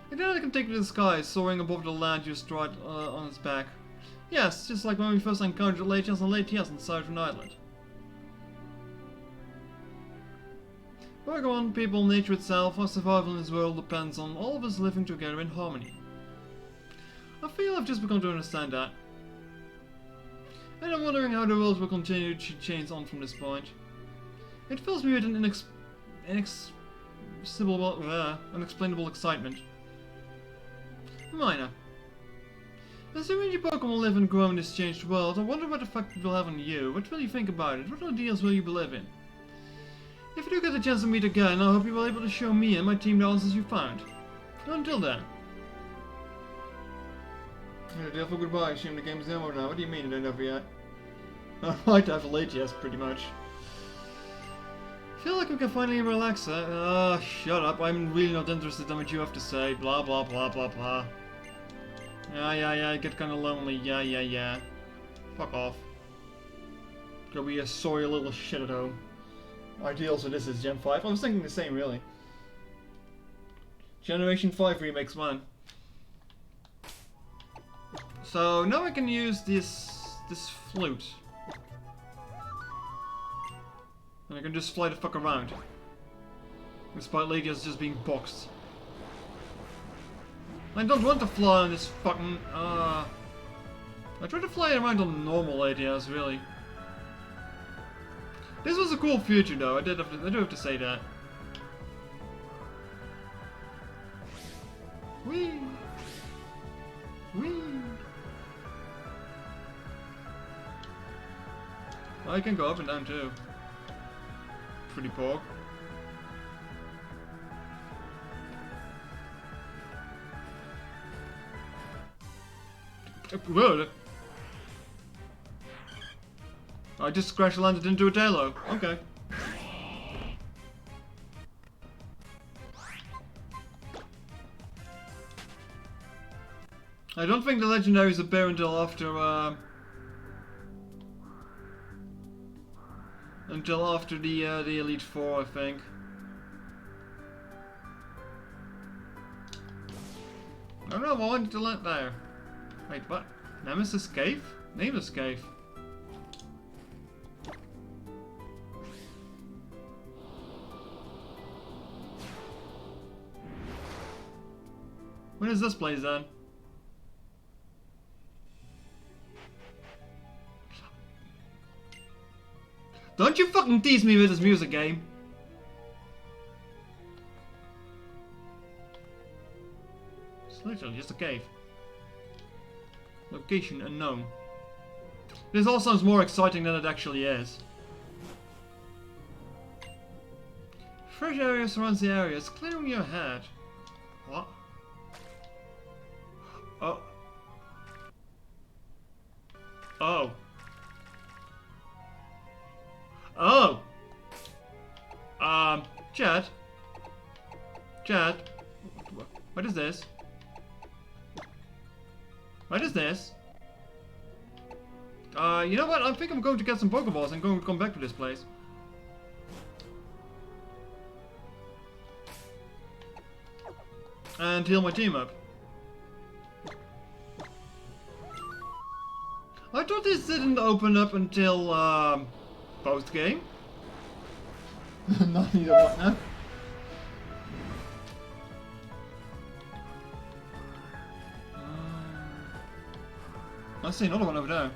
And then I can take you to the sky, soaring above the land you stride on its back. Yes, just like when we first encountered Latias and Latias on Southern Island. Pokemon, people, nature itself, our survival in this world depends on all of us living together in harmony. I feel I've just begun to understand that. And I'm wondering how the world will continue to change on from this point. It fills me with an unexplainable excitement. Minor. Assuming your Pokemon live and grow in this changed world, I wonder what effect it will have on you. What will you think about it? What ideals will you believe in? If you do get the chance to meet again, I hope you will be able to show me and my team the answers you found. Until then. Deal for goodbye. Assume the game's over now. What do you mean it ain't over yet? I might have a late yes, pretty much. Feel like we can finally relax, huh? Shut up. I'm really not interested in what you have to say. Blah, blah, blah, blah, blah. Yeah, I get kinda lonely. Yeah. Fuck off. Go be a sorry little shit at home. Ideal, so this is Gen 5. I was thinking the same, really. Generation 5 remakes, man. So now I can use this flute. And I can just fly the fuck around. Despite Latias just being boxed. I don't want to fly on this fucking I tried to fly around on normal Latias, really. This was a cool future though, I do have to say that. Whee! Whee! I can go up and down too. Pretty pork. Whoa! I just crash landed into a Taillow. Okay. I don't think the legendaries appear until after until after the Elite Four, I think. I don't know. I wanted to land there. Wait, what? Nemesis Cave? Nameless Cave. When is this place then? Don't you fucking tease me with this music game! It's literally just a cave. Location unknown. This all sounds more exciting than it actually is. Fresh area surrounds the area. It's clearing your head. What? Oh. Oh. Oh. Chad. Chad. What is this? What is this? You know what? I think I'm going to get some Pokeballs and going to come back to this place. And heal my team up. I thought this didn't open up until, post-game. Not either what now. I see another one over there.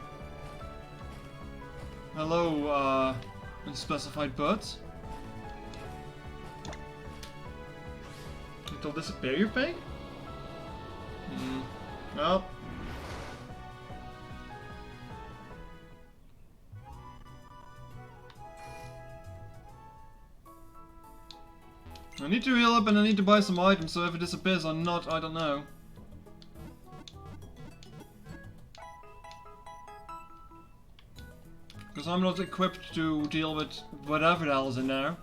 Hello, unspecified birds. They'll disappear, you think? Well. I need to heal up and I need to buy some items, so if it disappears or not, I don't know. Because I'm not equipped to deal with whatever the hell is in there.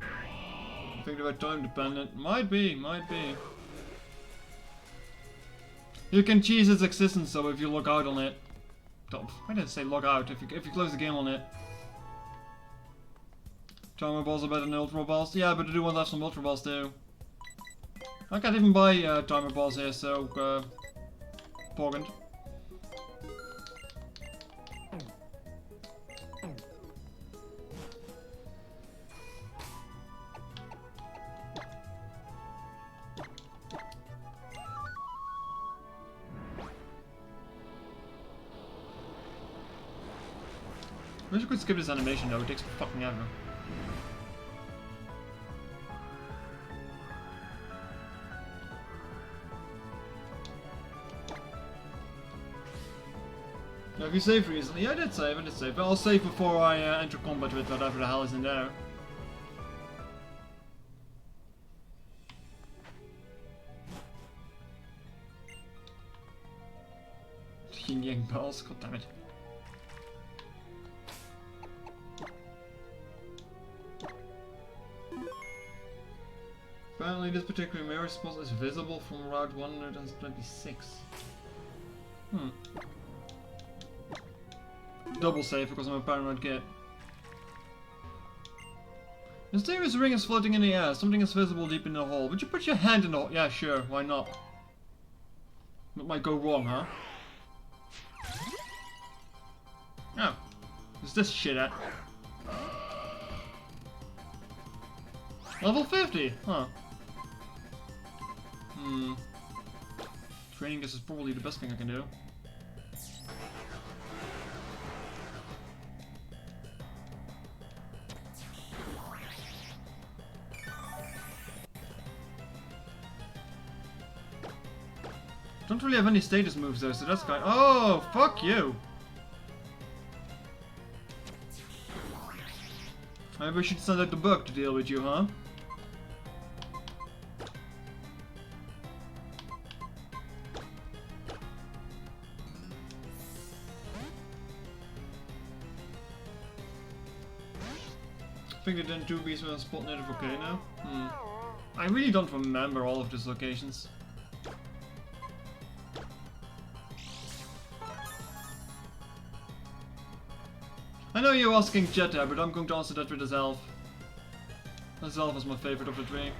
I think they're time dependent. Might be, might be. You can cheese its existence though if you log out on it. I didn't say log out, if you close the game on it. Timer balls are better than ultra balls. Yeah, but I do want to have some ultra balls too. I can't even buy timer balls here, so important. I wish I could skip this animation though, it takes fucking ever. Now, have you saved recently? Yeah, I did save, but I'll save before I enter combat with whatever the hell is in there. Yin Yang balls, god damn it. Apparently this particular mirror spot is visible from Route 126. Double save because I'm a paranoid kid. A mysterious ring is floating in the air. Something is visible deep in the hole. Would you put your hand in the hole? Yeah, sure. Why not? What might go wrong, huh? Oh. What's this shit at? Level 50! Huh. Training this is probably the best thing I can do. Don't really have any status moves though, so that's kind. Oh, fuck you! Maybe we should send out the bug to deal with you, huh? I think they didn't do these with a spot near the volcano. I really don't remember all of these locations. I know you're asking Jetta, but I'm going to answer that with a Zelf. A Zelf is my favorite of the three.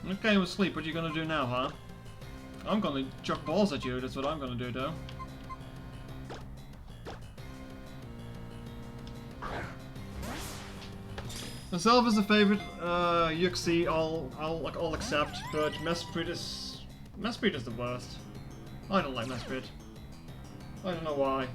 Okay, we'll sleep. What are you gonna do now, huh? I'm gonna chuck balls at you, that's what I'm gonna do though. Myself is a favorite, Yuxi I'll accept, but Mesprit is the worst. I don't like Mesprit. I don't know why.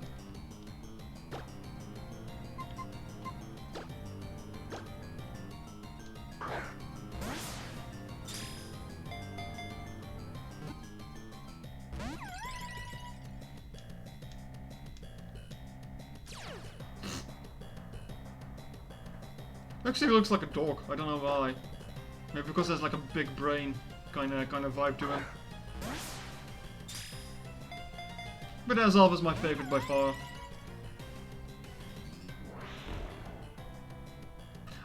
Actually looks like a dog, I don't know why. Maybe because there's like a big brain kind of vibe to him. But Azov is my favorite by far.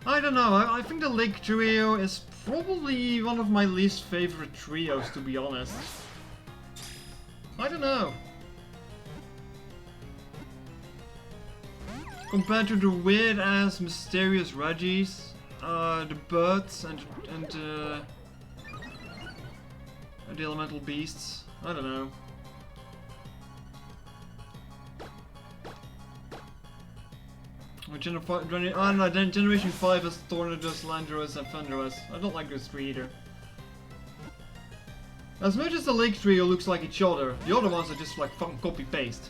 I don't know, I think the Lake Trio is probably one of my least favorite trios, to be honest. I don't know. Compared to the weird-ass mysterious Reggies, the birds, and the elemental beasts. I don't know. Generation 5 is Tornadus, Landorus, and Thunderous. I don't like those three either. As much as the Lake Trio looks like each other, the other ones are just like fucking copy-paste.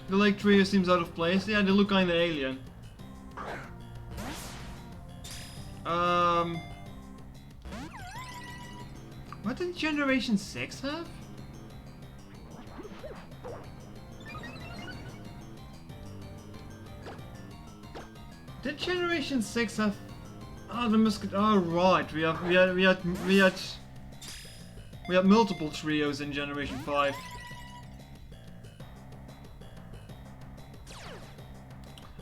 The Lake Trio seems out of place. Yeah, they look kinda alien. What did Generation 6 have? Did Generation 6 have... Oh, the Musket... Oh, right. We had multiple trios in Generation 5.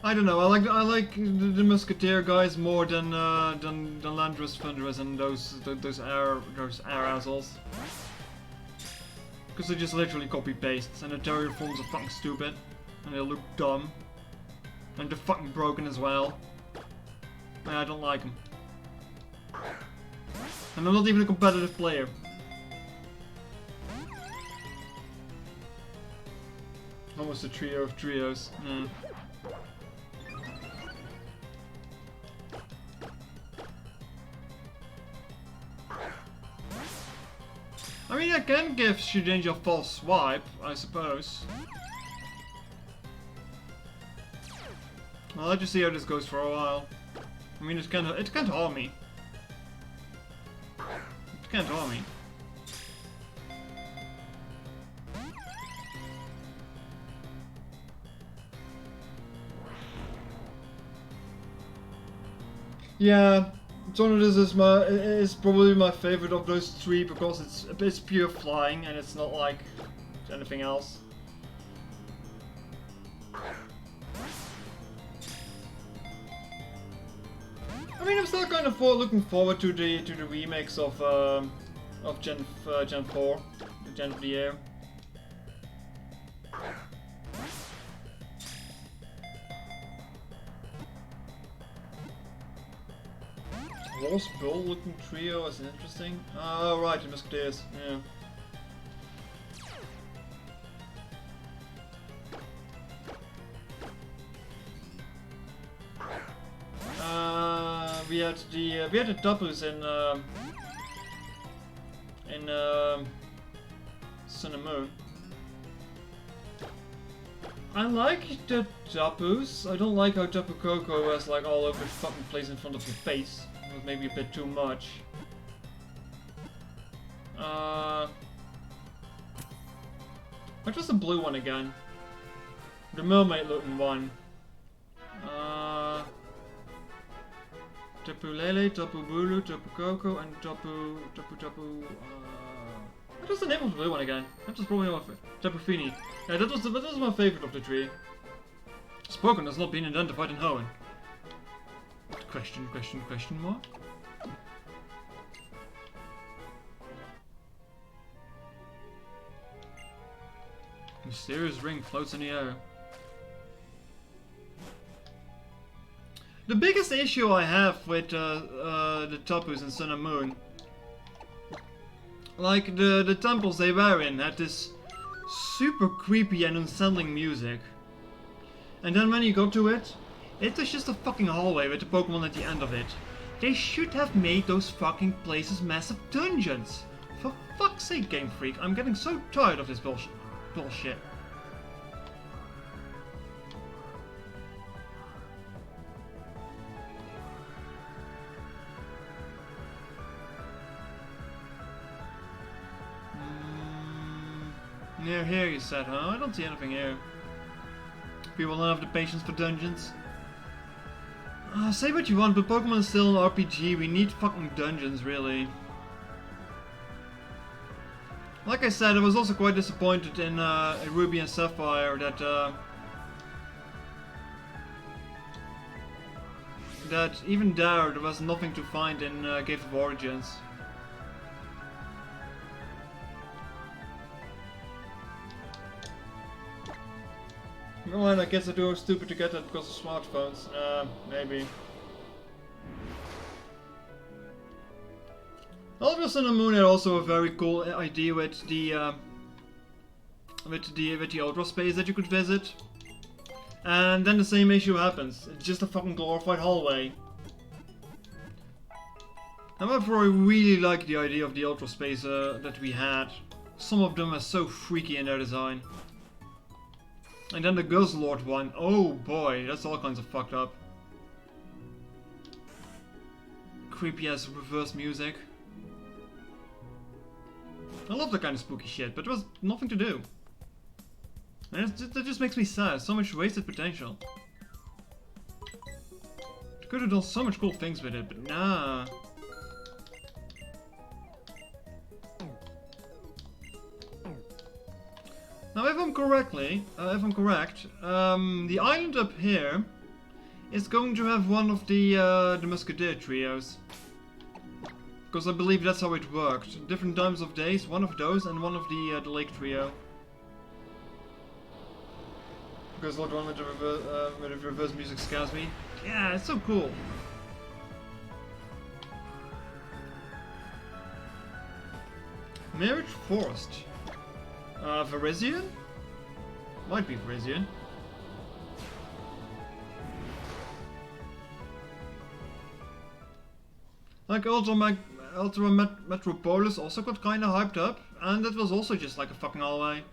I don't know. I like the Musketeer guys more than Landorus, Thunderous, and those air assholes. Because they just literally copy paste, and the Terrier forms are fucking stupid, and they look dumb, and they're fucking broken as well. And I don't like them. And I'm not even a competitive player. Almost a trio of trios. Yeah. I mean, I can give Shujinja a false swipe, I suppose. I'll let you see how this goes for a while. I mean, it can't harm me. It can't harm me. Yeah, Tornadus is probably my favorite of those three because it's pure flying and it's not like anything else. I mean, I'm still kind of looking forward to the remakes of Gen 4, the Gen of the Year. Horse Bull looking trio is interesting. Oh right, the Musketeers, yeah. We had the Dapus in Sun and Moon. I like the Dapus. I don't like how Tapu Koko is like all over the fucking place in front of your face. It was maybe a bit too much. What was the blue one again? The mermaid looking one. Tapu Lele, Tapu Bulu, Tapu Koko, and Tapu. What was the name of the blue one again? That was probably my favorite. Tapu Fini. Yeah, that was my favorite of the three. Spoken has not been identified in Hoenn. Question mark? Mysterious ring floats in the air. The biggest issue I have with the Tapus in Sun and Moon, like the temples they were in, had this super creepy and unsettling music. And then when you go to it, it was just a fucking hallway with the Pokemon at the end of it. They should have made those fucking places massive dungeons. For fuck's sake, Game Freak, I'm getting so tired of this bullshit. Near here, you said, huh? I don't see anything here. People don't have the patience for dungeons. Say what you want, but Pokemon is still an RPG. We need fucking dungeons, really. Like I said, I was also quite disappointed in Ruby and Sapphire that even there was nothing to find in Cave of Origins. Well, I guess I do stupid to get that because of smartphones. Maybe. Ultra Sun and Moon had also a very cool idea with the Ultra Space that you could visit. And then the same issue happens. It's just a fucking glorified hallway. However, I really like the idea of the Ultra Space that we had. Some of them are so freaky in their design. And then the Guzzlord one, oh boy, that's all kinds of fucked up. Creepy ass reverse music. I love that kind of spooky shit, but there was nothing to do. And that just makes me sad, so much wasted potential. Could have done so much cool things with it, but nah. Now, if I'm correct, the island up here is going to have one of the Musketeer trios, because I believe that's how it worked. Different times of days, one of those, and one of the Lake trio. Because the one with the reverse music scares me. Yeah, it's so cool. Marriage Forest. Virizion? Might be Virizion. Like Ultra Metropolis also got kinda hyped up, and that was also just like a fucking hallway.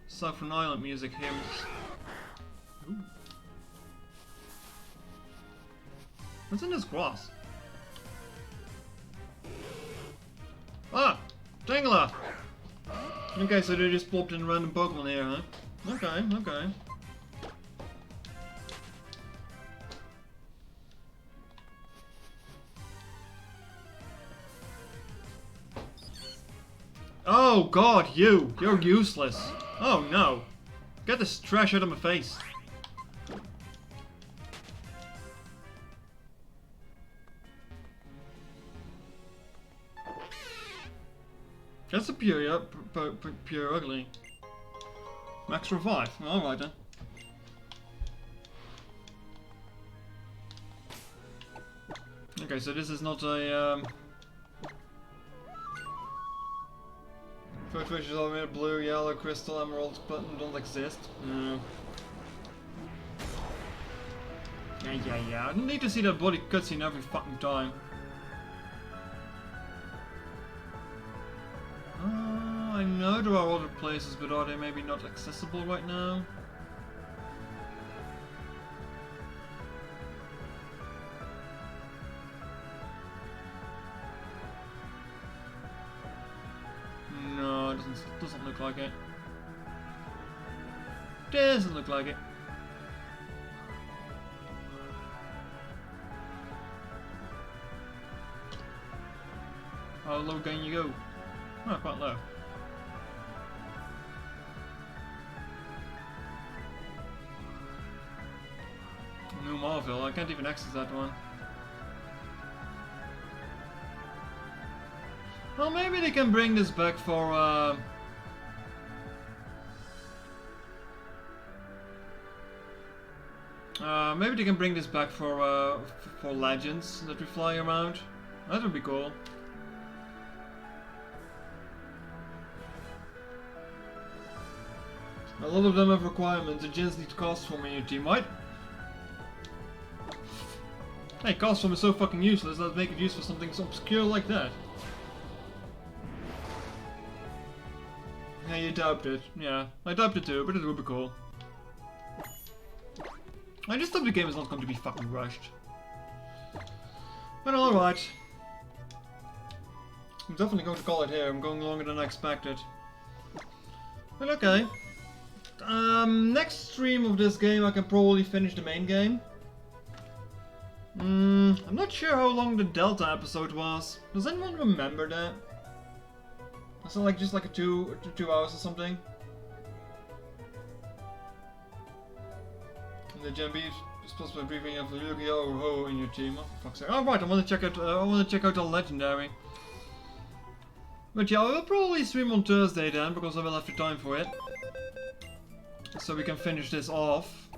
Southern Island music here. Ooh. What's in this grass? Ah! Tangela! Okay, so they just plopped in random Pokemon here, huh? Okay, okay. Oh god, you're useless. Oh no. Get this trash out of my face. That's a pure ugly. Max revive. Alright then. Okay, so this is not a First wish is already blue, yellow, crystal, emerald, button don't exist. No. Yeah. I don't need to see that bloody cutscene every fucking time. I know there are other places, but are they maybe not accessible right now? No, it doesn't look like it. Doesn't look like it. How low can you go? Oh, quite low. New Marvel, I can't even access that one. Well, maybe they can bring this back for maybe they can bring this back for legends that we fly around. That would be cool. A lot of them have requirements. The gens need cost form in your team, right? Hey, cost form is so fucking useless. Let's make it used for something so obscure like that. Yeah, you doubt it. Yeah, I doubt it too, but it would be cool. I just hope the game is not going to be fucking rushed. But alright. I'm definitely going to call it here. I'm going longer than I expected. But okay. Next stream of this game I can probably finish the main game. I'm not sure how long the Delta episode was. Does anyone remember that? Was it like just like a two hours or something? And the Gen B is supposed to be briefing of Yu-Gi-Oh! Ho in your team. Oh, for fuck's sake. Oh right, I want to check out. I want to check out the legendary. But yeah, I will probably stream on Thursday then, because I will have the time for it. So we can finish this off.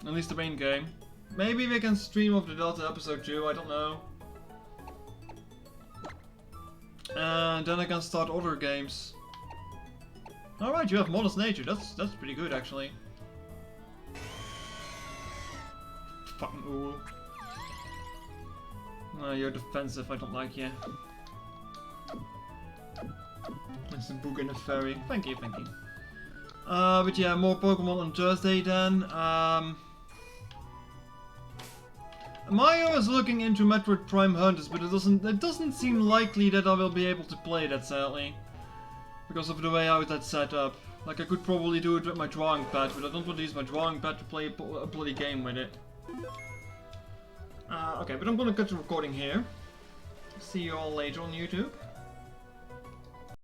At least the main game. Maybe we can stream off the Delta episode too, I don't know. And then I can start other games. Alright, you have Modest Nature, that's pretty good actually. Fucking ooh. You're defensive, I don't like you. It's a book and a fairy. Thank you, thank you. But yeah, more Pokemon on Thursday then. Mario is looking into Metroid Prime Hunters, but it doesn't seem likely that I will be able to play that, sadly. Because of the way how that's set up. Like, I could probably do it with my drawing pad, but I don't want to use my drawing pad to play a bloody game with it. Okay, but I'm gonna cut the recording here. See you all later on YouTube.